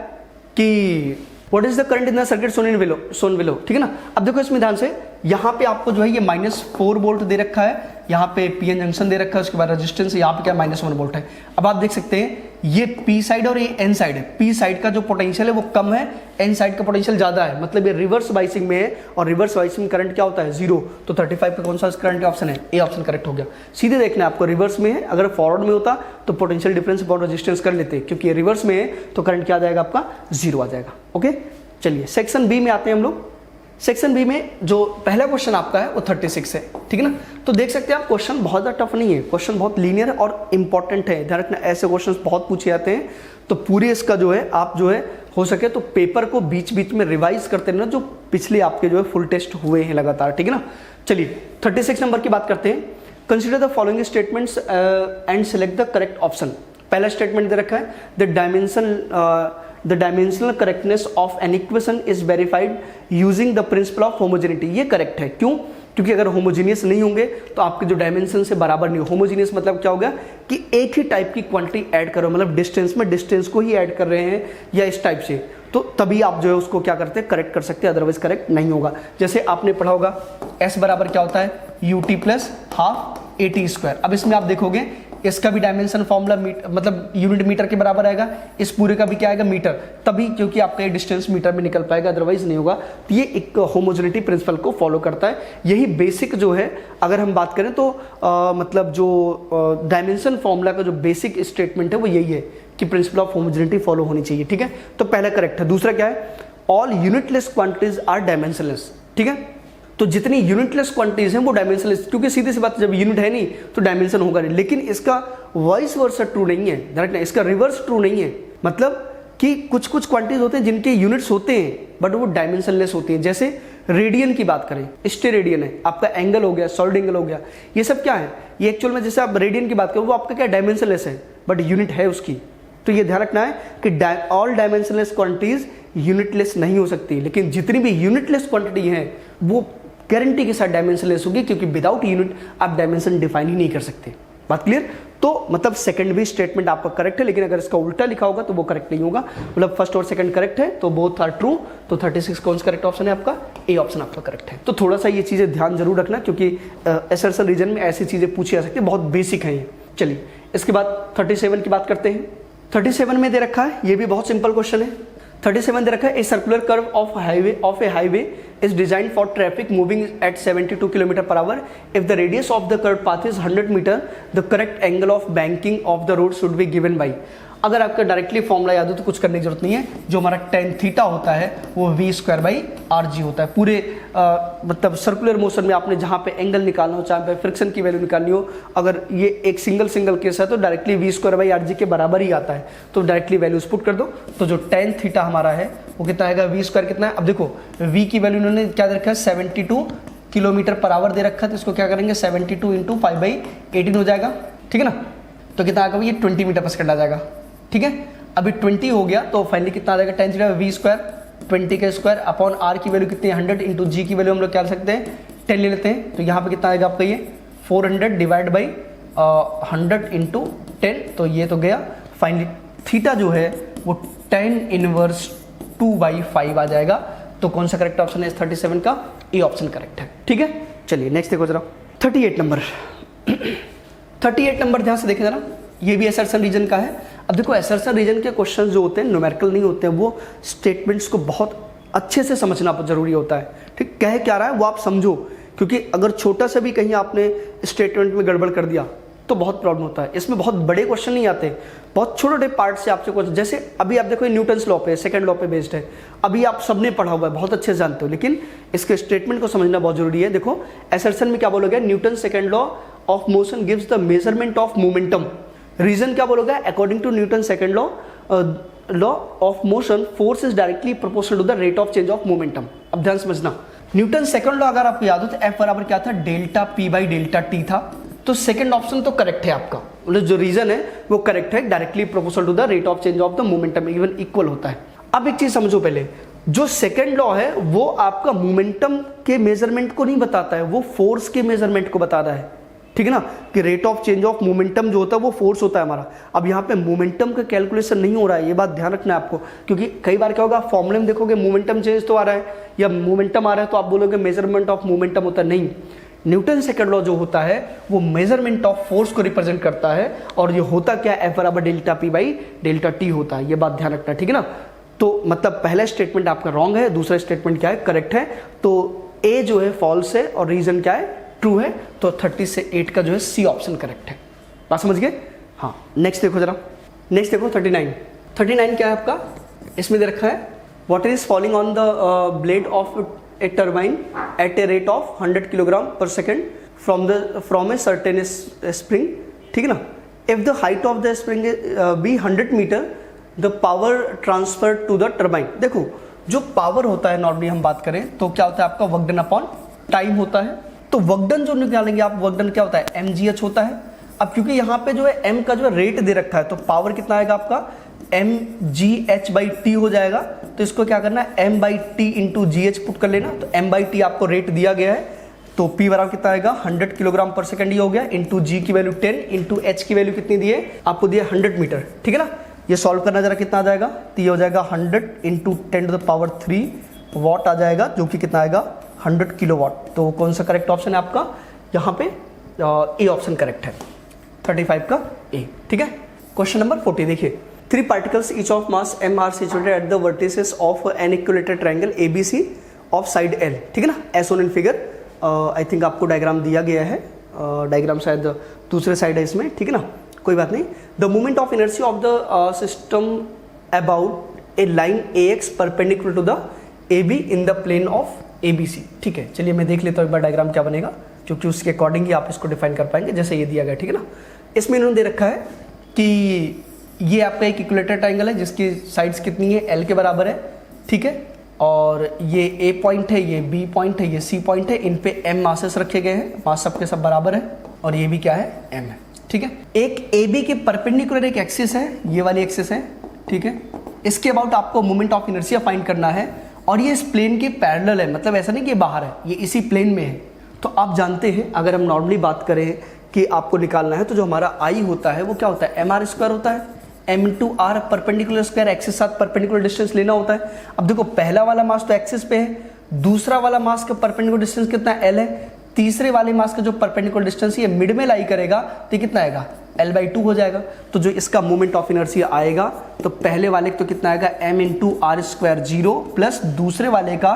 Speaker 1: कि what is the current in the circuit shown below, ठीक है ना। अब देखो इसमें ध्यान से, यहाँ पे आपको जो है ये -4 वोल्ट दे रखा है, यहाँ पे पीएन जंक्शन दे रखा है, उसके बाद रेजिस्टेंस यहाँ पे क्या -1 वोल्ट है। अब आप देख सकते हैं ये पी साइड और ये एन साइड है, पी साइड का जो पोटेंशियल है वो कम है, एन साइड का पोटेंशियल ज्यादा है, मतलब ये रिवर्स बाइसिंग में है और रिवर्स बाइसिंग करंट क्या होता है, 0। तो 35 का कौन सा करंट का ऑप्शन है, ए ऑप्शन करेक्ट हो गया। सीधे देखना है आपको, रिवर्स में है, अगर फॉरवर्ड में होता तो पोटेंशियल डिफरेंस अपॉन रेजिस्टेंस कर लेते, क्योंकि रिवर्स में है तो करंट क्या आ जाएगा आपका, 0 आ जाएगा। ओके चलिए सेक्शन बी में आते हैं हम लोग। सेक्शन बी में जो पहला क्वेश्चन आपका है वो 36 है, ठीक है ना। तो देख सकते हैं आप क्वेश्चन बहुत ज़्यादा टफ नहीं है, क्वेश्चन बहुत लीनियर है और इंपॉर्टेंट है, ध्यान रखना ऐसे क्वेश्चन बहुत पूछे जाते हैं। तो पूरे इसका जो है आप जो है हो सके तो पेपर को बीच बीच में रिवाइज करते रहना, जो पिछले आपके जो है फुल टेस्ट हुए हैं लगातार, ठीक है ना। चलिए 36 नंबर की बात करते हैं। Consider the following statements and select the correct option. पहला स्टेटमेंट दे रखा है the dimensional correctness of an equation is verified using the principle of homogeneity. ये करेक्ट है, क्यों? क्योंकि अगर होमोजीनियस नहीं होंगे तो आपके जो डायमेंशन से बराबर नहीं हो। होमोजीनियस मतलब क्या हो गया कि एक ही टाइप की क्वांटिटी ऐड करो, मतलब डिस्टेंस में डिस्टेंस को ही ऐड कर रहे हैं या इस टाइप से, तो तभी आप जो है उसको क्या करते हैं, करेक्ट कर सकते हैं, अदरवाइज करेक्ट नहीं होगा। जैसे आपने पढ़ा होगा s बराबर क्या होता है, ut + ½ at²। अब इसमें आप देखोगे इसका भी डायमेंशन फॉर्मूला मतलब यूनिट मीटर के बराबर आएगा, इस पूरे का भी क्या आएगा, मीटर, तभी क्योंकि आपका ये डिस्टेंस मीटर में निकल पाएगा, अदरवाइज नहीं होगा। तो ये एक होमोजेनिटी प्रिंसिपल को फॉलो करता है। यही बेसिक जो है अगर हम बात करें तो मतलब जो डायमेंशन फॉर्मूला का जो बेसिक स्टेटमेंट है वो यही है कि प्रिंसिपल ऑफ होमोजेनिटी फॉलो होनी चाहिए, ठीक है। तो पहला करेक्ट है। दूसरा क्या है, all unitless quantities are dimensionless, ठीक है। तो जितनी यूनिटलेस क्वांटिटीज हैं वो डायमेंशनलेस, क्योंकि सीधी सी बात जब यूनिट है नहीं तो डायमेंशन होगा नहीं। लेकिन इसका वाइस वर्सा ट्रू नहीं है, डायरेक्ट नहीं, इसका रिवर्स ट्रू नहीं है। मतलब कि कुछ कुछ क्वांटिटीज होते हैं जिनके यूनिट्स होते हैं बट वो डायमेंशनलेस होती हैं। जैसे रेडियन की बात करें, स्टेरेडियन है, आपका एंगल हो गया, सॉलिड एंगल हो गया, ये सब क्या है, ये एक्चुअल में जैसे आप रेडियन की बात करो वो आपका क्या डायमेंशनलेस है बट यूनिट है उसकी। तो ये ध्यान रखना है कि ऑल डायमेंशनलेस क्वांटिटीज यूनिटलेस नहीं हो सकती, लेकिन जितनी भी यूनिटलेस क्वांटिटी है वो गारंटी के साथ डायमेंशनलेस होगी, क्योंकि विदाउट यूनिट आप डायमेंशन डिफाइन ही नहीं कर सकते। बात क्लियर? तो मतलब सेकंड भी स्टेटमेंट आपका करेक्ट है, लेकिन अगर इसका उल्टा लिखा होगा तो वो करेक्ट नहीं होगा। मतलब फर्स्ट और सेकंड करेक्ट है तो बोथ आर ट्रू। तो 36 कौन सा करेक्ट ऑप्शन है आपका, ए ऑप्शन आपका करेक्ट है। तो थोड़ा सा ये चीजें ध्यान जरूर रखना, क्योंकि एसएसएल रीजन में ऐसी चीजें पूछी जा सकती है, बहुत बेसिक है ये। चलिए इसके बाद 37 की बात करते हैं। 37 में दे रखा है, ये भी बहुत सिंपल क्वेश्चन है। 37 दे रखा है, a circular curve of A highway is designed for traffic moving at 72 km/h. If the radius of the curved path is 100 meter, the correct angle of banking of the road should be given by। अगर आपका directly formula याद हो तो कुछ करने की जरूरत नहीं है, जो हमारा tan थीटा होता है वो v²/rg होता है। पूरे मतलब सर्कुलर मोशन में आपने जहाँ पे एंगल निकालना हो, चाहे पे फ्रिक्शन की वैल्यू निकालनी हो, अगर ये एक सिंगल केस है तो डायरेक्टली v²/rg के बराबर ही आता है। तो डायरेक्टली वैल्यूज पुट कर दो, तो जो tan थीटा हमारा है वो कितना आएगा, v² कितना है। अब देखो v की वैल्यू उन्होंने क्या दे रखा है, 72 km/h दे रखा है, तो इसको क्या करेंगे 72 × 5/18 हो जाएगा, ठीक है ना। तो कितना आएगा, ये 20 मीटर/सेकंड आ जाएगा, ठीक है। अभी 20 हो गया तो फाइनली कितना आ जाएगा, tan थीटा v², 20 का स्क्वायर अपॉन r की वैल्यू कितनी है 100 इंटू g की वैल्यू हम लोग क्या ले सकते हैं 10 ले लेते हैं। तो यहाँ पे कितना आएगा आपका, ये 400 डिवाइड बाई 100 इंटू 10, तो ये तो गया। फाइनली थीटा जो है वो tan इनवर्स 2/5 आ जाएगा। तो कौन सा करेक्ट ऑप्शन है 37 का, ए ऑप्शन करेक्ट है, ठीक है। चलिए नेक्स्ट देखो जरा 38 नंबर 38 नंबर ध्यान से देखें जरा, ये भी एसर्शन रीजन का है। अब देखो एसर्शन रीजन के क्वेश्चन जो होते हैं न्यूमेरिकल नहीं होते हैं, वो स्टेटमेंट्स को बहुत अच्छे से समझना जरूरी होता है, ठीक। कह क्या रहा है वो आप समझो, क्योंकि अगर छोटा सा भी कहीं आपने स्टेटमेंट में गड़बड़ कर दिया तो बहुत प्रॉब्लम होता है। इसमें बहुत बड़े क्वेश्चन नहीं आते, बहुत छोटे छोटे पार्ट से आपसे क्वेश्चन, जैसे अभी आप देखो न्यूटन्स लॉ पे, सेकंड लॉ पे बेस्ड है, अभी आप सबने पढ़ा हुआ है, बहुत अच्छे से जानते हो, लेकिन इसके स्टेटमेंट को समझना बहुत जरूरी है। देखो असर्शन में क्या बोलोगे, Newton second law of motion gives the measurement of momentum. Reason क्या बोलोगे, according to Newton second law of motion force is directly proportional to the rate of change of momentum. अब ध्यान समझना, न्यूटन सेकंड लॉ अगर आपको याद हो तो F बराबर क्या था, delta P by delta T था। तो सेकंड ऑप्शन तो करेक्ट है आपका, मतलब जो रीजन है वो करेक्ट है, directly proportional to the rate of change of the momentum, even equal होता है। अब एक चीज समझो, पहले जो सेकंड लॉ है वो आपका मोमेंटम के मेजरमेंट को नहीं बताता है, वो फोर्स के मेजरमेंट को बता रहा है, ठीक है ना, कि rate of change of momentum जो होता है वो फोर्स होता है हमारा। अब यहाँ पे मोमेंटम का कैलकुलेशन नहीं हो रहा है, ये बात ध्यान रखना है आपको, क्योंकि कई बार क्या होगा, फॉर्मूले में देखोगे मोमेंटम चेंज तो आ रहा है या मोमेंटम आ रहा है तो आप बोलोगे मेजरमेंट ऑफ मोमेंटम होता है, नहीं। न्यूटन सेकंड लॉ जो होता है वो मेजरमेंट ऑफ फोर्स को रिप्रेजेंट करता है, और ये होता क्या है, F बराबर delta P by delta T होता है, ये बात ध्यान रखना है, ठीक है ना। तो मतलब पहला स्टेटमेंट आपका रॉन्ग है, दूसरा स्टेटमेंट क्या है, करेक्ट है। तो ए जो है फॉल्स है और रीजन क्या है, ट्रू है। तो 30 से 8 का जो है सी ऑप्शन करेक्ट है। बात समझ गए? हाँ, नेक्स्ट देखो जरा, नेक्स्ट देखो 39 क्या है आपका, इसमें दे रखा है water is falling on the blade of a turbine at a rate of 100 kilogram per second from a certain spring, ठीक है ना। If the height of the spring be 100 metre the power transfer to the turbine. देखो जो power होता है normally हम बात करें तो क्या होता है आपका, वर्क डन अपॉन टाइम होता है। तो वर्क डन जो निकालेंगे आप, वर्क डन क्या होता है, mgh होता है। अब क्योंकि यहाँ पे जो है m का जो है रेट दे रखा है, तो पावर कितना आएगा आपका, mgh बाई टी हो जाएगा। तो इसको क्या करना है, m by T into gh put कर लेना। तो m बाई टी आपको रेट दिया गया है, तो p बराबर कितना आएगा, 100 किलोग्राम पर सेकंड ही हो गया, इंटू g की वैल्यू 10, इंटू h की वैल्यू कितनी दी है आपको, दिया 100 मीटर, ठीक है ना। ये सॉल्व करना जरा कितना आ जाएगा, तो ये हो जाएगा 100 into 10 to the power 3 watt आ जाएगा, जो कि कितना आएगा 100 किलो वाट। तो कौन सा करेक्ट ऑप्शन है आपका, यहाँ पे ए ऑप्शन करेक्ट है, 35 का ए, ठीक है। क्वेश्चन नंबर 40 देखिए, 3 particles each of mass m are situated at the vertices of an equilateral triangle ABC of side L, ठीक है ना, as on in figure. I think आपको डायग्राम दिया गया है, डायग्राम शायद दूसरे साइड है इसमें, ठीक है ना, कोई बात नहीं। The moment of inertia of the system about a line AX perpendicular to the AB in the plane of ABC, ठीक है। चलिए मैं देख लेता हूँ एक बार डायग्राम क्या बनेगा, क्योंकि उसके अकॉर्डिंग ही आप इसको डिफाइन कर पाएंगे, जैसे ये दिया गया, ठीक है ना। इसमें इन्होंने दे रखा है कि ये आपका एक इक्विलेटरल ट्रायंगल है जिसकी साइड्स कितनी है, L के बराबर है, ठीक है, और ये A पॉइंट है, ये B पॉइंट है, ये C पॉइंट है, इन पे M मासेस रखे गए हैं, मास सबके सब बराबर है, और ये भी क्या है, M है, ठीक है। एक AB के परपेंडिकुलर एक एक्सिस है, ये वाली एक्सिस है, ठीक है। इसके अबाउट आपको मोमेंट ऑफ इनर्शिया फाइंड करना है, और ये इस प्लेन के पैरेलल है, मतलब ऐसा नहीं कि बाहर है, ये इसी प्लेन में है। तो आप जानते हैं, अगर हम नॉर्मली बात करें कि आपको निकालना है, तो जो हमारा आई होता है वो क्या होता है, mr स्क्वायर होता है, m into r perpendicular square, axis साथ परपेंडिकुलर डिस्टेंस लेना होता है। अब देखो पहला वाला मास तो एक्सिस पे है, दूसरा वाला मास का परपेंडिकुलर डिस्टेंस कितना है, L है, तीसरे वाले मास का जो परपेंडिकुलर डिस्टेंस ये मिड में लाई करेगा तो कितना आएगा, L/2 हो जाएगा। तो जो इसका मोमेंट ऑफ इनर्शिया आएगा, तो पहले वाले तो कितना आएगा, m into r square 0 plus दूसरे वाले का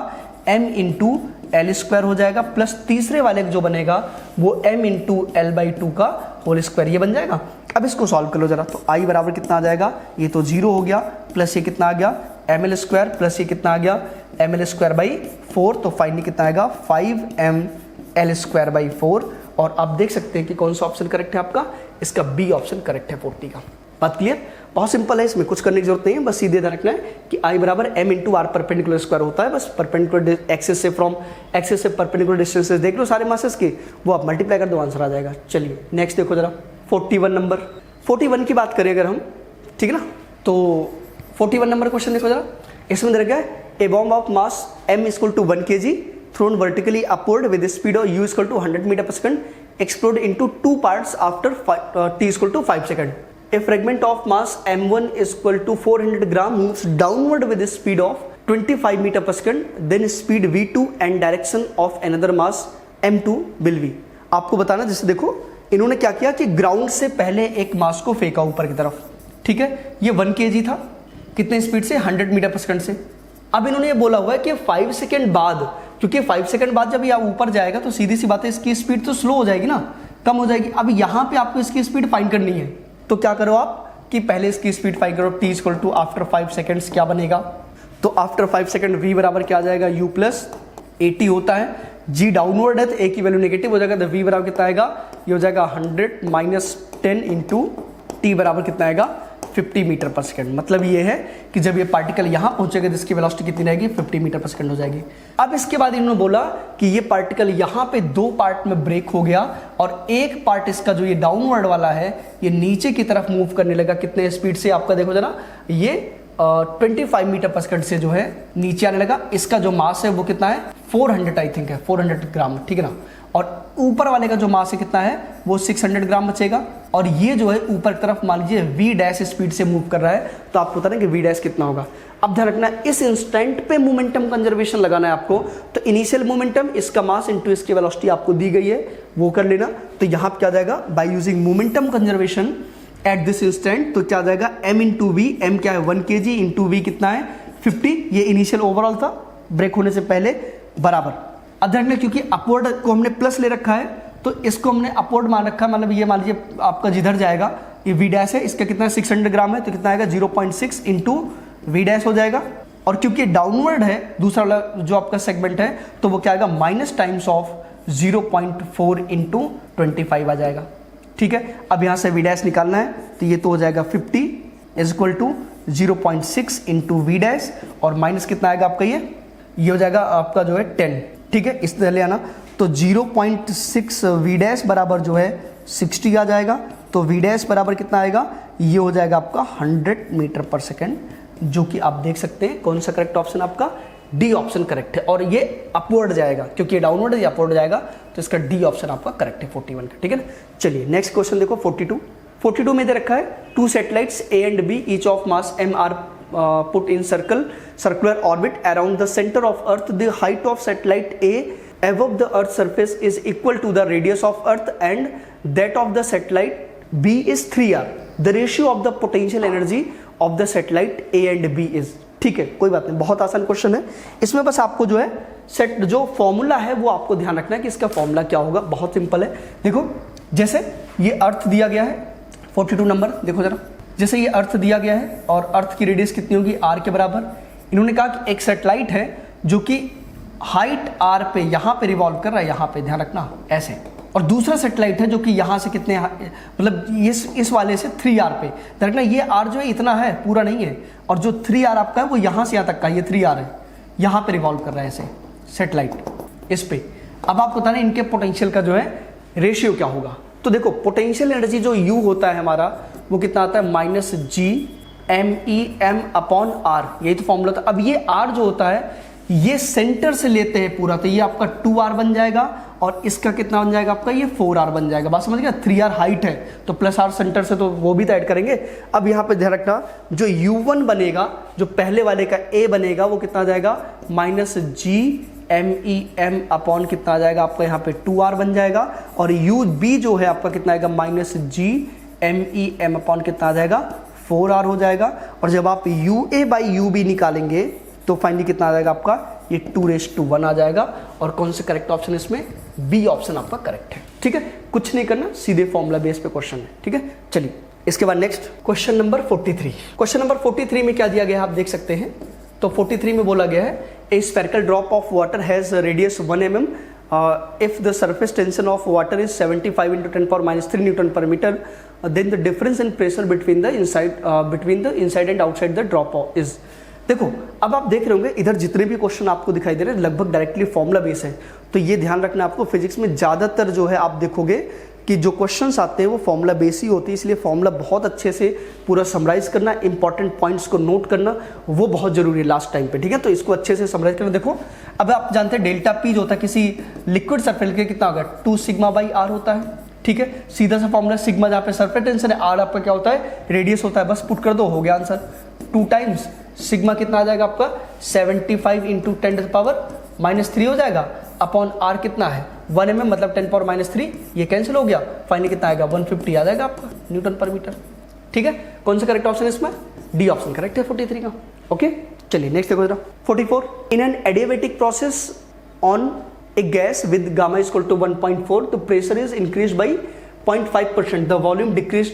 Speaker 1: m इंटू एल स्क्वायर हो जाएगा, प्लस तीसरे वाले जो बनेगा वो m इंटू L/2 का होल स्क्वायर, ये बन जाएगा। अब इसको सॉल्व कर लो जरा, तो i बराबर कितना आ जाएगा, ये तो 0 हो गया, प्लस ये कितना आ गया, ml स्क्वायर, प्लस ये कितना आ गया, ml स्क्वायर बाई 4, तो फाइनली कितना आएगा 5ml स्क्वायर बाई 4। और आप देख सकते हैं कि कौन सा ऑप्शन करेक्ट है आपका, इसका बी ऑप्शन करेक्ट है 40 का। बात क्लियर, बहुत सिंपल है, इसमें कुछ करने की जरूरत नहीं है, बस सीधे ध्यान रखना है कि आई बराबर m into r perpendicular square होता है, बस परपेंडिकुलर एक्सिस से फ्रॉम एक्सिस से परपेंडिकुलर डिस्टेंसेस देख लो सारे मासेस के, वो आप मल्टीप्लाई कर दो, आंसर आ जाएगा। चलिए नेक्स्ट देखो जरा, 41 नंबर, 41 की बात करें अगर हम, ठीक है ना, तो 41 नंबर क्वेश्चन देखो जरा, इसमें दे रखा है a bomb of mass m equal to 1 kg thrown vertically upward with the speed of u equal to 100 meter per second explode into 2 parts after t equal to 5 second. A fragment of mass m1 is equal to 400 gram moves downward with the speed of 25 meter per second, then speed v2 and direction of another mass m2 will be. आपको बताना, जैसे देखो इन्होंने क्या किया कि ground से पहले एक मास को फेंका ऊपर की तरफ, ठीक है, ये 1 kg था, कितने स्पीड से, 100 मीटर पर सेकंड से। अब इन्होंने ये बोला हुआ है कि 5 सेकंड बाद, क्योंकि 5 सेकंड बाद जब ये ऊपर जाएगा तो सीधी सी बात है इसकी स्पीड तो स्लो हो जाएगी ना, कम हो जाएगी। अब यहाँ पे आपको इसकी स्पीड फाइंड करनी है, तो क्या करो आप कि पहले इसकी स्पीड फाइंड करो। t equal to after 5 seconds क्या बनेगा, तो आफ्टर 5 सेकेंड v बराबर क्या आ जाएगा, u प्लस 80 होता है, g डाउनवर्ड है तो a की वैल्यू नेगेटिव हो जाएगा, तो v बराबर कितना आएगा, ये हो जाएगा 100 माइनस 10 इंटू t बराबर कितना आएगा 50 मीटर पर सेकंड। मतलब ये है कि जब ये पार्टिकल यहाँ पहुंचेगा तो इसकी वेलोसिटी कितनी रहेगी, 50 मीटर पर सेकंड हो जाएगी। अब इसके बाद इन्होंने बोला कि ये पार्टिकल यहाँ पे 2 पार्ट में ब्रेक हो गया और एक पार्ट इसका जो ये डाउनवर्ड वाला है ये नीचे की तरफ मूव करने लगा। कितने स्पीड से, आपका देखो जरा, ये 25 मीटर पर सेकंड से जो है नीचे आने लगा। इसका जो मास है वो कितना है, 400 आई थिंक है, 400 ग्राम, ठीक है ना। और ऊपर वाले का जो मास है कितना है, वो 600 ग्राम बचेगा। और ये जो है ऊपर की तरफ मान लीजिए v डैश स्पीड से मूव कर रहा है, तो आपको पता है कि v डैश कितना होगा। अब ध्यान रखना इस इंस्टेंट पे मोमेंटम कंजर्वेशन लगाना है आपको। तो इनिशियल मोमेंटम, इसका मास इंटू इसकी वेलोसिटी आपको दी गई है, वो कर लेना। तो यहाँ पे क्या आ जाएगा, by using momentum conservation at this instant, तो क्या आ जाएगा m इंटू वी, एम क्या है 1 kg इंटू वी कितना है 50, ये इनिशियल ओवरऑल था ब्रेक होने से पहले, बराबर। अब ध्यान, क्योंकि अपवर्ड को हमने प्लस ले रखा है तो इसको हमने अपवर्ड मान रखा है, मतलब ये मान लीजिए आपका जिधर जाएगा ये वी डैश है, इसका कितना 600 ग्राम है, तो कितना आएगा 0.6 इंटू वी डैश हो जाएगा। और क्योंकि डाउनवर्ड है दूसरा वाला जो आपका सेगमेंट है, तो वो क्या आएगा माइनस टाइम्स ऑफ 0.4 इंटू 25 आ जाएगा, ठीक है। अब यहाँ से वी डैश निकालना है, तो ये तो हो जाएगा 50 is equal to 0.6 into v dash, और माइनस कितना आएगा आपका, ये हो जाएगा आपका जो है 10, ठीक है। इस तरह ले आना, तो 0.6 वी डैश बराबर जो है 60 आ जाएगा। तो वी डैश बराबर कितना आएगा, ये हो जाएगा आपका 100 मीटर पर सेकेंड, जो कि आप देख सकते हैं कौन सा करेक्ट ऑप्शन आपका, डी ऑप्शन करेक्ट है। और ये अपवर्ड जाएगा, क्योंकि ये डाउनवर्ड है, अपवर्ड जाएगा, तो इसका डी ऑप्शन आपका करेक्ट है 41 का, ठीक है ना। चलिए नेक्स्ट क्वेश्चन देखो 42 में दे रखा है 2 satellites A and B each of mass m are put in circular orbit around the center of Earth. The height of satellite A above the Earth's surface is equal to the radius of Earth and that of the satellite B is 3r. The ratio of the potential energy of the satellite A and B is, ठीक है, कोई बात नहीं, बहुत आसान question है। इसमें बस आपको जो है सेट जो फॉर्मूला है वो आपको ध्यान रखना है कि इसका फॉर्मूला क्या होगा। बहुत सिंपल है, देखो जैसे ये अर्थ दिया गया है 42 नंबर, देखो जरा, जैसे ये अर्थ दिया गया है और अर्थ की रेडियस कितनी होगी r के बराबर। इन्होंने कहा कि एक सैटेलाइट है जो कि हाइट r पे यहाँ पे रिवॉल्व कर रहा है, यहाँ पे ध्यान रखना ऐसे, और दूसरा सैटेलाइट है जो कि यहाँ से कितने, मतलब इस वाले से 3r पे ध्यान रखना। ये r जो है इतना है, पूरा नहीं है, और जो 3r आपका है वो यहाँ से यहाँ तक का, ये 3r है, यहाँ पे रिवॉल्व कर रहा है ऐसे सैटेलाइट इस पे। अब आपको बताना इनके पोटेंशियल का जो है रेशियो क्या होगा। तो देखो पोटेंशियल एनर्जी जो U होता है हमारा, वो कितना आता है minus G M E M upon R, यही तो फॉर्मूला था। अब ये R जो होता है ये सेंटर से लेते हैं पूरा, तो ये आपका 2r बन जाएगा, और इसका कितना बन जाएगा आपका, ये 4r बन जाएगा। बात समझ गया, 3r हाइट है तो प्लस r सेंटर से, तो वो भी तो ऐड करेंगे। अब यहाँ पे ध्यान रखना जो U1 बनेगा, जो पहले वाले का A बनेगा, वो कितना आ जाएगा minus G M E M upon कितना आ जाएगा आपका यहाँ पे 2r बन जाएगा, और UB जो है आपका कितना आएगा minus G M E M upon कितना आ जाएगा 4r हो जाएगा। और जब आप UA बाई UB निकालेंगे तो फाइनली कितना आ जाएगा आपका, ये 2:1 आ जाएगा। और कौन सा करेक्ट ऑप्शन इसमें, बी ऑप्शन आपका करेक्ट है, ठीक है। कुछ नहीं करना, सीधे फॉर्मूला बेस पे क्वेश्चन है, ठीक है। चलिए इसके बाद next question number 43। Question number 43 में क्या दिया गया है आप देख सकते हैं। तो 43 में बोला गया है ए spherical drop of water has radius 1 mm if the surface tension of water is 75 into 10⁻³ Newton per meter, then the difference in pressure between the inside and outside the drop is। देखो अब आप देख रहे होंगे इधर जितने भी question आपको दिखाई दे रहे हैं लगभग डायरेक्टली फॉर्मूला बेस है। तो ये ध्यान रखना आपको, फिजिक्स में ज़्यादातर जो है आप देखोगे कि जो क्वेश्चंस आते हैं वो फॉर्मूला बेस ही होती है, इसलिए फॉर्मूला बहुत अच्छे से पूरा समराइज करना, इंपॉर्टेंट पॉइंट्स को नोट करना वो बहुत जरूरी है लास्ट टाइम पे, ठीक है। तो इसको अच्छे से समराइज करना। देखो अब आप जानते हैं डेल्टा पी जो होता है किसी लिक्विड सरफेस के कितना होगा 2 सिग्मा बाई आर होता है, ठीक है। सीधा सा फॉर्मूला, सिग्मा जहाँ पे सरफेस टेंशन है, आर आपका क्या होता है रेडियस होता है, बस पुट कर दो हो गया आंसर। 2 टाइम्स सिग्मा कितना आ जाएगा आपका 75 इंटू 10⁻³ हो जाएगा, अपॉन आर कितना है 1 mm मतलब 10⁻³ ये कैंसिल हो गया, फाइनली कितना आएगा 150 आ जाएगा आपका न्यूटन पर मीटर, ठीक है। कौन सा करेक्ट ऑप्शन है इसमें, डी ऑप्शन करेक्ट है 43 का, ओके। चलिए नेक्स्ट देखो जरा 44। In an adiabatic process on a gas with gamma is equal to 1.4, तो pressure is increase by 0.5%, the volume decrease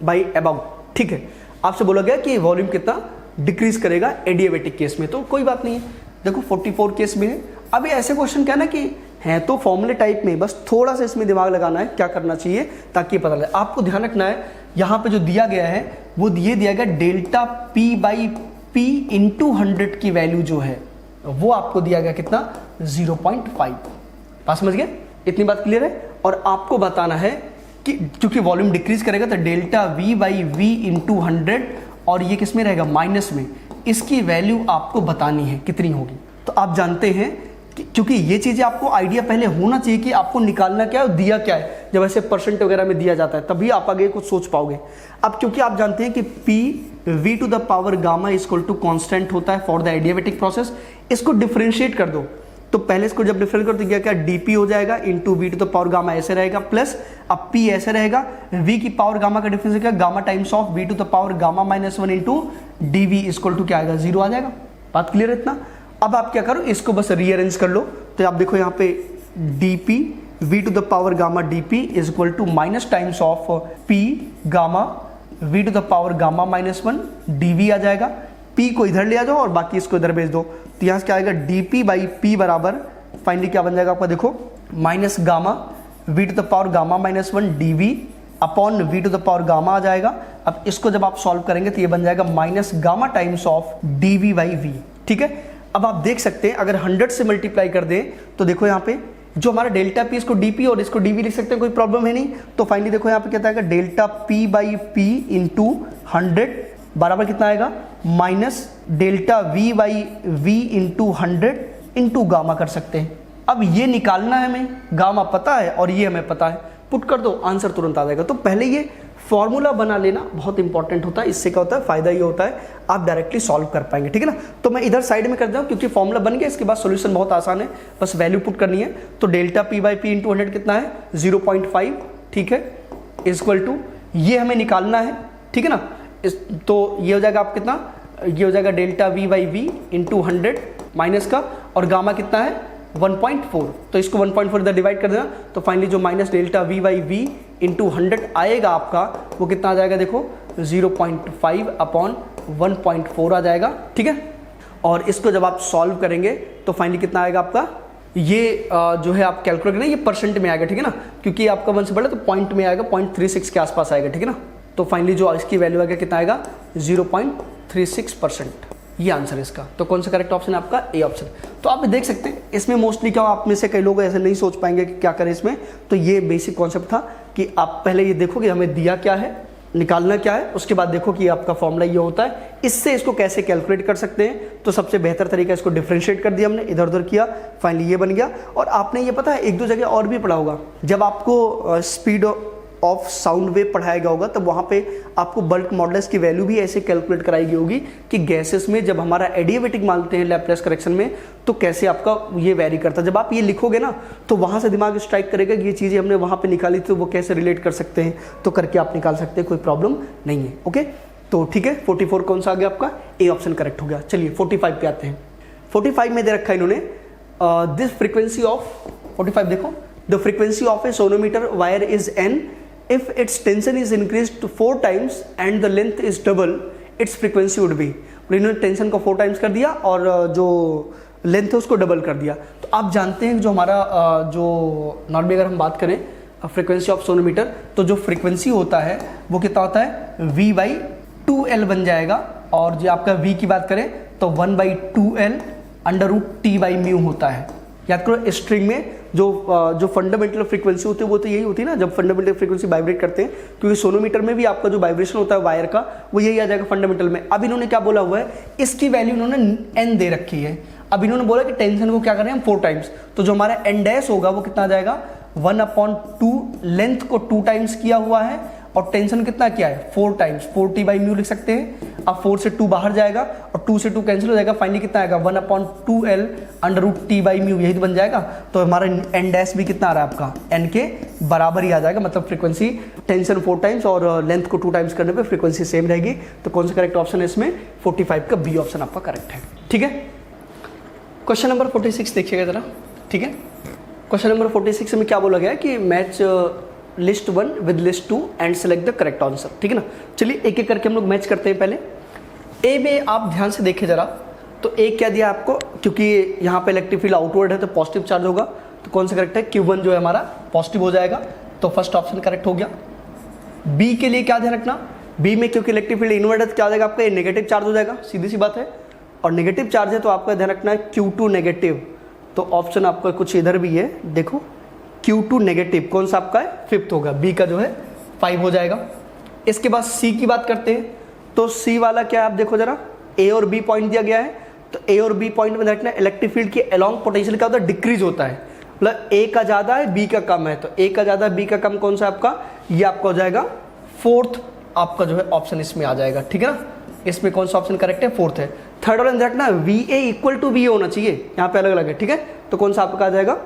Speaker 1: by about. ठीक है, आपसे बोला गया कि वॉल्यूम कितना डिक्रीज करेगा एडियाबेटिक केस में, तो कोई बात नहीं है। देखो 44 केस में है। अभी ऐसे क्वेश्चन क्या ना कि हैं तो फॉर्मूले टाइप में, बस थोड़ा सा इसमें दिमाग लगाना है क्या करना चाहिए ताकि पता लगे। आपको ध्यान रखना है यहाँ पे जो दिया गया है वो ये दिया गया delta p by p into 100 की वैल्यू जो है वो आपको दिया गया कितना 0.5। बात समझ गए, इतनी बात क्लियर है। और आपको बताना है कि क्योंकि वॉल्यूम डिक्रीज करेगा तो delta v by v into 100, और ये किस में रहेगा माइनस में, इसकी वैल्यू आपको बतानी है कितनी होगी। तो आप जानते हैं कि क्योंकि ये चीज़ें आपको आइडिया पहले होना चाहिए कि आपको निकालना क्या है और दिया क्या है। जब ऐसे परसेंट वगैरह में दिया जाता है तभी आप आगे कुछ सोच पाओगे। अब क्योंकि आप जानते हैं कि P V to the power gamma is equal to constant होता है फॉर द एडियाबेटिक प्रोसेस, इसको डिफरेंशिएट कर दो। तो पहले इसको जब डिफरेंट कर तो क्या डीपी हो जाएगा into v to the power gamma ऐसे रहेगा, प्लस अब पी ऐसे रहेगा, वी की पावर गामा का डिफरेंस क्या gamma times of v to the power gamma -1 into d v equal to क्या आएगा 0 आ जाएगा। बात क्लियर है इतना। अब आप क्या करो इसको बस रीअरेंज कर लो। तो आप देखो यहाँ पे dp v to the power gamma dp is equal to minus times of p gamma v to the power gamma -1 dv आ जाएगा। p को इधर ले आ जाओ और बाकी इसको इधर भेज दो। तो यहाँ से क्या आएगा dp बाई p बराबर फाइनली क्या बन जाएगा आपका, देखो minus gamma v to the power gamma -1 dv upon v to the power gamma आ जाएगा। अब इसको जब आप सॉल्व करेंगे तो ये बन जाएगा minus gamma times of dv by v। ठीक है, अब आप देख सकते हैं अगर 100 से मल्टीप्लाई कर दें तो देखो यहाँ पे जो हमारा डेल्टा पी इसको डीपी और इसको डीवी लिख सकते हैं, कोई प्रॉब्लम है नहीं। तो फाइनली देखो यहाँ पे क्या आएगा delta p by p into 100 बराबर कितना आएगा minus delta v by v into 100 into gamma कर सकते हैं। अब ये निकालना है हमें, गामा पता है और ये हमें पता है, पुट कर दो आंसर तुरंत आ जाएगा। तो पहले ये फॉर्मूला बना लेना बहुत इंपॉर्टेंट होता है, इससे क्या होता है फायदा ये होता है आप डायरेक्टली सॉल्व कर पाएंगे। ठीक है ना, तो मैं इधर साइड में कर दूँ क्योंकि फॉर्मूला बन गया, इसके बाद सॉल्यूशन बहुत आसान है, बस वैल्यू पुट करनी है। तो delta p by p into 100 कितना है 0.5। ठीक है, इक्वल टू ये हमें निकालना है। ठीक है ना, तो ये हो जाएगा आप कितना, ये हो जाएगा delta v by v into 100 minus का, और गामा कितना है 1.4, तो इसको 1.4 इधर डिवाइड कर देना। तो फाइनली जो minus delta v by v into 100 आएगा आपका वो कितना आ जाएगा, देखो 0.5 अपॉन 1.4 आ जाएगा। ठीक है, और इसको जब आप सॉल्व करेंगे तो फाइनली कितना आएगा आपका, ये जो है आप कैलकुलेट करें ये परसेंट में आएगा। ठीक है ना, क्योंकि आपका 1 से बड़ा तो पॉइंट में आएगा, 0.36 के आसपास आएगा। ठीक है ना, तो फाइनली जो इसकी वैल्यू आएगा कितना आएगा 0.36%। ये आंसर है इसका। तो कौन सा करेक्ट ऑप्शन है आपका, ए ऑप्शन। तो आप देख सकते हैं इसमें मोस्टली क्या आप में से कई लोग ऐसे नहीं सोच पाएंगे कि क्या करें इसमें। तो ये बेसिक कॉन्सेप्ट था कि आप पहले ये देखो कि हमें दिया क्या है, निकालना क्या है, उसके बाद देखो कि आपका फॉर्मूला ये होता है, इससे इसको कैसे कैलकुलेट कर सकते हैं। तो सबसे बेहतर तरीका इसको डिफरेंशिएट कर दिया हमने, इधर उधर किया, फाइनली ये बन गया। और आपने ये पता है एक दो जगह और भी पढ़ा होगा, जब आपको स्पीड ऑफ साउंड वेव पढ़ाया गया होगा तब वहाँ पे आपको बल्क मॉडुलस की वैल्यू भी ऐसे कैलकुलेट कराई गई होगी कि गैसेस में जब हमारा एडियाबेटिक मानते हैं लैप्लेस करेक्शन में तो कैसे आपका ये वेरी करता है। जब आप ये लिखोगे ना तो वहाँ से दिमाग स्ट्राइक करेगा कि ये चीज़ें हमने वहाँ पे निकाली थी तो वो कैसे रिलेट कर सकते हैं, तो करके आप निकाल सकते हैं, कोई प्रॉब्लम नहीं है। ओके, तो ठीक है 44 कौन सा आ गया आपका, ए ऑप्शन करेक्ट हो गया। चलिए 45 पे आते हैं। 45 में दे रखा है इन्होंने दिस फ्रीक्वेंसी ऑफ 45 देखो, the frequency of A sonometer wire is an if its tension is increased to 4 times and the length is double its frequency would be। इन्होंने टेंशन को 4 टाइम्स कर दिया और जो लेंथ है उसको डबल कर दिया। तो आप जानते हैं जो हमारा जो नॉर्मली अगर हम बात करें फ्रीक्वेंसी ऑफ सोनोमीटर तो जो फ्रीक्वेंसी होता है वो कितना होता है v/2l बन जाएगा, और जो आपका v की बात करें तो 1/2l √T/μ होता है। याद करो स्ट्रिंग में जो फंडामेंटल फ्रीक्वेंसी होती है वो तो यही होती है ना, जब फंडामेंटल फ्रीक्वेंसी वाइब्रेट करते हैं, क्योंकि सोनोमीटर में भी आपका जो वाइब्रेशन होता है वायर का वो यही आ जाएगा फंडामेंटल में। अब इन्होंने क्या बोला हुआ है, इसकी वैल्यू इन्होंने n दे रखी है। अब इन्होंने बोला कि टेंशन को क्या करें हम 4 टाइम्स, तो जो हमारा n डैश होगा वो कितना आ जाएगा 1/2, लेंथ को 2 टाइम्स किया हुआ है और टेंशन कितना किया है 4 टाइम्स, 4T/μ लिख सकते हैं। अब 4 से 2 बाहर जाएगा और 2 से 2 कैंसिल हो जाएगा, फाइनली कितना आएगा 1/2l √T/μ, यही तो बन जाएगा। तो हमारा n डैश भी कितना आ रहा है आपका n के बराबर ही आ जाएगा, मतलब फ्रीक्वेंसी टेंशन 4 टाइम्स और लेंथ को 2 टाइम्स करने पे फ्रीक्वेंसी सेम रहेगी। तो कौन सा करेक्ट ऑप्शन है इसमें 45 का बी ऑप्शन आपका करेक्ट है। ठीक है, क्वेश्चन नंबर 46 देखिएगा जरा। ठीक है, क्वेश्चन नंबर 46 में क्या बोला गया है कि match list 1 with list 2 and select the correct answer, ठीक है ना। चलिए एक एक करके हम लोग मैच करते हैं। पहले ए में आप ध्यान से देखें जरा, तो ए क्या दिया आपको, क्योंकि यहाँ पे इलेक्ट्रिक फील्ड आउटवर्ड है तो पॉजिटिव चार्ज होगा, तो कौन सा करेक्ट है, Q1 जो है हमारा पॉजिटिव हो जाएगा, तो फर्स्ट ऑप्शन करेक्ट हो गया। बी के लिए क्या ध्यान रखना, बी में क्योंकि इलेक्ट्रिक फील्ड इनवर्ट है तो क्या हो जाएगा आपका, नेगेटिव चार्ज हो जाएगा, सीधी सी बात है, और नेगेटिव चार्ज है तो आपका ध्यान रखना है Q2 नेगेटिव, तो ऑप्शन आपका कुछ इधर भी है, देखो Q2 नेगेटिव कौन सा आपका है, फिफ्थ होगा, बी का जो है 5 हो जाएगा। इसके बाद सी की बात करते हैं, तो सी वाला क्या है आप देखो जरा, ए और बी पॉइंट दिया गया है, तो ए और बी पॉइंट में देखना इलेक्ट्रिक फील्ड के अलोंग पोटेंशियल क्या होता है, डिक्रीज होता है, मतलब ए का ज्यादा है बी का कम है, तो ए का ज्यादा बी का कम कौन सा आपका, ये आपका हो जाएगा फोर्थ, आपका जो है ऑप्शन इसमें आ जाएगा, ठीक है ना। इसमें कौन सा ऑप्शन करेक्ट है, फोर्थ है। थर्ड वाला देखना V A equal to B A होना चाहिए, यहाँ पे अलग अलग है, ठीक है, तो कौन सा आपका आ जाएगा,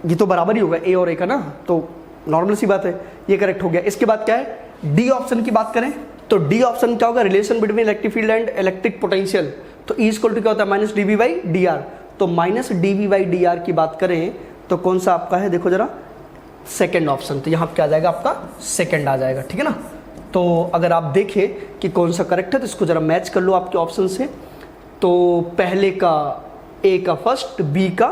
Speaker 1: ये तो बराबर ही होगा ए और ए का ना, तो नॉर्मल सी बात है, ये करेक्ट हो गया। इसके बाद क्या है, डी ऑप्शन की बात करें तो डी ऑप्शन क्या होगा, relation between electric field and electric potential, तो ई इक्वल टू क्या होता है, minus D V by D R, तो minus D V by D R की बात करें तो कौन सा आपका है, देखो जरा सेकंड ऑप्शन, तो यहाँ क्या आ जाएगा आपका सेकंड आ जाएगा, ठीक है ना। तो अगर आप देखें कि कौन सा करेक्ट है तो इसको जरा मैच कर लो आपके ऑप्शन से, तो पहले का ए का फर्स्ट, बी का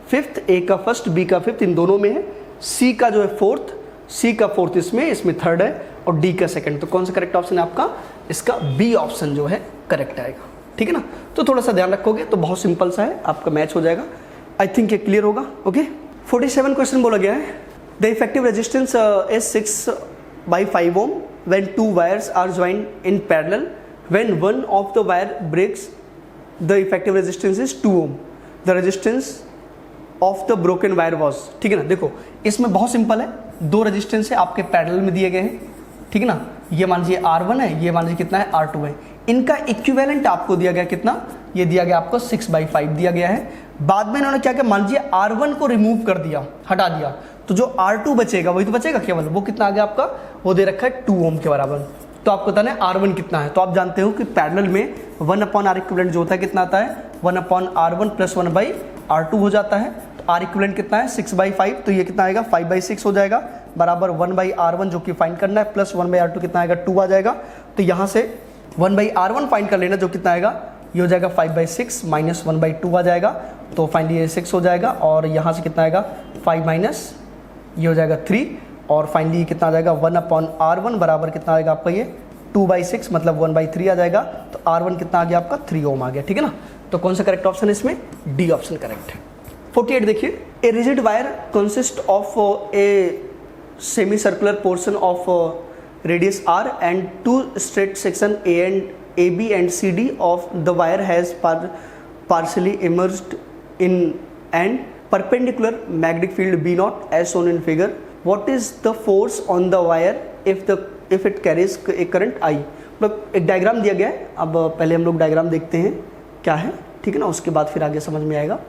Speaker 1: फिफ्थ, ए का फर्स्ट, बी का फिफ्थ, इन दोनों में है, सी का जो है फोर्थ, सी का फोर्थ इसमें थर्ड है, और डी का सेकंड, तो कौन सा करेक्ट ऑप्शन है आपका, इसका बी ऑप्शन जो है करेक्ट आएगा, ठीक है ना। तो थोड़ा सा ध्यान रखोगे तो बहुत सिंपल सा है, आपका मैच हो जाएगा, आई थिंक ये क्लियर होगा। ओके 47 क्वेश्चन बोला गया है, the effective resistance is 6/5 ohm when two wires are joined in parallel, when one of the wire breaks the effective resistance is 2 ohm, the resistance of the broken wire was, ठीक है ना। देखो इसमें बहुत simple है, दो resistance है आपके पैरेलल में दिए गए हैं, ठीक है ना, ये मान लीजिए R1 है, ये मान लीजिए कितना है R2 है, इनका इक्विवेलेंट आपको दिया गया कितना, ये दिया गया आपको 6/5 दिया गया है। बाद में इन्होंने क्या किया, मान लीजिए R1 को रिमूव कर दिया, हटा दिया, तो जो R2 बचेगा वही तो बचेगा केवल, वो कितना आ गया आपका, वो दे रखा है 2 ओम के बराबर। तो आपको बताना है R1 कितना है, तो आप जानते हो कि पैरेलल में 1/R इक्विवेलेंट जो होता है कितना आता है, 1/R1 प्लस 1/R2 हो जाता है, तो R इक्विवेलेंट कितना है 6/5, तो ये कितना आएगा 5/6 हो जाएगा, बराबर 1/R1 जो कि फाइंड करना है, प्लस 1/R2 कितना आएगा 2 आ जाएगा, तो यहाँ से 1/R1 फाइंड कर लेना, जो कितना आएगा, ये हो जाएगा 5/6 माइनस 1/2 आ जाएगा, तो फाइनली ये 6 हो जाएगा, और यहाँ से कितना आएगा 5 माइनस ये हो जाएगा 3, और फाइनली कितना आ जाएगा 1/R1 बराबर कितना आएगा आपका, ये 2/6 मतलब 1/3 आ जाएगा, तो R1 कितना आ गया आपका 3 ओम आ गया, ठीक है ना। तो कौन सा करेक्ट ऑप्शन है इसमें, डी ऑप्शन करेक्ट है। 48 देखिए, a rigid wire consist of a semi circular portion of radius R and two straight section AB and CD of the wire has partially emerged in an perpendicular magnetic field B naught as shown in figure. What is the force on the wire if it carries a current I? मतलब एक diagram दिया गया है, अब पहले हम लोग diagram देखते हैं क्या है, ठीक है ना, उसके बाद फिर आगे समझ में आएगा।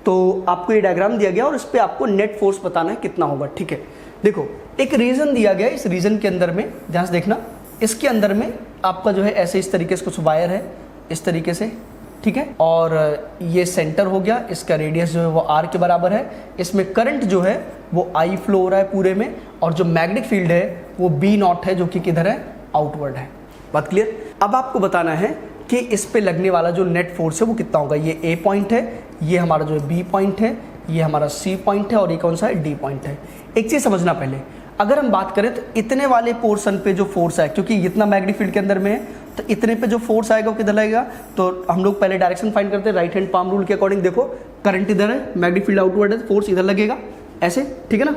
Speaker 1: तो आपको ये डायग्राम दिया गया और इस पर आपको नेट फोर्स बताना है कितना होगा, ठीक है। देखो एक रीजन दिया गया है, इस रीजन के अंदर में ध्यान से देखना, इसके अंदर में आपका जो है ऐसे इस तरीके से कुछ वायर है, इस तरीके से, ठीक है, और ये सेंटर हो गया, इसका रेडियस जो है वो R के बराबर है, इसमें करंट जो है वो I फ्लो हो रहा है पूरे में, और जो मैग्नेटिक फील्ड है वो B नॉट है, जो कि किधर है, आउटवर्ड है। बात क्लियर। अब आपको बताना है कि इस पे लगने वाला जो नेट फोर्स है वो कितना होगा। ये A पॉइंट है, ये हमारा जो है B पॉइंट है, ये हमारा C पॉइंट है, और ये कौन सा है, D पॉइंट है। एक चीज़ समझना पहले, अगर हम बात करें तो इतने वाले पोर्शन पे जो फोर्स है, क्योंकि इतना मैग्नेटिक फील्ड के अंदर में है, तो इतने पे जो फोर्स आएगा वो किधर लगेगा, तो हम लोग पहले डायरेक्शन फाइंड करते हैं, राइट हैंड पाम रूल के अकॉर्डिंग। देखो करंट इधर है, मैग्नेटिक फील्ड आउटवर्ड है, फोर्स इधर लगेगा ऐसे, ठीक है ना,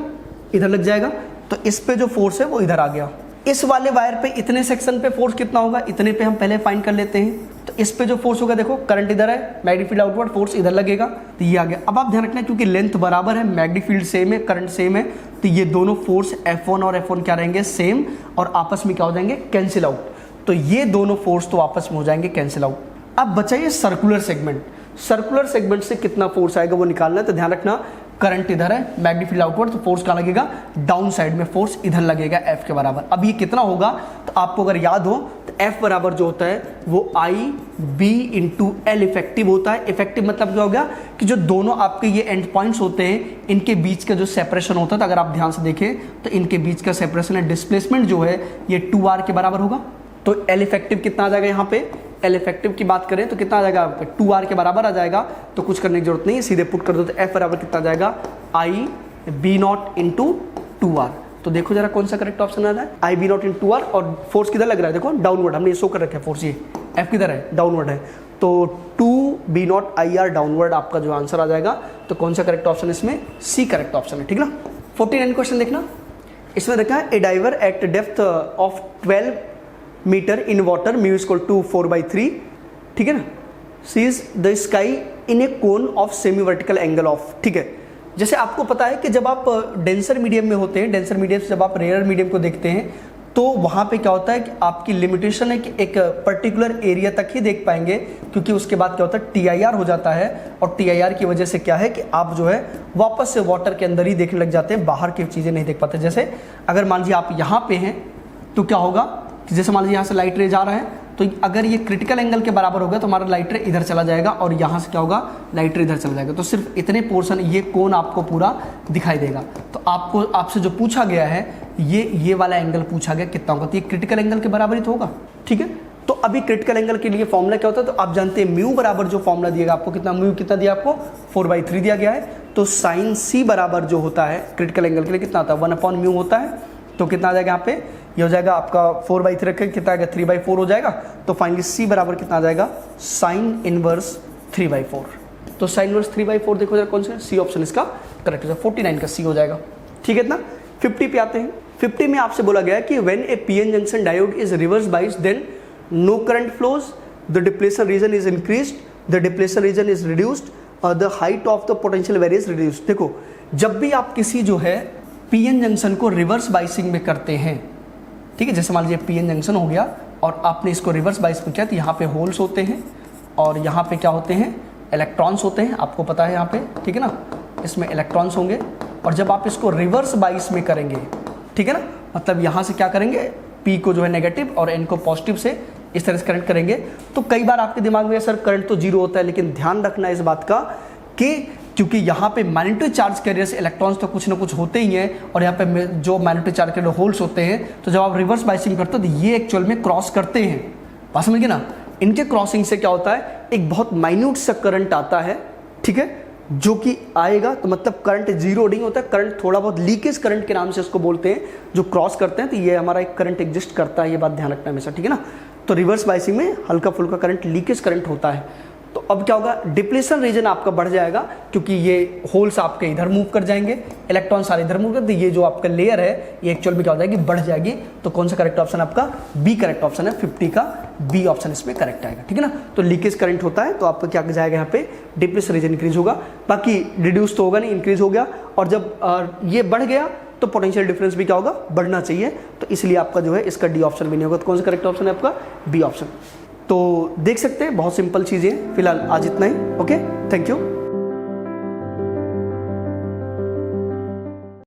Speaker 1: इधर लग जाएगा, तो इस पे जो फोर्स है वो इधर आ गया। इस वाले वायर पे इतने सेक्शन पे फोर्स कितना होगा, इतने पे हम पहले फाइंड कर लेते हैं। तो इस पे जो फोर्स होगा, देखो करंट इधर है, मैग्नेटिक फील्ड आउटवर्ड, फोर्स इधर लगेगा, तो ये आ गया। अब आप ध्यान रखना, क्योंकि लेंथ बराबर है, मैग्नेटिक फील्ड सेम है, करंट सेम है, तो ये दोनों फोर्स F1 और F1 क्या रहेंगे, सेम, और आपस में क्या हो जाएंगे, कैंसिल आउट। तो ये दोनों फोर्स तो आपस में हो जाएंगे कैंसिल आउट। अब बचा ये सर्कुलर सेगमेंट, सर्कुलर सेगमेंट से कितना फोर्स आएगा वो निकालना है। तो ध्यान रखना, करंट इधर है, मैग्नेटिक फील्ड आउटवर्ड, तो फोर्स कहाँ लगेगा, डाउन साइड में फोर्स इधर लगेगा F के बराबर। अब ये कितना होगा, तो आपको अगर याद हो तो F बराबर जो होता है वो IB इंटू L इफेक्टिव होता है। इफेक्टिव मतलब क्या हो गया कि जो दोनों आपके ये एंड पॉइंट्स होते हैं इनके बीच का जो सेपरेशन होता है, तो अगर आप ध्यान से देखें तो इनके बीच का सेपरेशन है, डिस्प्लेसमेंट जो है ये 2R के बराबर होगा। तो L इफेक्टिव कितना आ जाएगा यहाँ पे, L इफेक्टिव की बात करें तो कितना आ जाएगा, 2R के बराबर आ जाएगा। तो कुछ करने की जरूरत नहीं है, सीधे पुट कर दो तो F बराबर कितना आ जाएगा, IB0 इंटू 2R। तो देखो जरा कौन सा करेक्ट ऑप्शन आ रहा है, IB0 इंटू 2R, और फोर्स किधर लग रहा है, देखो डाउनवर्ड, हमने ये शो कर रखा है फोर्स, ये F किधर है, डाउनवर्ड है। तो 2B0 IR डाउनवर्ड आपका जो आंसर आ जाएगा। तो कौन सा करेक्ट ऑप्शन इसमें, C करेक्ट ऑप्शन है, ठीक ना। 49 क्वेश्चन देखना, इसमें देखा है a diver at depth of 12 metre in water mu equal to 4/3, ठीक है ना, sees the sky in a cone of semi vertical angle of, ठीक है। जैसे आपको पता है कि जब आप डेंसर मीडियम में होते हैं, डेंसर मीडियम से जब आप रेयर मीडियम को देखते हैं तो वहाँ पे क्या होता है कि आपकी लिमिटेशन है कि एक पर्टिकुलर एरिया तक ही देख पाएंगे, क्योंकि उसके बाद क्या होता है TIR हो जाता है, और TIR की वजह से क्या है कि आप जो है वापस से वाटर के अंदर ही देखने लग जाते हैं, बाहर की चीज़ें नहीं देख पाते। जैसे अगर मान लीजिए आप यहाँ पे हैं तो क्या होगा कि जैसे मान लीजिए यहाँ से लाइट रे जा रहा है, तो अगर ये क्रिटिकल एंगल के बराबर होगा तो हमारा लाइट रे इधर चला जाएगा, और यहाँ से क्या होगा, लाइट रे इधर चला जाएगा। तो सिर्फ इतने पोर्शन, ये कोन आपको पूरा दिखाई देगा। तो आपको आपसे जो पूछा गया है ये वाला एंगल पूछा गया कितना होगा, तो ये क्रिटिकल एंगल के बराबर ही तो होगा, ठीक है। तो अभी क्रिटिकल एंगल के लिए फॉर्मूला क्या होता है, तो आप जानते हैं म्यू बराबर जो फॉर्मूला दिएगा आपको, कितना म्यू कितना दिया आपको, 4/3 दिया गया है। तो साइन C बराबर जो होता है क्रिटिकल एंगल के लिए कितना होता है, 1/म्यू होता है। तो कितना आ जाएगा यहाँ पे, ये हो जाएगा आपका 4/3 रखें कितना आएगा, 3/4 हो जाएगा। तो फाइनली C बराबर कितना आ जाएगा, साइन इनवर्स 3/4। तो साइन इनवर्स 3/4 देखो जरा कौन सा, C ऑप्शन इसका करेक्ट हो जाएगा, 49 का C हो जाएगा, ठीक है। इतना 50 पे आते हैं। 50 में आपसे बोला गया है कि when a PN junction diode is reverse bias then no current flows, the depletion region is increased, the depletion region is reduced, the height of the potential वेरियस रिड्यूस्ड। देखो जब भी आप किसी जो है PN जंक्शन को रिवर्स बाइसिंग में करते हैं, ठीक है, जैसे मान लीजिए PN जंक्शन हो गया और आपने इसको रिवर्स बाइस में किया, तो यहाँ पे होल्स होते हैं और यहाँ पे क्या होते हैं, इलेक्ट्रॉन्स होते हैं, आपको पता है यहाँ पे, ठीक है ना, इसमें इलेक्ट्रॉन्स होंगे। और जब आप इसको रिवर्स बाइस में करेंगे, ठीक है ना, मतलब यहाँ से क्या करेंगे, P को जो है नेगेटिव और N को पॉजिटिव से इस तरह से करंट करेंगे, तो कई बार आपके दिमाग में सर करंट तो जीरो होता है, लेकिन ध्यान रखना इस बात का कि क्योंकि यहाँ पे मैग्नेटिक चार्ज कैरियर्स इलेक्ट्रॉन्स तो कुछ ना कुछ होते ही हैं, और यहाँ पे जो मैग्नेटिक चार्ज कैरियर होल्स होते हैं, तो जब आप रिवर्स बाइसिंग करते हो तो ये एक्चुअल में क्रॉस करते हैं, बात समझ गए ना। इनके क्रॉसिंग से क्या होता है, एक बहुत माइन्यूट सा करंट आता है, ठीक है, जो कि आएगा, तो मतलब करंट जीरो नहीं होता है, करंट थोड़ा बहुत लीकेज करंट के नाम से इसको बोलते हैं, जो क्रॉस करते हैं, तो ये हमारा एक करंट एग्जिस्ट करता है, ये बात ध्यान रखना हमेशा, ठीक है ना। तो रिवर्स बाइसिंग में हल्का फुल्का करंट लीकेज करंट होता है। तो अब क्या होगा, डिप्लेशन रीजन आपका बढ़ जाएगा, क्योंकि ये होल्स आपके इधर मूव कर जाएंगे, इलेक्ट्रॉन सारे इधर मूव करते, ये जो आपका लेयर है ये एक्चुअल में क्या हो जाएगी, बढ़ जाएगी। तो कौन सा करेक्ट ऑप्शन आपका, बी करेक्ट ऑप्शन है, 50 का बी ऑप्शन इसमें करेक्ट आएगा, ठीक है ना। तो लीकेज करंट होता है, तो आपका क्या जाएगा, यहाँ पे डिप्लेशन रीजन इंक्रीज होगा, बाकी रिड्यूस तो होगा नहीं, इंक्रीज हो गया। और जब ये बढ़ गया तो पोटेंशियल डिफरेंस भी क्या होगा, बढ़ना चाहिए, तो इसलिए आपका जो है इसका डी ऑप्शन भी नहीं होगा। तो कौन सा करेक्ट ऑप्शन है आपका, बी ऑप्शन। तो देख सकते हैं बहुत सिंपल चीज़ें। फिलहाल आज इतना ही, ओके, थैंक यू।